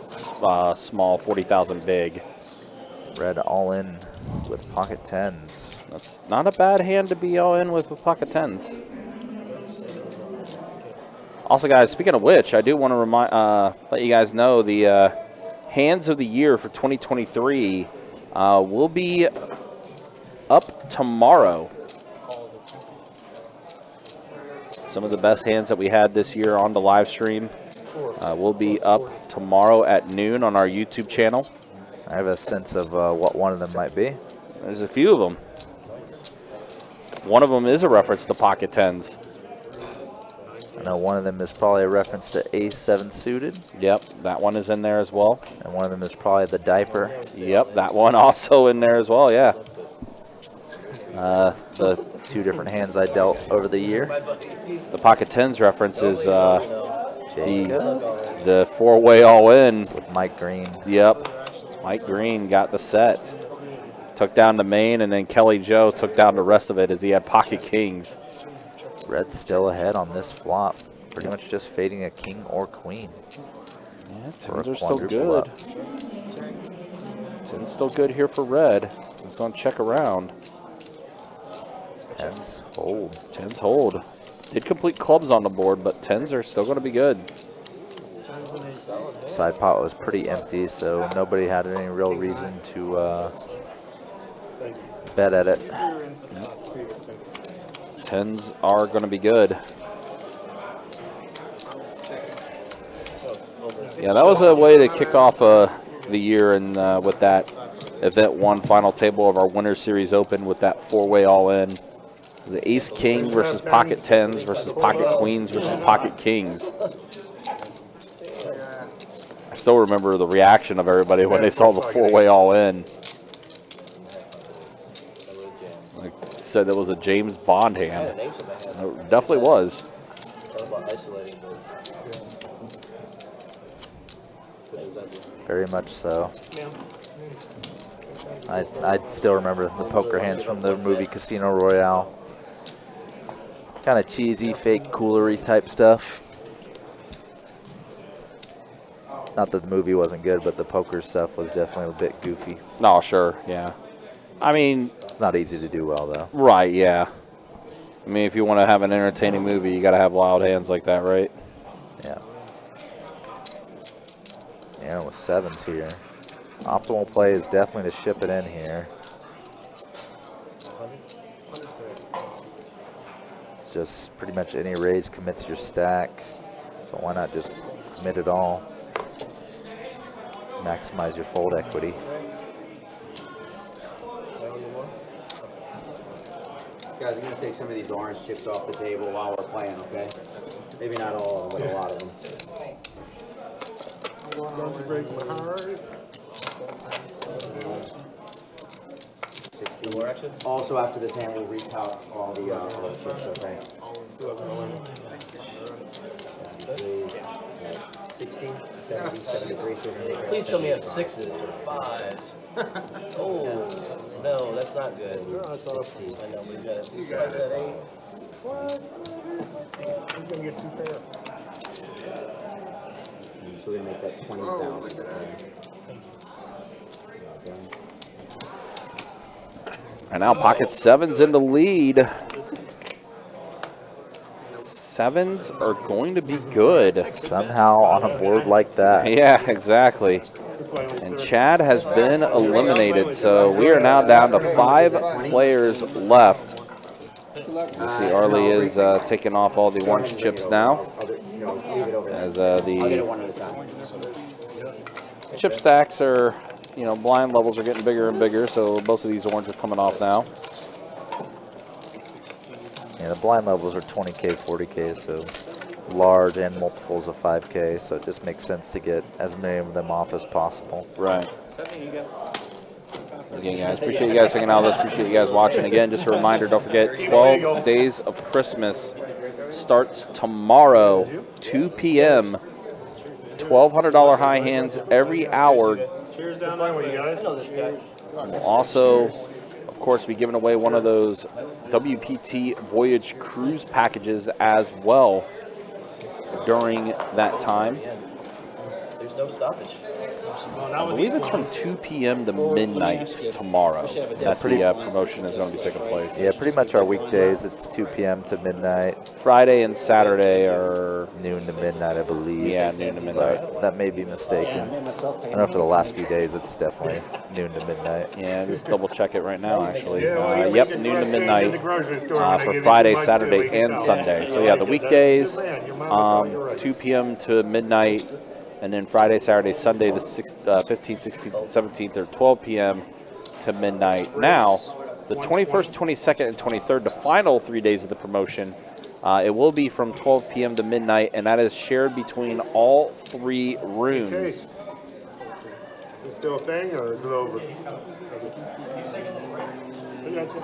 small, 40,000 big. Red all in with pocket tens. That's not a bad hand to be all in with pocket tens. Also, guys, speaking of which, I do want to let you guys know the hands of the year for 2023 will be up tomorrow. Some of the best hands that we had this year on the live stream will be up tomorrow at noon on our YouTube channel. I have a sense of what one of them might be. There's a few of them. One of them is a reference to pocket tens. I know one of them is probably a reference to ace-7 suited. Yep, that one is in there as well. And one of them is probably the diaper. Yep, that one also in there as well, yeah. The 2 different hands I dealt over the year. The pocket tens reference is the 4-way all-in. With Mike Green. Yep, Mike Green got the set. Took down the main, and then Kelly Joe took down the rest of it as he had pocket kings. Red still ahead on this flop. Pretty much just fading a king or queen. Yeah, tens are still good. Tens still good here for red. Let's go check around. Tens hold. Tens hold. Did complete clubs on the board, but tens are still going to be good. Side pot was pretty empty, so nobody had any real reason to bet at it. Tens are going to be good. Yeah, that was a way to kick off the year, and with that Event 1 final table of our Winter Series Open with that 4-way all-in. Was it ace king versus pocket tens versus pocket queens versus pocket kings? I still remember the reaction of everybody when they saw the four-way all in. Like said that was a James Bond hand. It definitely was. Isolating. Very much so. I still remember the poker hands from the movie Casino Royale. Kind of cheesy, fake coolery type stuff. Not that the movie wasn't good, but the poker stuff was definitely a bit goofy. No, sure, yeah. I mean, it's not easy to do well, though. Right, yeah. I mean, if you want to have an entertaining movie, you got to have wild hands like that, right? Yeah. Yeah, with sevens here. Optimal play is definitely to ship it in here. It's just pretty much any raise commits your stack. So why not just commit it all? Maximize your fold equity. Guys, I'm going to take some of these orange chips off the table while we're playing, okay? Maybe not all of them, but a lot of them. Don't break my heart. 60 more action. Also, after this hand, we'll recount all the chips, okay? 60, 70, 73. Please tell me you have sixes or fives. Oh, no, that's not good. 60. I know, but he's got an 8. What? He's going to get 2 pair. So we make that 20,000. And now pocket sevens in the lead. Sevens are going to be good. Somehow on a board like that. Yeah, exactly. And Chad has been eliminated, so we are now down to 5 players left. You see Arlie is taking off all the orange chips now, as the chip stacks are, blind levels are getting bigger and bigger, so most of these orange are coming off now. Yeah, the blind levels are 20K, 40K, so large and multiples of 5K, so it just makes sense to get as many of them off as possible. Right. Again, guys, appreciate you guys hanging out with us. Appreciate you guys watching. Again, just a reminder, don't forget, 12 Days of Christmas starts tomorrow, 2 p.m. $1,200 high hands every hour. Cheers down there, you guys. I know this guy. We'll also, of course, be giving away one of those WPT Voyage Cruise packages as well during that time. There's no stoppage. I believe it's from 2 p.m. to midnight tomorrow. That's the promotion is going to be taking place. Yeah, pretty much our weekdays, it's 2 p.m. to midnight. Friday and Saturday are noon to midnight, I believe. Yeah, noon to midnight. But that may be mistaken. I don't know, for the last few days, it's definitely noon to midnight. Yeah, just double check it right now, actually. Yeah, Yep, noon to midnight for Friday, Saturday, and Sunday. So yeah, the weekdays, 2 p.m. to midnight. And then Friday, Saturday, Sunday, the 15th, 16th, and 17th are 12 p.m. to midnight. Now, the 21st, 22nd, and 23rd, the final 3 days of the promotion, it will be from 12 p.m. to midnight, and that is shared between all 3 rooms. Okay. Is this still a thing, or is it over? I got you.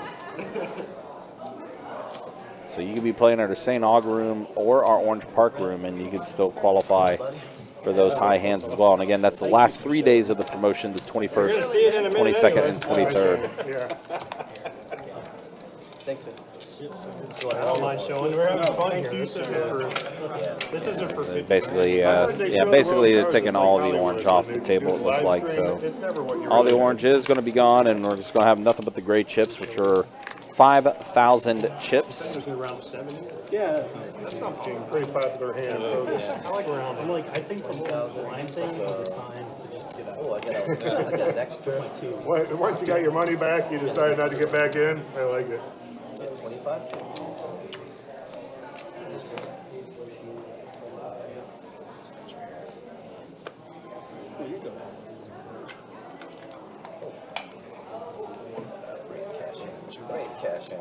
So you could be playing at our St. Aug room or our Orange Park room, and you could still qualify for those high hands as well. And again, that's the last 3 days of the promotion, the 21st, 22nd, and 23rd. Yeah. Thanks, man. I don't mind showing. We're having fun here. This isn't for 50. Basically, basically they're taking all the orange off the table, it looks like. So all the orange is going to be gone, and we're just going to have nothing but the gray chips, which are 5,000 chips. There's no round 7. Yeah, that's not pretty popular hand. Yeah. I like round. I think the whole line thing is a sign to just get out. Oh, I got an extra. Once you got your money back, you decided not to get back in. I like it. 25? Great cash in.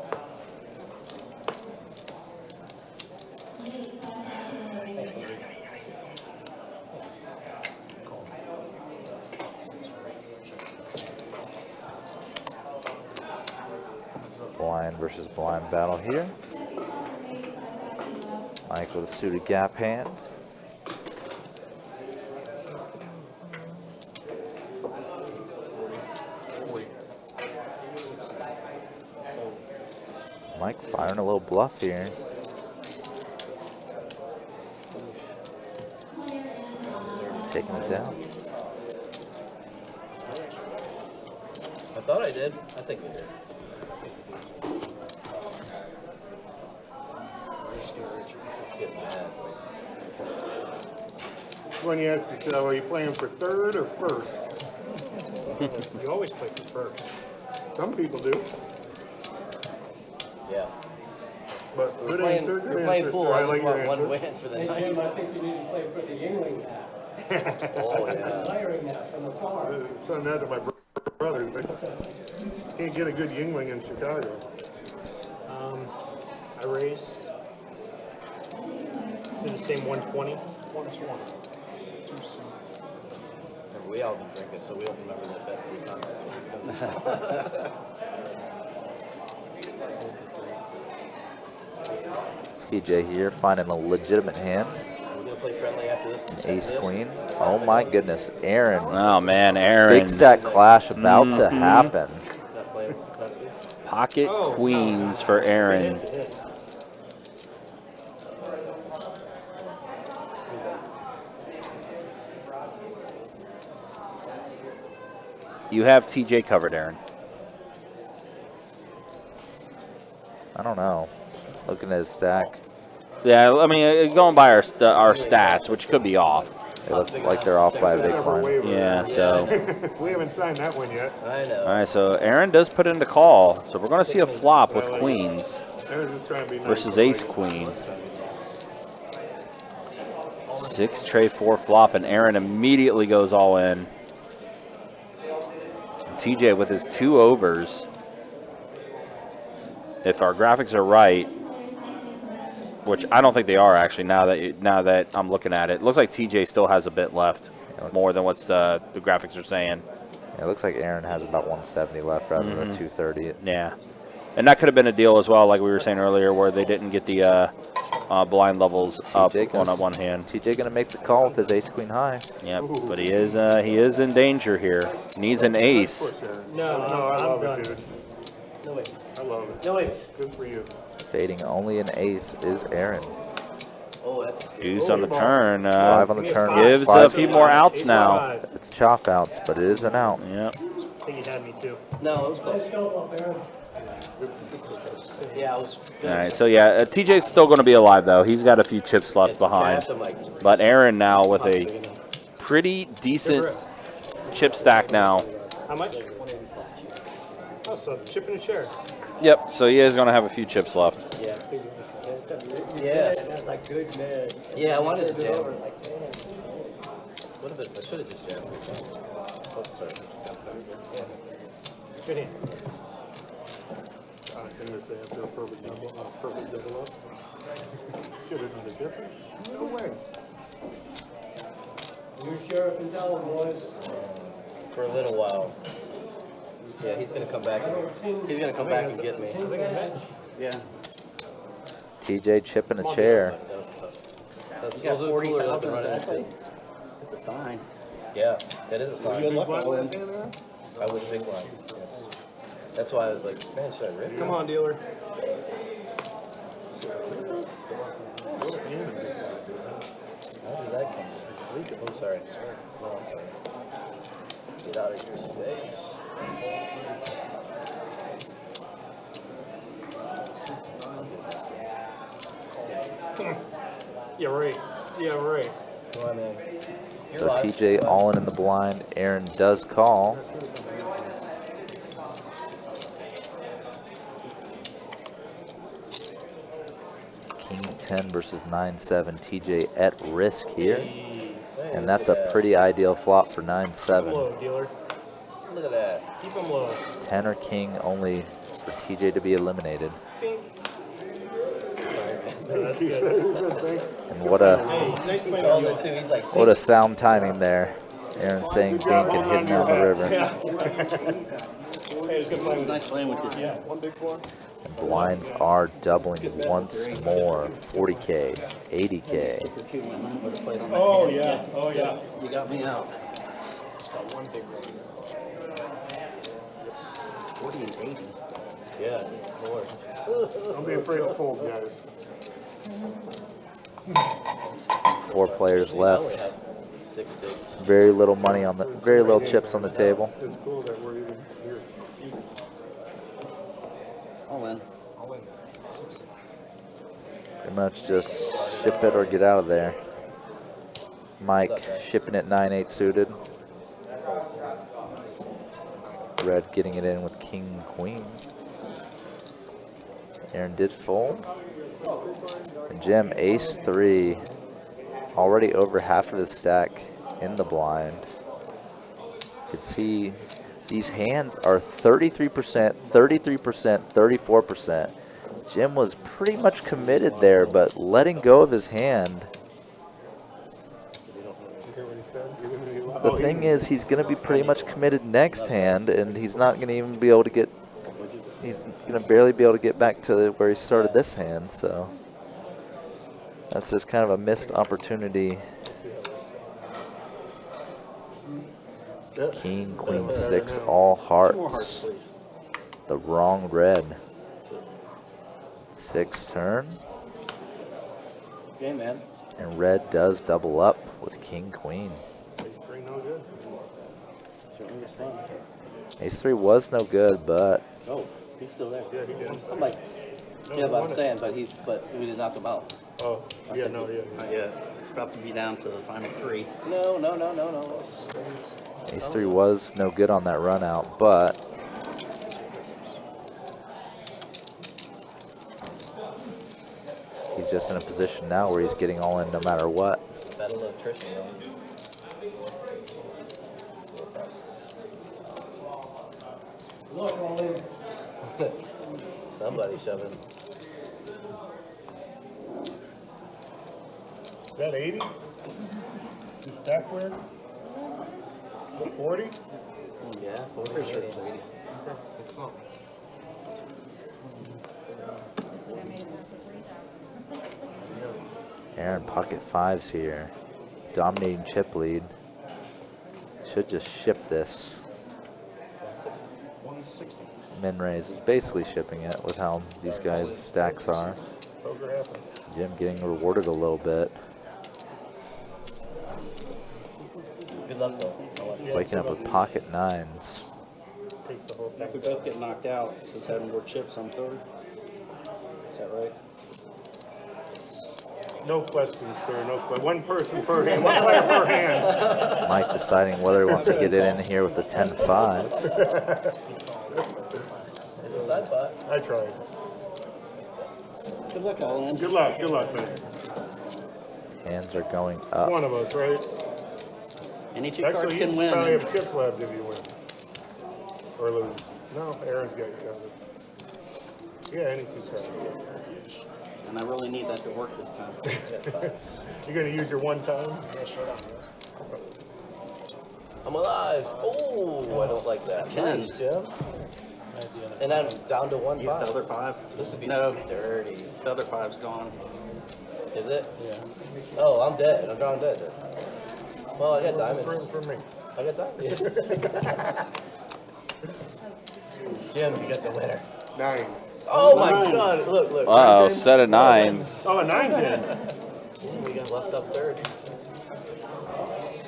blind versus blind battle here. Mike with a suited gap hand. Mike firing a little bluff here. Taking it down. I thought I did. I think we did. This is getting bad. When you ask yourself, are you playing for third or first? You always play for first. Some people do. Yeah. But We're good playing, answer, we're good playing answer, pool. sir. I I just like your want one answer. win for the Hey, night. Jim, I think you need to play for the Yingling hat. Oh, yeah. Firing that from afar. Son that to my brothers. They can't get a good Yingling in Chicago. I raised to the same 120. 120. 2C. Remember, we all been drinking, so we don't remember that bet 3 times. TJ here finding a legitimate hand. We're gonna play friendly after this. Ace queen. Oh my goodness, Aaron. Oh man, Aaron. Big stack clash about to happen. Not playing custody. Pocket queens for Aaron. You have TJ covered, Aaron. I don't know. Looking at his stack. Yeah, I mean, going by our stats, which could be off. It looks like they're off by a big line. Yeah, so. We haven't signed that one yet. I know. All right, so Aaron does put in the call. So we're going to see a flop with queens Aaron's just trying to be nice. versus ace queen. 6 tray 4 flop, and Aaron immediately goes all in. TJ with his 2 overs. If our graphics are right, which I don't think they are actually. Now that I'm looking at it, looks like TJ still has a bit left, more than what's the graphics are saying. Yeah, it looks like Aaron has about 170 left rather than 230. Yeah, and that could have been a deal as well, like we were saying earlier, where they didn't get the blind levels up on one hand. TJ gonna make the call with his ace queen high. Yep, but he is in danger here. Needs an ace. No, I love I'm it, dude. No ace. I love it. No ace. Good for you. Fading only an ace is Aaron. Oh, that's Deuce on the turn. 5 on the turn. Gives a few more outs now. It's chop outs, but it is an out. Yep. I think he had me too. No, it was close. Yeah, I was. All right, so yeah, TJ's still going to be alive though. He's got a few chips left behind, but Aaron now with a pretty decent chip stack now. How much? Oh, so chip in a chair. Yep, so he is going to have a few chips left. Yeah. That's like good man. Yeah, I wanted to jam. What if I should have just jammed? Oh, sorry. Good hand. Goodness, they have their perfect double up. Should have done it different. No way. You sheriff and tell them, boys. For a little while. Yeah, he's gonna come back. He's gonna come back and get me. Yeah. TJ chipping a chair. That's a little cooler not to run into. It's a sign. Yeah, that is a sign. Good luck, Owen. I was big blind. Yes. That's why I was like, man, should I rip? Come on, dealer. How did that come? Oh, sorry. No, I'm sorry. Get out of your space. Yeah, right. Yeah, right. Come on, man. So TJ all in the blind. Aaron does call. King 10 versus 9-7. TJ at risk here. And that's a pretty ideal flop for 9-7. Low, dealer. Look at that. Keep him low. 10 or king only for TJ to be eliminated. No, that's good. And what a Nice play. He's like, what a sound timing there. Aaron saying pink and hitting down the river. Hey, it was good playing. Nice playing with you. Yeah, one big four. And blinds are doubling once more. 40K, 80K. Oh, yeah. Oh, yeah. You got me out. Just got one big one. 40 and 80. Yeah, Lord. Don't be afraid to fold, guys. 4 players We only left. have 6 bigs. Very little money on the, very little chips on the table. It's cool that we're even here. All in. All in. 6. Pretty much just ship it or get out of there. Mike shipping it 9-8 suited. Red getting it in with king, queen. Aaron did fold. And Jim, ace 3. Already over half of his stack in the blind. You can see these hands are 33%, 33%, 34%. Jim was pretty much committed there, but letting go of his hand. The thing is, he's going to be pretty much committed next hand, and he's not going to even be able to get, he's going to barely be able to get back to where he started this hand, so that's just kind of a missed opportunity. King, queen, 6, all hearts. The wrong red. 6 turn. Okay, man. And red does double up with king, queen. Ace 3 no good. Certainly was fun. Ace 3 was no good, but Oh, he's still there. Yeah, he did. I'm like, No, yeah, he but won I'm it. saying, but we did knock him out. Oh, I yeah, said no, he- yeah. Not yet. It's about to be down to the final 3. No. Ace 3 was no good on that run out, but he's just in a position now where he's getting all in no matter what. Battle of attrition, Somebody shoving. Is that 80? Is stack weird? 40? Yeah, 40. Pretty sure it's 80. It's something. Aaron pocket 5s here. Dominating chip lead. Should just ship this. 160. Min raise is basically shipping it with how these guys' stacks are. Poker happens. Jim getting rewarded a little bit. Good luck, though. Waking up with pocket 9s. If we both get knocked out, since having more chips, I'm third. Is that right? No questions, sir. No question. One person per hand. One player per hand. Mike deciding whether he wants to get it in here with the 10-5. Side pot. I tried. Good luck, Alan. Good luck. Good luck, man. Hands are going up. One of us, right? Any two cards Actually, can you win. probably have chips left if you win. Or lose. No, Aaron's got you covered. Yeah, any two cards. And I really need that to work this time. You're going to use your one time? Yeah, showdown. I'm alive. Oh, I don't like that. 10. Nice, Jim. And I'm down to 1 You 5. have the other 5? This would be No. dirty. The other 5's gone. Is it? Yeah. Oh, I'm dead. I'm drawn dead. Well, I got diamonds. For me. I got diamonds. Jim, you got the winner. 9. Oh my God! Look, look. Uh-oh, set of 9s. Oh, a 9 pin. We got left up third.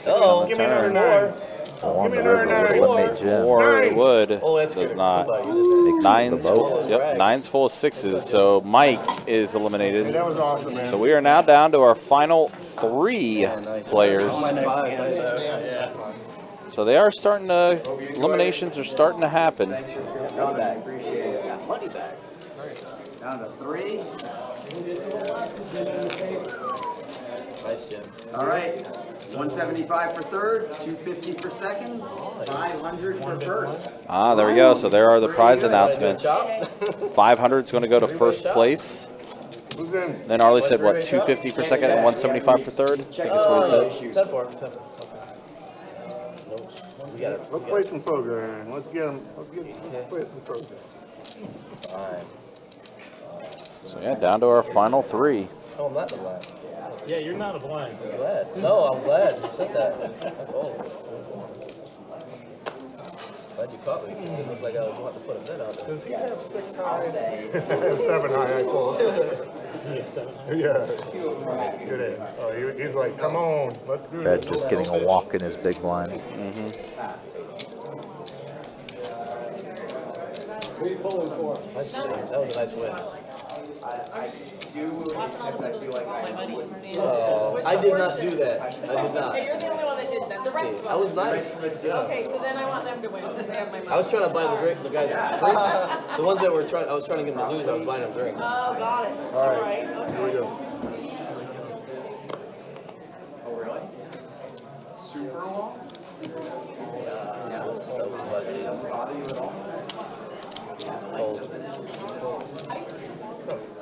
Oh, Give me another 4. 4 on the river would eliminate Jim. 4 would. Oh, that's does good. not. Exceed the 9's vote. full. Yep, 9's full of 6s. So Mike is eliminated. Hey, that was awesome, man. So we are now down to our final 3 players. My next hand, so, yeah. So they are starting to, eliminations are starting to happen. Money back. Appreciate it. Money back. Down to 3. Nice, Jim. All right. 175 for third, 250 for second, 500 for first. Ah, there we go. So there are the prize announcements. 500 is going to go to first place. Who's in? Then Arlie said, what, 250 for second and 175 for third? I think that's what he said. 10 for. 10 for. Okay. Nope. We got it. Let's play some poker, Aaron. Let's play some poker. Fine. So yeah, down to our final 3. Oh, I'm not the blind. Yeah, you're not a blind. I'm glad. No, I'm glad you said that. That's old. Glad you caught me. It looked like I was wanting to put a bet out there. Does he have 6 high? 7 high, I called. Yeah. Good ass. Oh, he's like, come on, let's do Red this. just getting a walk in his big blind. Who are you pulling for? Nice win. That was a nice win. Oh, I did not do that. I did not. Okay, you're the only one that did that. The rest I was nice. Okay, so then I want them to win because they have my money. I was trying to buy the guys drinks. The ones that were trying, I was trying to get them to lose. I was buying them drinks. Oh, got it. All right. Okay. Here we go. Oh, really? Super long? That's so funny. Cold.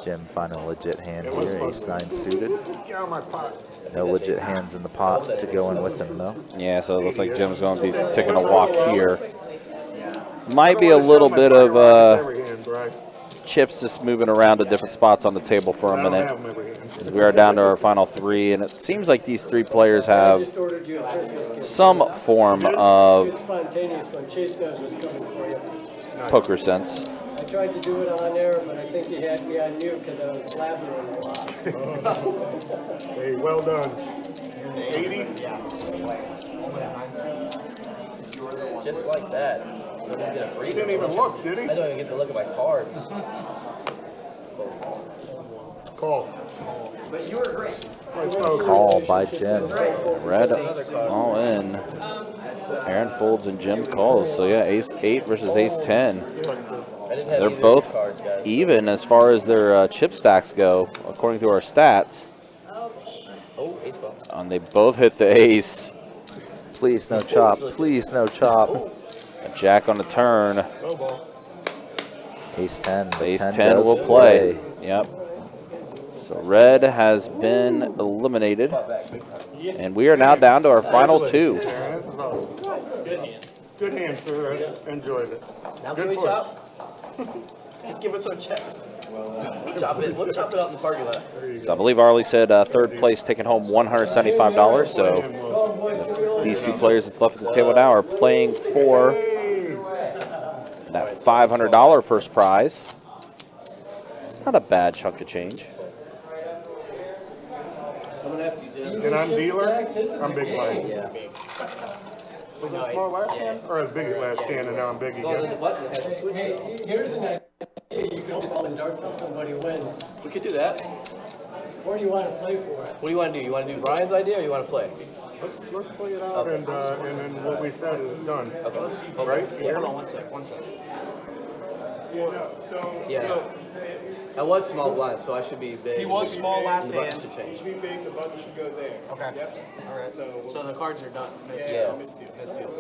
Jim finding a legit hand It was here, fun. ace-9 suited. Get out of my pot. No legit hands in the pot to go in with him, though. Yeah, so it looks like Jim's going to be taking a walk here. Might be a little bit of Every hand, Brian. chips just moving around to different spots on the table for a minute. As we are down to our final 3, and it seems like these 3 players have some form of Spontaneous when Chase Does was coming for you. poker sense. I tried to do it on air, but I think he had me on mute because I was blabbering a lot. Hey, well done. 80? Just like that. I don't even get a He breather. didn't even look, did he? I don't even get to look at my cards. Call. But you were great. Call by Jim. Red all in. Aaron folds and Jim calls. So yeah, ace-8 versus ace-10. They're both even as far as their chip stacks go, according to our stats. Oh, ace ball. And they both hit the ace. Please no chop. Please no chop. A jack on the turn. Ace-10. Ace-10 will play. Yep. So red has been eliminated. And we are now down to our final 2. Good hand. Good hand, sir. I enjoyed it. Now Good can we push. chop? Just give us some checks. Chop it. We'll chop it out in the parking lot. So I believe Arlie said third place taking home $175. So these 2 players that's left at the table now are playing for that $500 first prize. It's not a bad chunk of change. And I'm dealer, I'm big blind. Yeah. Was it small last hand? Or as big as last hand and now I'm big Well, then the again? button has a switch. Hey, here's an idea. You can call and dart till somebody wins. We could do that. Or do you want to play for it? What do you want to do? You want to do Brian's idea or you want to play? Let's play it out and then what we said is done. Okay. Right? Hold on one sec. Yeah. I was small blind, so I should be big. He was small last The button hand. should change. be big, the button should go there. Okay. Yep. All right. So the cards are done. Yeah. Missed deal.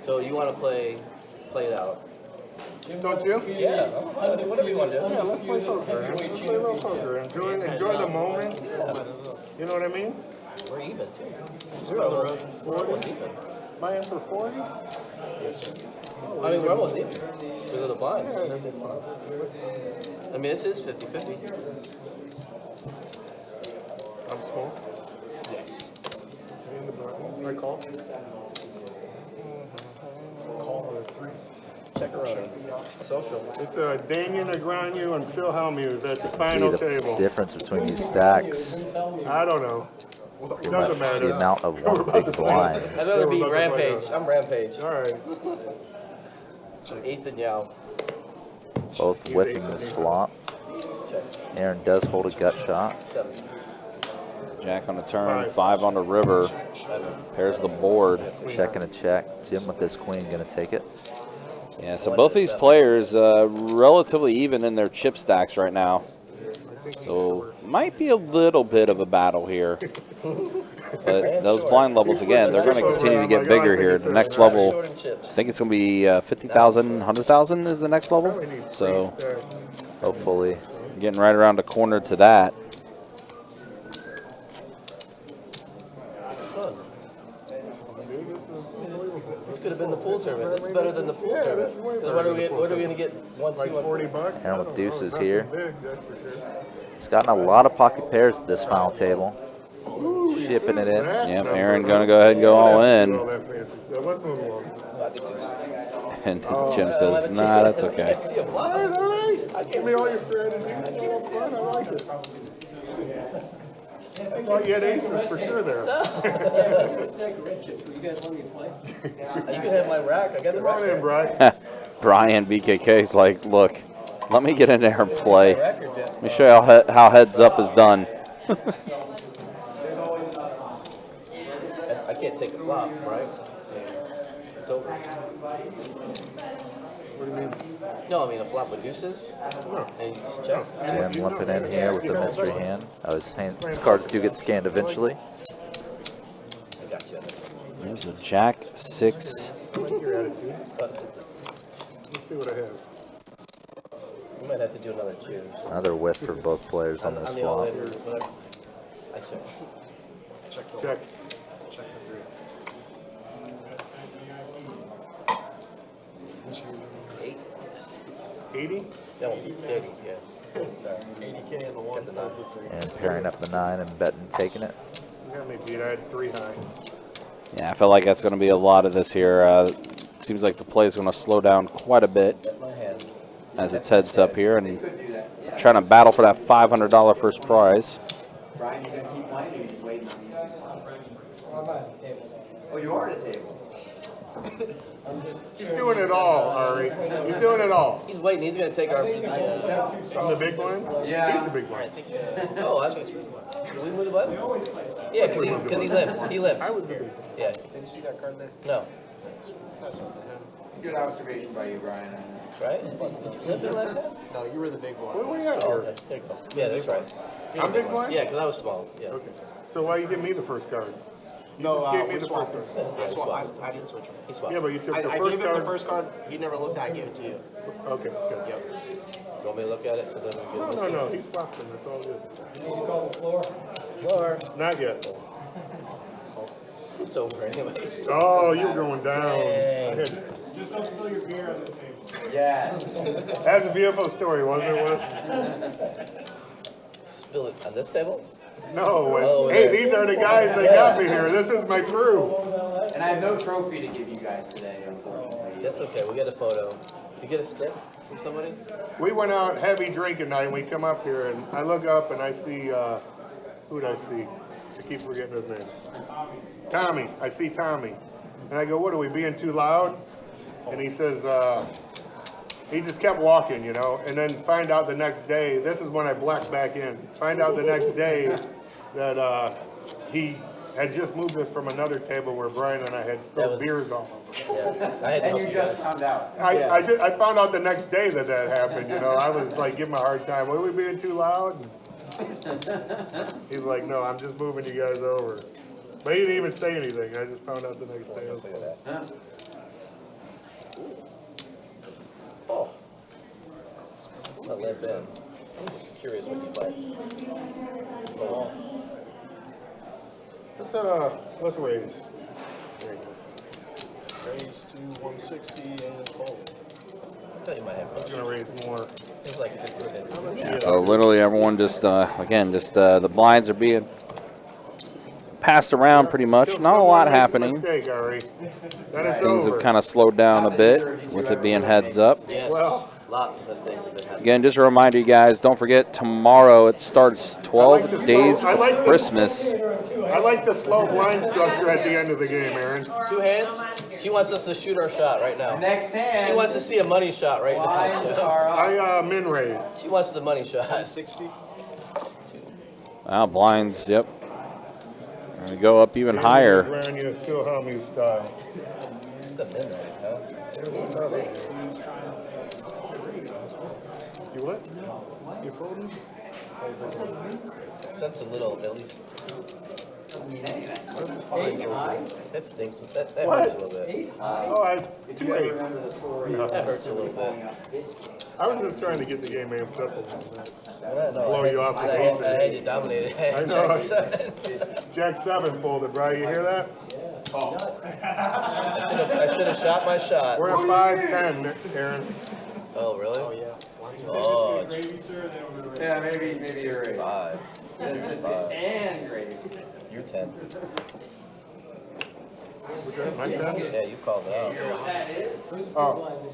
So you want to play it out? Don't you? Yeah. Whatever you want to do. Yeah, let's play poker. Let's play a little poker. Enjoy the moment. You know what I mean? We're even too. Smell the roses. We're almost even. Buy in for 40? Yes, sir. I mean, we're almost even because of the blinds. I mean, this is 50-50. I'm small. Yes. I call. Call or 3. Check around. Social. It's Damian Negreanu and Phil Hellmuth at the See final the table. difference between these stacks. I don't know. Pretty Doesn't much matter. the amount of one big blind. I'd rather be Rampage. I'm Rampage. All right. Ethan Yao. Both whiffing this flop. Aaron does hold a gut shot. 7. Jack on the turn, 5 on the river. Pairs the board. Check and a check. Jim with this queen going to take it. Yeah, so both these players relatively even in their chip stacks right now. So might be a little bit of a battle here. But those blind levels, again, they're going to continue to get bigger here. The next level, I think it's going to be 50,000, 100,000 is the next level. So hopefully getting right around the corner to that. This could have been the pool tournament. This is better than the pool tournament. Because what are we going to get? Like 40 bucks? Aaron with deuces here. Big, that's for sure. He's gotten a lot of pocket pairs at this final table. Shipping it in. Yep, Aaron gonna go ahead and go all in. Let's move along. And Jim says, nah, that's okay. All right. Give me all your strategy. I like it. I thought you had aces for sure there. You can have my rack. I got the rack. Come on in, Brian. Brian BKK's like, look, let me get in there and play. Let me show you how heads up is done. I can't take a flop, right? It's over. What do you mean? No, I mean a flop with deuces. No. And you just check. Jim limping in here with the mystery hand. His cards do get scanned eventually. I got you. There's a Jack 6. I like your attitude. Let's see what I have. You might have to do another two. Another whiff for both players on this flop. I check. Check. Check the 3. 8. 80? No, 80, yeah. 80K in the 1. And pairing up the 9 and betting taking it. You got me beat. I had 3 high. Yeah, I feel like that's going to be a lot of this here. Seems like the play is going to slow down quite a bit as it's heads up here and trying to battle for that $500 first prize. Brian, you gonna keep playing or you just waiting on these? Oh, you are at a table. He's doing it all, Ari. He's doing it all. He's waiting. He's going to take our. I'm the big one? Yeah. He's the big one. Oh, I think. Did we move the button? Yeah, because he limped. He limped. I was the big one. Yeah. Did you see that card there? No. That's something. It's a good observation by you, Brian. Right? Did you limp it last time? No, you were the big one. What are we at Oh, here? okay. There you go. Yeah, that's right. You're I'm the big blind? Yeah, because I was small. Yeah. Okay. So why you give me the first card? You No, just gave me we the swapped. first card. I didn't switch him. He swapped. Yeah, but you took the I first gave him card. the first card. He never looked at it. I gave it to you. Okay, good. Yep. You want me to look at it so then we No, get no, no. He swapped them. That's all good. You need to call the floor. Floor. Not yet. It's over anyways. Oh, you're going down. Dang. Just don't spill your beer on this table. Yes. That's a beautiful story, wasn't it, Wes? Spill it on this table? No. Oh, Hey, there. these are the guys that got me here. This is my crew. And I have no trophy to give you guys today, unfortunately. That's okay. We got a photo. Did you get a stick from somebody? We went out heavy drinking night, and we come up here, and I look up, and I see, who did I see? I keep forgetting his name. Tommy. I see Tommy. And I go, what, are we being too loud? And he says, he just kept walking, you know, and then find out the next day, this is when I blacked back in, find out the next day that he had just moved us from another table where Brian and I had spilled beers on him. Yeah. I had And you just found out. I found out the next day that happened, you know. I was like, giving him a hard time. Were we being too loud? He's like, no, I'm just moving you guys over. But he didn't even say anything. I just found out the next day. Oh. It's not that bad. I'm just curious what you like. Oh. Let's raise. Raise to 160 and fold. I thought you might have. I'm gonna raise more. Seems like 50-50. Yeah, so literally everyone just, again, just the blinds are being passed around pretty much. Not a lot happening. Mistake, Ari. Then it's Things over. have kind of slowed down a bit with it being heads up. Yes. Well, lots of mistakes have been happening. Again, just a reminder, you guys, don't forget tomorrow it starts 12 days of Christmas. I like the slow blind structure at the end of the game, Aaron. 2 hands. She wants us to shoot our shot right now. Next hand. She wants to see a money shot right now. I min raise. She wants the money shot. 60. Wow, blinds, yep. Gonna go up even higher. Wearing you Wilhelm style. It's the min right, huh? You what? You folding? Sense a little, at least. That stinks. That hurts a little bit. Oh, I 2 8s. That hurts a little bit. I was just trying to get the game amped up a little bit. Blow you off the I had you dominated. I know. Jack 7. Jack 7 folded, Brian. You hear that? I should have shot my shot. We're at 5-10, Aaron. Oh, really? Oh, yeah. Oh, Yeah, maybe you're right. 5. And gravy. You're 10. My 10? Yeah, you called it out. Oh,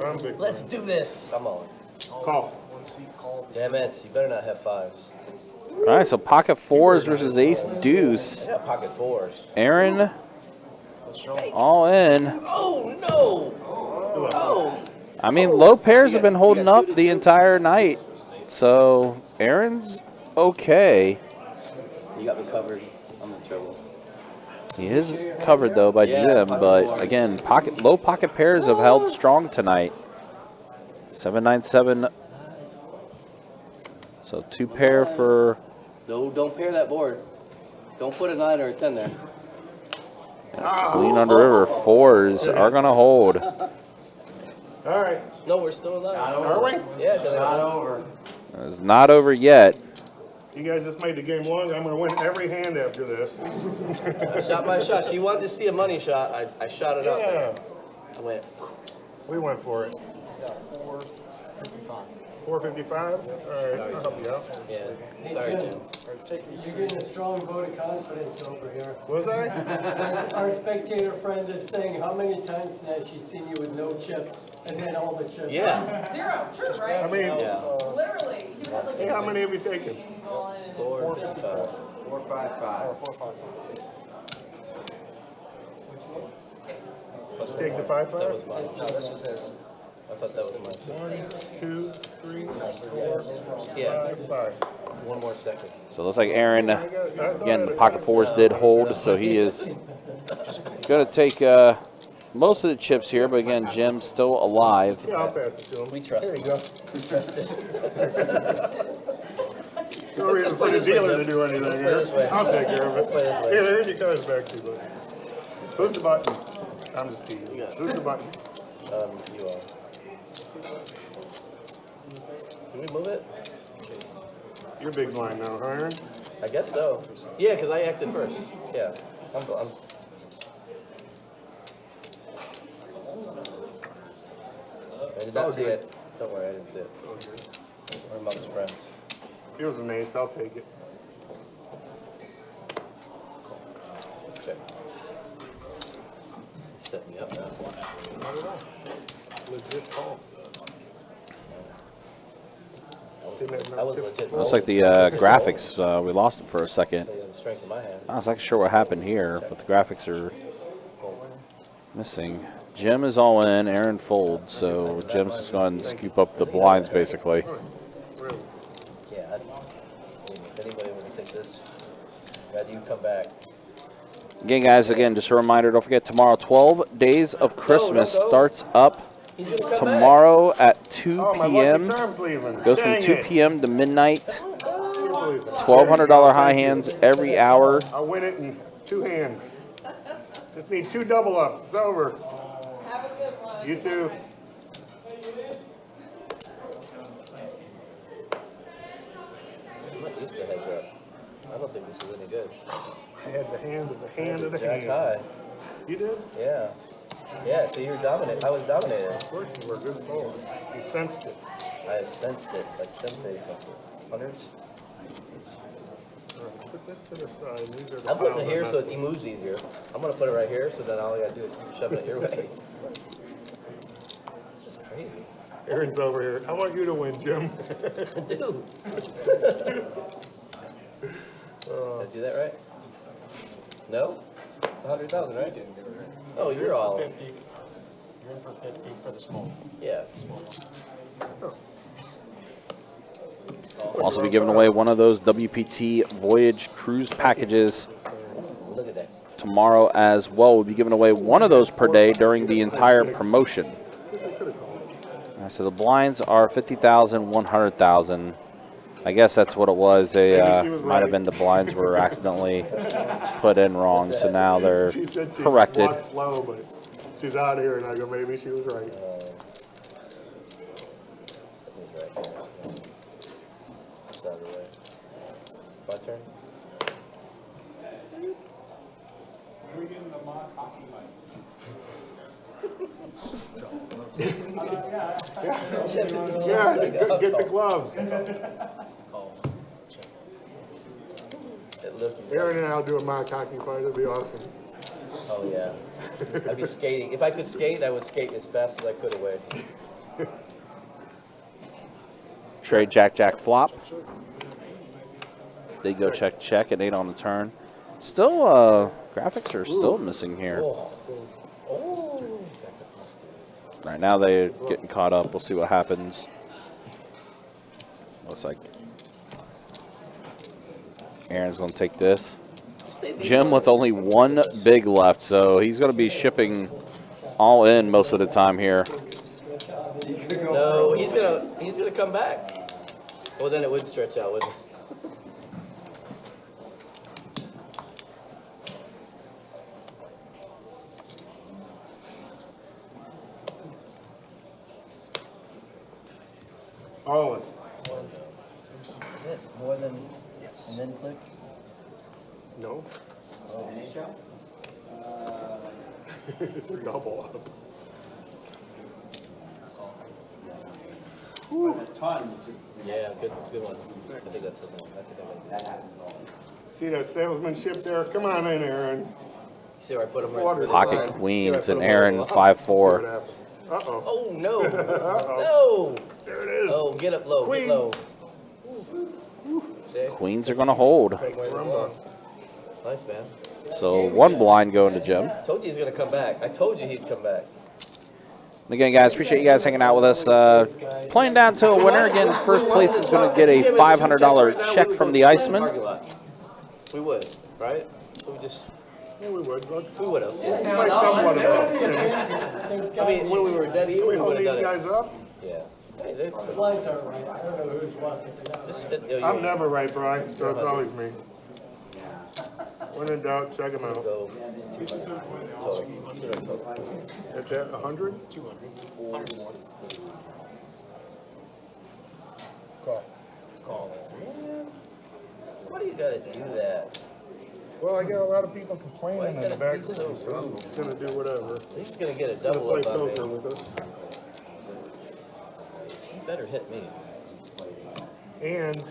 I'm big. Let's do this. I'm on. Call. Damn it. You better not have 5s. All right, so pocket 4s versus ace deuce. Yeah, pocket 4s. Aaron, all in. Oh, no. Oh. I mean, low pairs have been holding up the entire night. So Aaron's okay. You got me covered. I'm in trouble. He is covered though by Jim, but again, low pocket pairs have held strong tonight. 7-9-7. So 2 pair for. No, don't pair that board. Don't put a 9 or a 10 there. Queen under river 4s are gonna hold. All right. No, we're still in line. Are we? Yeah, Not over. It's not over yet. You guys just made the game long. I'm going to win every hand after this. I shot my shot. She wanted to see a money shot. I shot it up. Yeah. I went. We went for it. He's got 455. 455? All right, I'll help you out. Yeah. Sorry, Jim. You're getting a strong vote of confidence over here. Was I? Our spectator friend is saying, how many times has she seen you with no chips and then all the chips? Yeah. 0. True, right? I mean, Literally. You have like hey, how many have you taken? 455. 455. 455. Take the 5-5? That was mine. No, this was his. I thought that was mine. 1, 2, 3, 4, Yeah. 5, 5. One more second. So it looks like Aaron, again, the pocket 4s did hold, so he is going to take most of the chips here, but again, Jim's still alive. Yeah, I'll pass it to him. We trust There it. you go. We trust it. No reason for the dealer to do anything here. I'll take care of it. play this way. Here, there's your cards back to you, buddy. Who's the button? I'm just teasing. Who's the button? You are. Can we move it? You're big blind now, huh, Aaron? I guess so. Yeah, because I acted first. Yeah. I'm I did not see it. Don't worry, I didn't see it. We're amongst friends. It was an ace. I'll take it. Check. Set me up now. Not at all. Legit call. I was legit. Looks like the graphics, we lost them for a second. The strength of my hand. I'm not exactly sure what happened here, but the graphics are missing. Jim is all in, Aaron folds, so Jim's just going to scoop up the blinds basically. Yeah, if anybody were to take this, glad you come back. Again, guys, just a reminder, don't forget tomorrow, 12 Days of Christmas starts up tomorrow at 2 p.m. Goes from 2 p.m. to midnight. $1,200 high hands every hour. I'll win it in 2 hands. Just need 2 double ups. It's over. Have a good one. You too. I'm not used to heads up. I don't think this is any good. I had the hand of the hand of the Jack hand. high. You did? Yeah. Yeah, so you're dominant. I was dominated. Of course you were. Good fold. You sensed it. I sensed it, like sensei something. Hundreds? Put this to the side. These are the I'm putting piles it here I'm so not- it moves easier. I'm going to put it right here, so then all I got to do is shove it your way. This is crazy. Aaron's over here. I want you to win, Jim. Dude. Did I do that right? No? It's 100,000, right? Oh, you're all. 50. You're in for 50 for the small. Yeah. We'll also be giving away one of those WPT Voyage Cruise packages Look at that. tomorrow as well. We'll be giving away one of those per day during the entire promotion. So the blinds are 50,000, 100,000. I guess that's what it was. They might have been the blinds were accidentally put in wrong, so now they're She said she corrected. walked slow, but she's out here, and I go, maybe she was right. My turn. Yeah, get the gloves. Aaron and I'll do a mock hockey fight. It'll be awesome. Oh yeah. I'd be skating. If I could skate, I would skate as fast as I could away. Trade Jack flop. They go check and 8 on the turn. Still, graphics are still missing here. Oh. Right now they're getting caught up. We'll see what happens. Looks like Aaron's going to take this. Jim with only 1 big left, so he's going to be shipping all in most of the time here. No, he's gonna come back. Well, then it would stretch out, wouldn't it? All in. More than and then click. No. It's a double up. Yeah, good one. I think that's the one. I think See that salesmanship there? Come on in, Aaron. See where I put him right? Pocket queens and Aaron 5-4. Uh-oh. Oh, no. Uh-oh. No. There it is. Oh, get up low. Queen. Get low. Queens are going to hold. Nice, man. So 1 blind going to Jim. Told you he's going to come back. I told you he'd come back. Again, guys, appreciate you guys hanging out with us. Playing down to a winner. Again, first place is going to get a $500 check from the Icemen. We would, right? We just... Yeah, we would. We would have. We'll play somewhat of I mean, when we were dead even, we hold would have these done it. guys up. Yeah. Hey, that's Blinds are right. I don't know who's watching. Just fit, you're I'm never right, Brian, so it's always me. When in doubt, check them out. Go. That's at 100? 200. Call. Why do you gotta do that? Well, I get a lot of people complaining in the back room, so so I'm gonna do whatever. He's gonna get a Gonna double play up on me. poker with us. You better hit me. And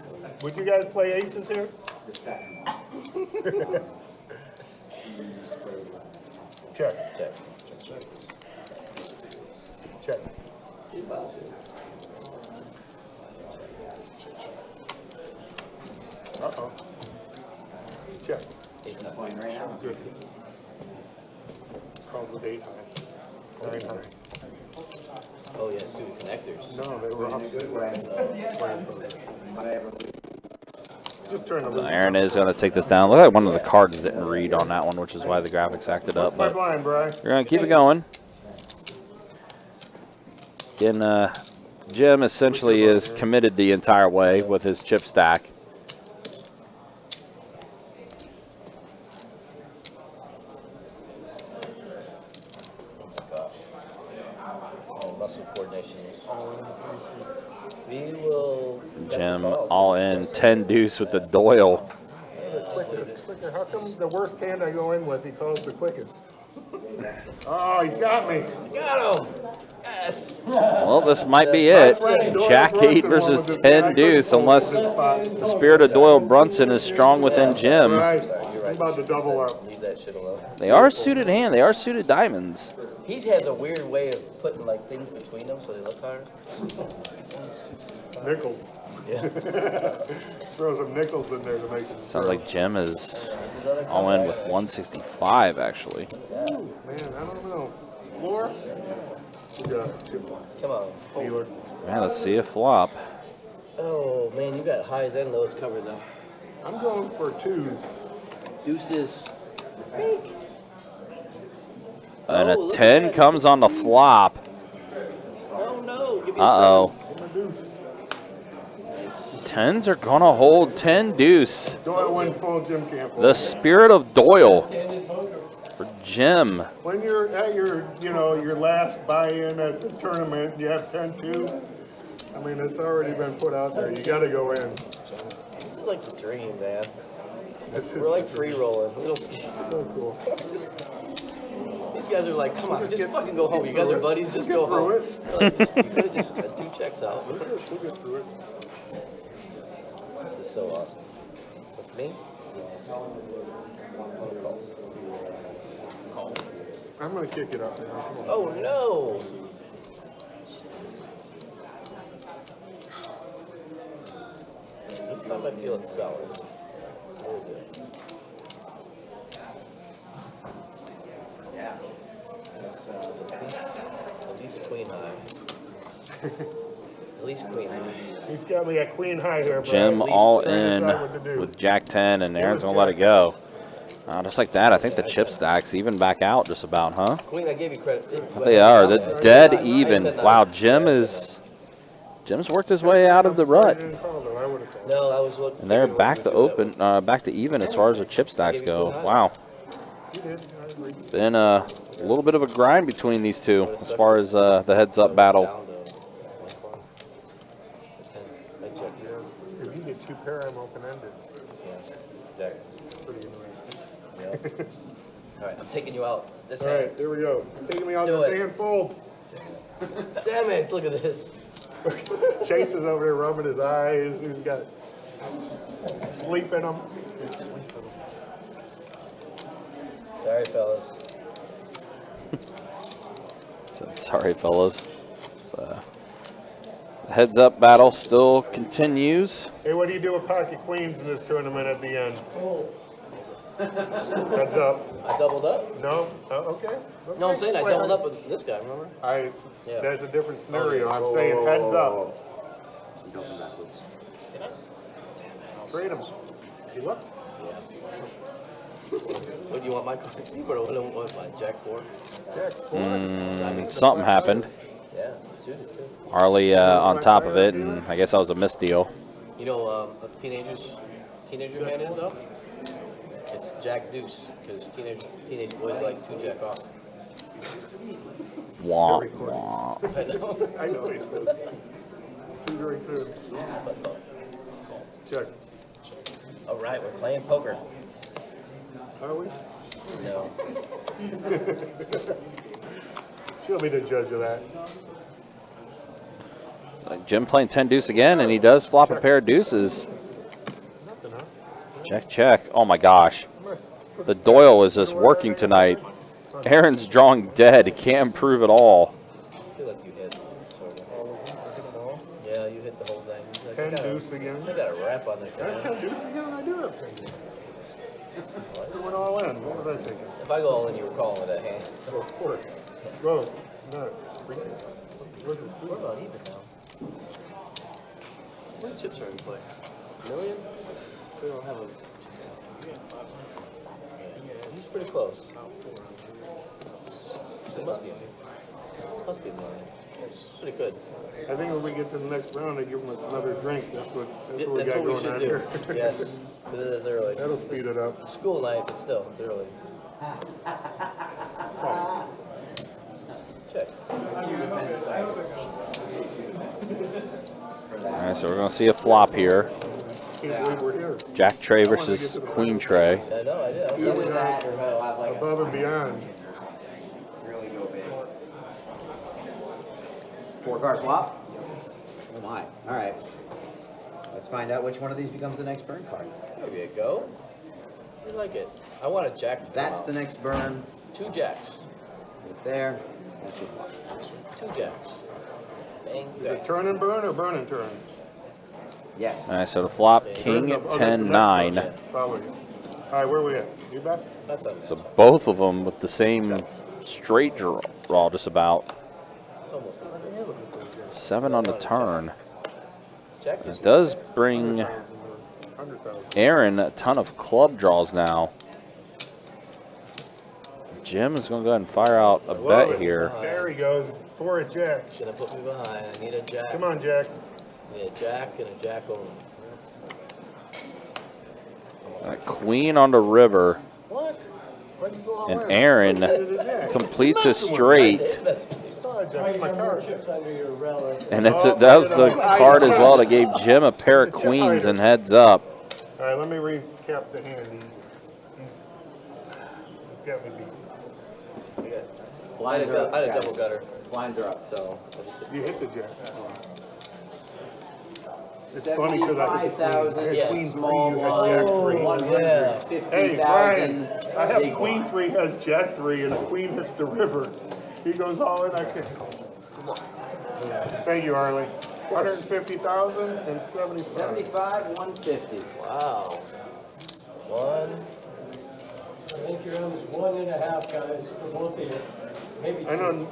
would you guys play aces here? Check. Check. Check. Uh-oh. Check. Ace not playing right now. Good. Called with 8 high. 9 high. Oh yeah, suited connectors. No, they were offset. Just turn the Aaron is going to take this down. Look like one of the cards didn't read on that one, which is why the graphics acted up. my But blind, Brian? you're going to keep it going. Again, Jim essentially is committed the entire way with his chip stack. Muscle coordination. We will. Jim all in 10 deuce with the Doyle. Quicker. How come the worst hand I go in with, he calls the quickest? Oh, he's got me. Got him. Yes. Well, this might be it. Jack 8 versus 10 deuce, unless the spirit of Doyle Brunson is strong within Jim. Right. I'm about to double up. Leave that shit alone. They are suited hand. They are suited diamonds. He has a weird way of putting like things between them so they look higher. Nickels. Yeah. Throw some nickels in there to make it. Sounds like Jim is all in with 165, actually. Man, I don't know. Floor? Yeah. Come on. Dealer. Man, let's see a flop. Oh man, you got highs and lows covered though. I'm going for 2s. Deuces. Pink. And a 10 comes on the flop. Oh no, give me a Uh-oh. Deuce. 10s are going to hold 10 deuce. Doyle went full, Jim can't fold. The spirit of Doyle for Jim. When you're at your, your last buy-in at the tournament, you have 10-2. I mean, it's already been put out there. You got to go in. This is like the dream, man. We're like free rolling. We don't. So cool. These guys are like, come on, just fucking go home. You guys are buddies, just go home. You could have just had 2 checks out. We'll get through it. This is so awesome. So for me, I'm going to kick it up now. Come on. oh no! This time I feel it's solid. Very good. Yeah. At least queen high. At least queen high. He's got me at queen high here, bro. Jim At least all trying to in decide what to do. with Jack 10, and Aaron's going to let it go. Just like that, I think the chip stacks even back out just about, huh? Queen, I gave you credit. They are. The dead even. Wow, Jim's worked his way out of the rut. No, that was what. And they're back to open, back to even as far as the chip stacks go. Wow. Been a little bit of a grind between these two as far as the heads-up battle. If you get 2 pair, I'm open-ended. Yeah, exactly. Pretty interesting. Yep. All right, I'm taking you out. This All hand. right, there we go. Taking me out Do this it. hand fold. Damn it! Look at this. Chase is over there rubbing his eyes. He's got sleep in him. Sorry, fellas. Sorry, fellas. Heads-up battle still continues. Hey, what do you do with pocket queens in this tournament at the end? Heads up. I doubled up. No? Okay. No, I'm saying I doubled up with this guy. Remember? Yeah. That's a different scenario. Oh, yeah. I'm saying heads up. You don't do backwards. Trade him. You look? What do you want, Michael 60? But I don't want my Jack 4. Jack 4. Something happened. Yeah, suited too. Harley on top of it, and I guess that was a misdeal. You know, a teenager hand is though. It's Jack Deuce because teenage boys like 2 Jack off. Wah, wah. I know. I know he says. 2 drinks in. Check. All right, we're playing poker. Are we? No. She'll be the judge of that. Jim playing 10 deuce again, and he does flop a pair of deuces. Check, check. Oh my gosh. The Doyle is just working tonight. Aaron's drawing dead. He can't improve at all. I feel like you hit. Yeah, you hit the whole thing. 10 deuce again. I got a wrap on this. 10 deuce again? I do have 10 deuce. I went all in. What was I thinking? If I go all in, you were calling with that hand. So of course. Go. No. What about even now? How many chips are in play? Million? We don't have a. He's pretty close. So it must be a million. Must be a million. It's pretty good. I think when we get to the next round, they give us another drink. That's what we That's got what we going should on do. here. Yes, but it is early. That'll speed it up. It's school night, but still, it's early. Check. All right, so we're going to see a flop here. Can't believe we're here. Jack Tray versus Queen Tray. I know, I did. Either that or above and beyond. Really go big. 4 card swap? Oh my. All right. Let's find out which one of these becomes the next burn card. There you go. I like it. I want a jack to come That's out. the next burn. 2 jacks. Right there. That's your flop. 2 jacks. Bang, Is it turn and burn or burn and turn? Yes. All right, so the flop, King, 10, 9. Follow you. All right, where are we at? You back? That's a So both of them with the same straight draw just about. almost as good. 7 on the turn. Jack is It does bring Aaron a ton of club draws now. Jim is going to go ahead and fire out a bet here. There he goes. 4 of jacks. gonna put me behind. I need a jack. Come on, Jack. I need a jack and a jack only. Queen on the river. What? Why'd you go all And in? Aaron I needed a jack. completes his straight. Sorry, Jack. My card. And that was the card as well that gave Jim a pair of queens and heads up. All right, let me recap kept the hand. He's got me beat. Blinds are up. I had a guys. double gutter. Blinds are up, so. You hit the jack. It's funny because I hit the queen. I had queen small three, you had jack blind, three. 150,000. Hey, Brian, I have big queen blind. three has jack three, and the queen hits the river. He goes all in. I can. Come on. Thank you, Arlie. 150,000 and 75. 75, 150. Wow. One. I think you're on 1.5, guys, for both of you. Maybe I know.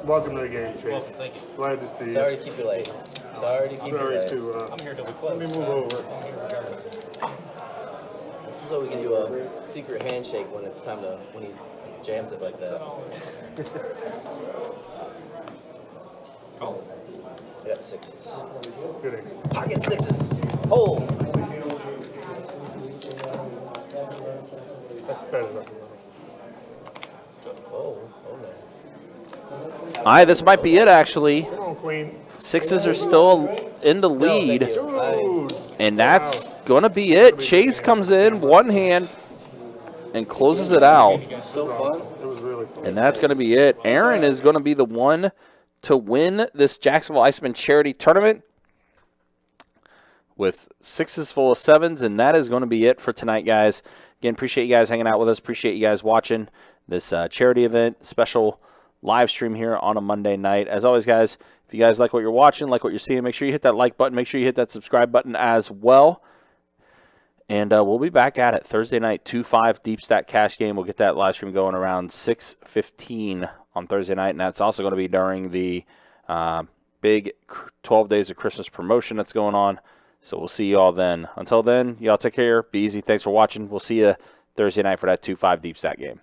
Welcome to the game, Chase. Well, thank you. Glad to see you. Sorry to keep you late. Sorry to keep you Sorry late. to. I'm here till we close. Let me move over. This is so we can do a secret handshake when it's time to, when he jams it like that. Call. I got sixes. Good. Pocket sixes. Hold. Let's sped it up a little. Oh no. All right, this might be it, actually. Come on, Queen. Sixes are still in the lead. Nice. And that's going to be it. Chase comes in, one hand, and closes it out. So fun. It was really fun. And that's going to be it. Aaron is going to be the one to win this Jacksonville Icemen charity tournament with sixes full of sevens, and that is going to be it for tonight, guys. Again, appreciate you guys hanging out with us. Appreciate you guys watching this charity event, special live stream here on a Monday night. As always, guys, if you guys like what you're watching, like what you're seeing, make sure you hit that like button. Make sure you hit that subscribe button as well. And we'll be back at it Thursday night, 2-5 Deep Stack Cash Game. We'll get that live stream going around 6:15 on Thursday night, and that's also going to be during the big 12 Days of Christmas promotion that's going on. So we'll see you all then. Until then, y'all take care. Be easy. Thanks for watching. We'll see you Thursday night for that 2-5 Deep Stack game.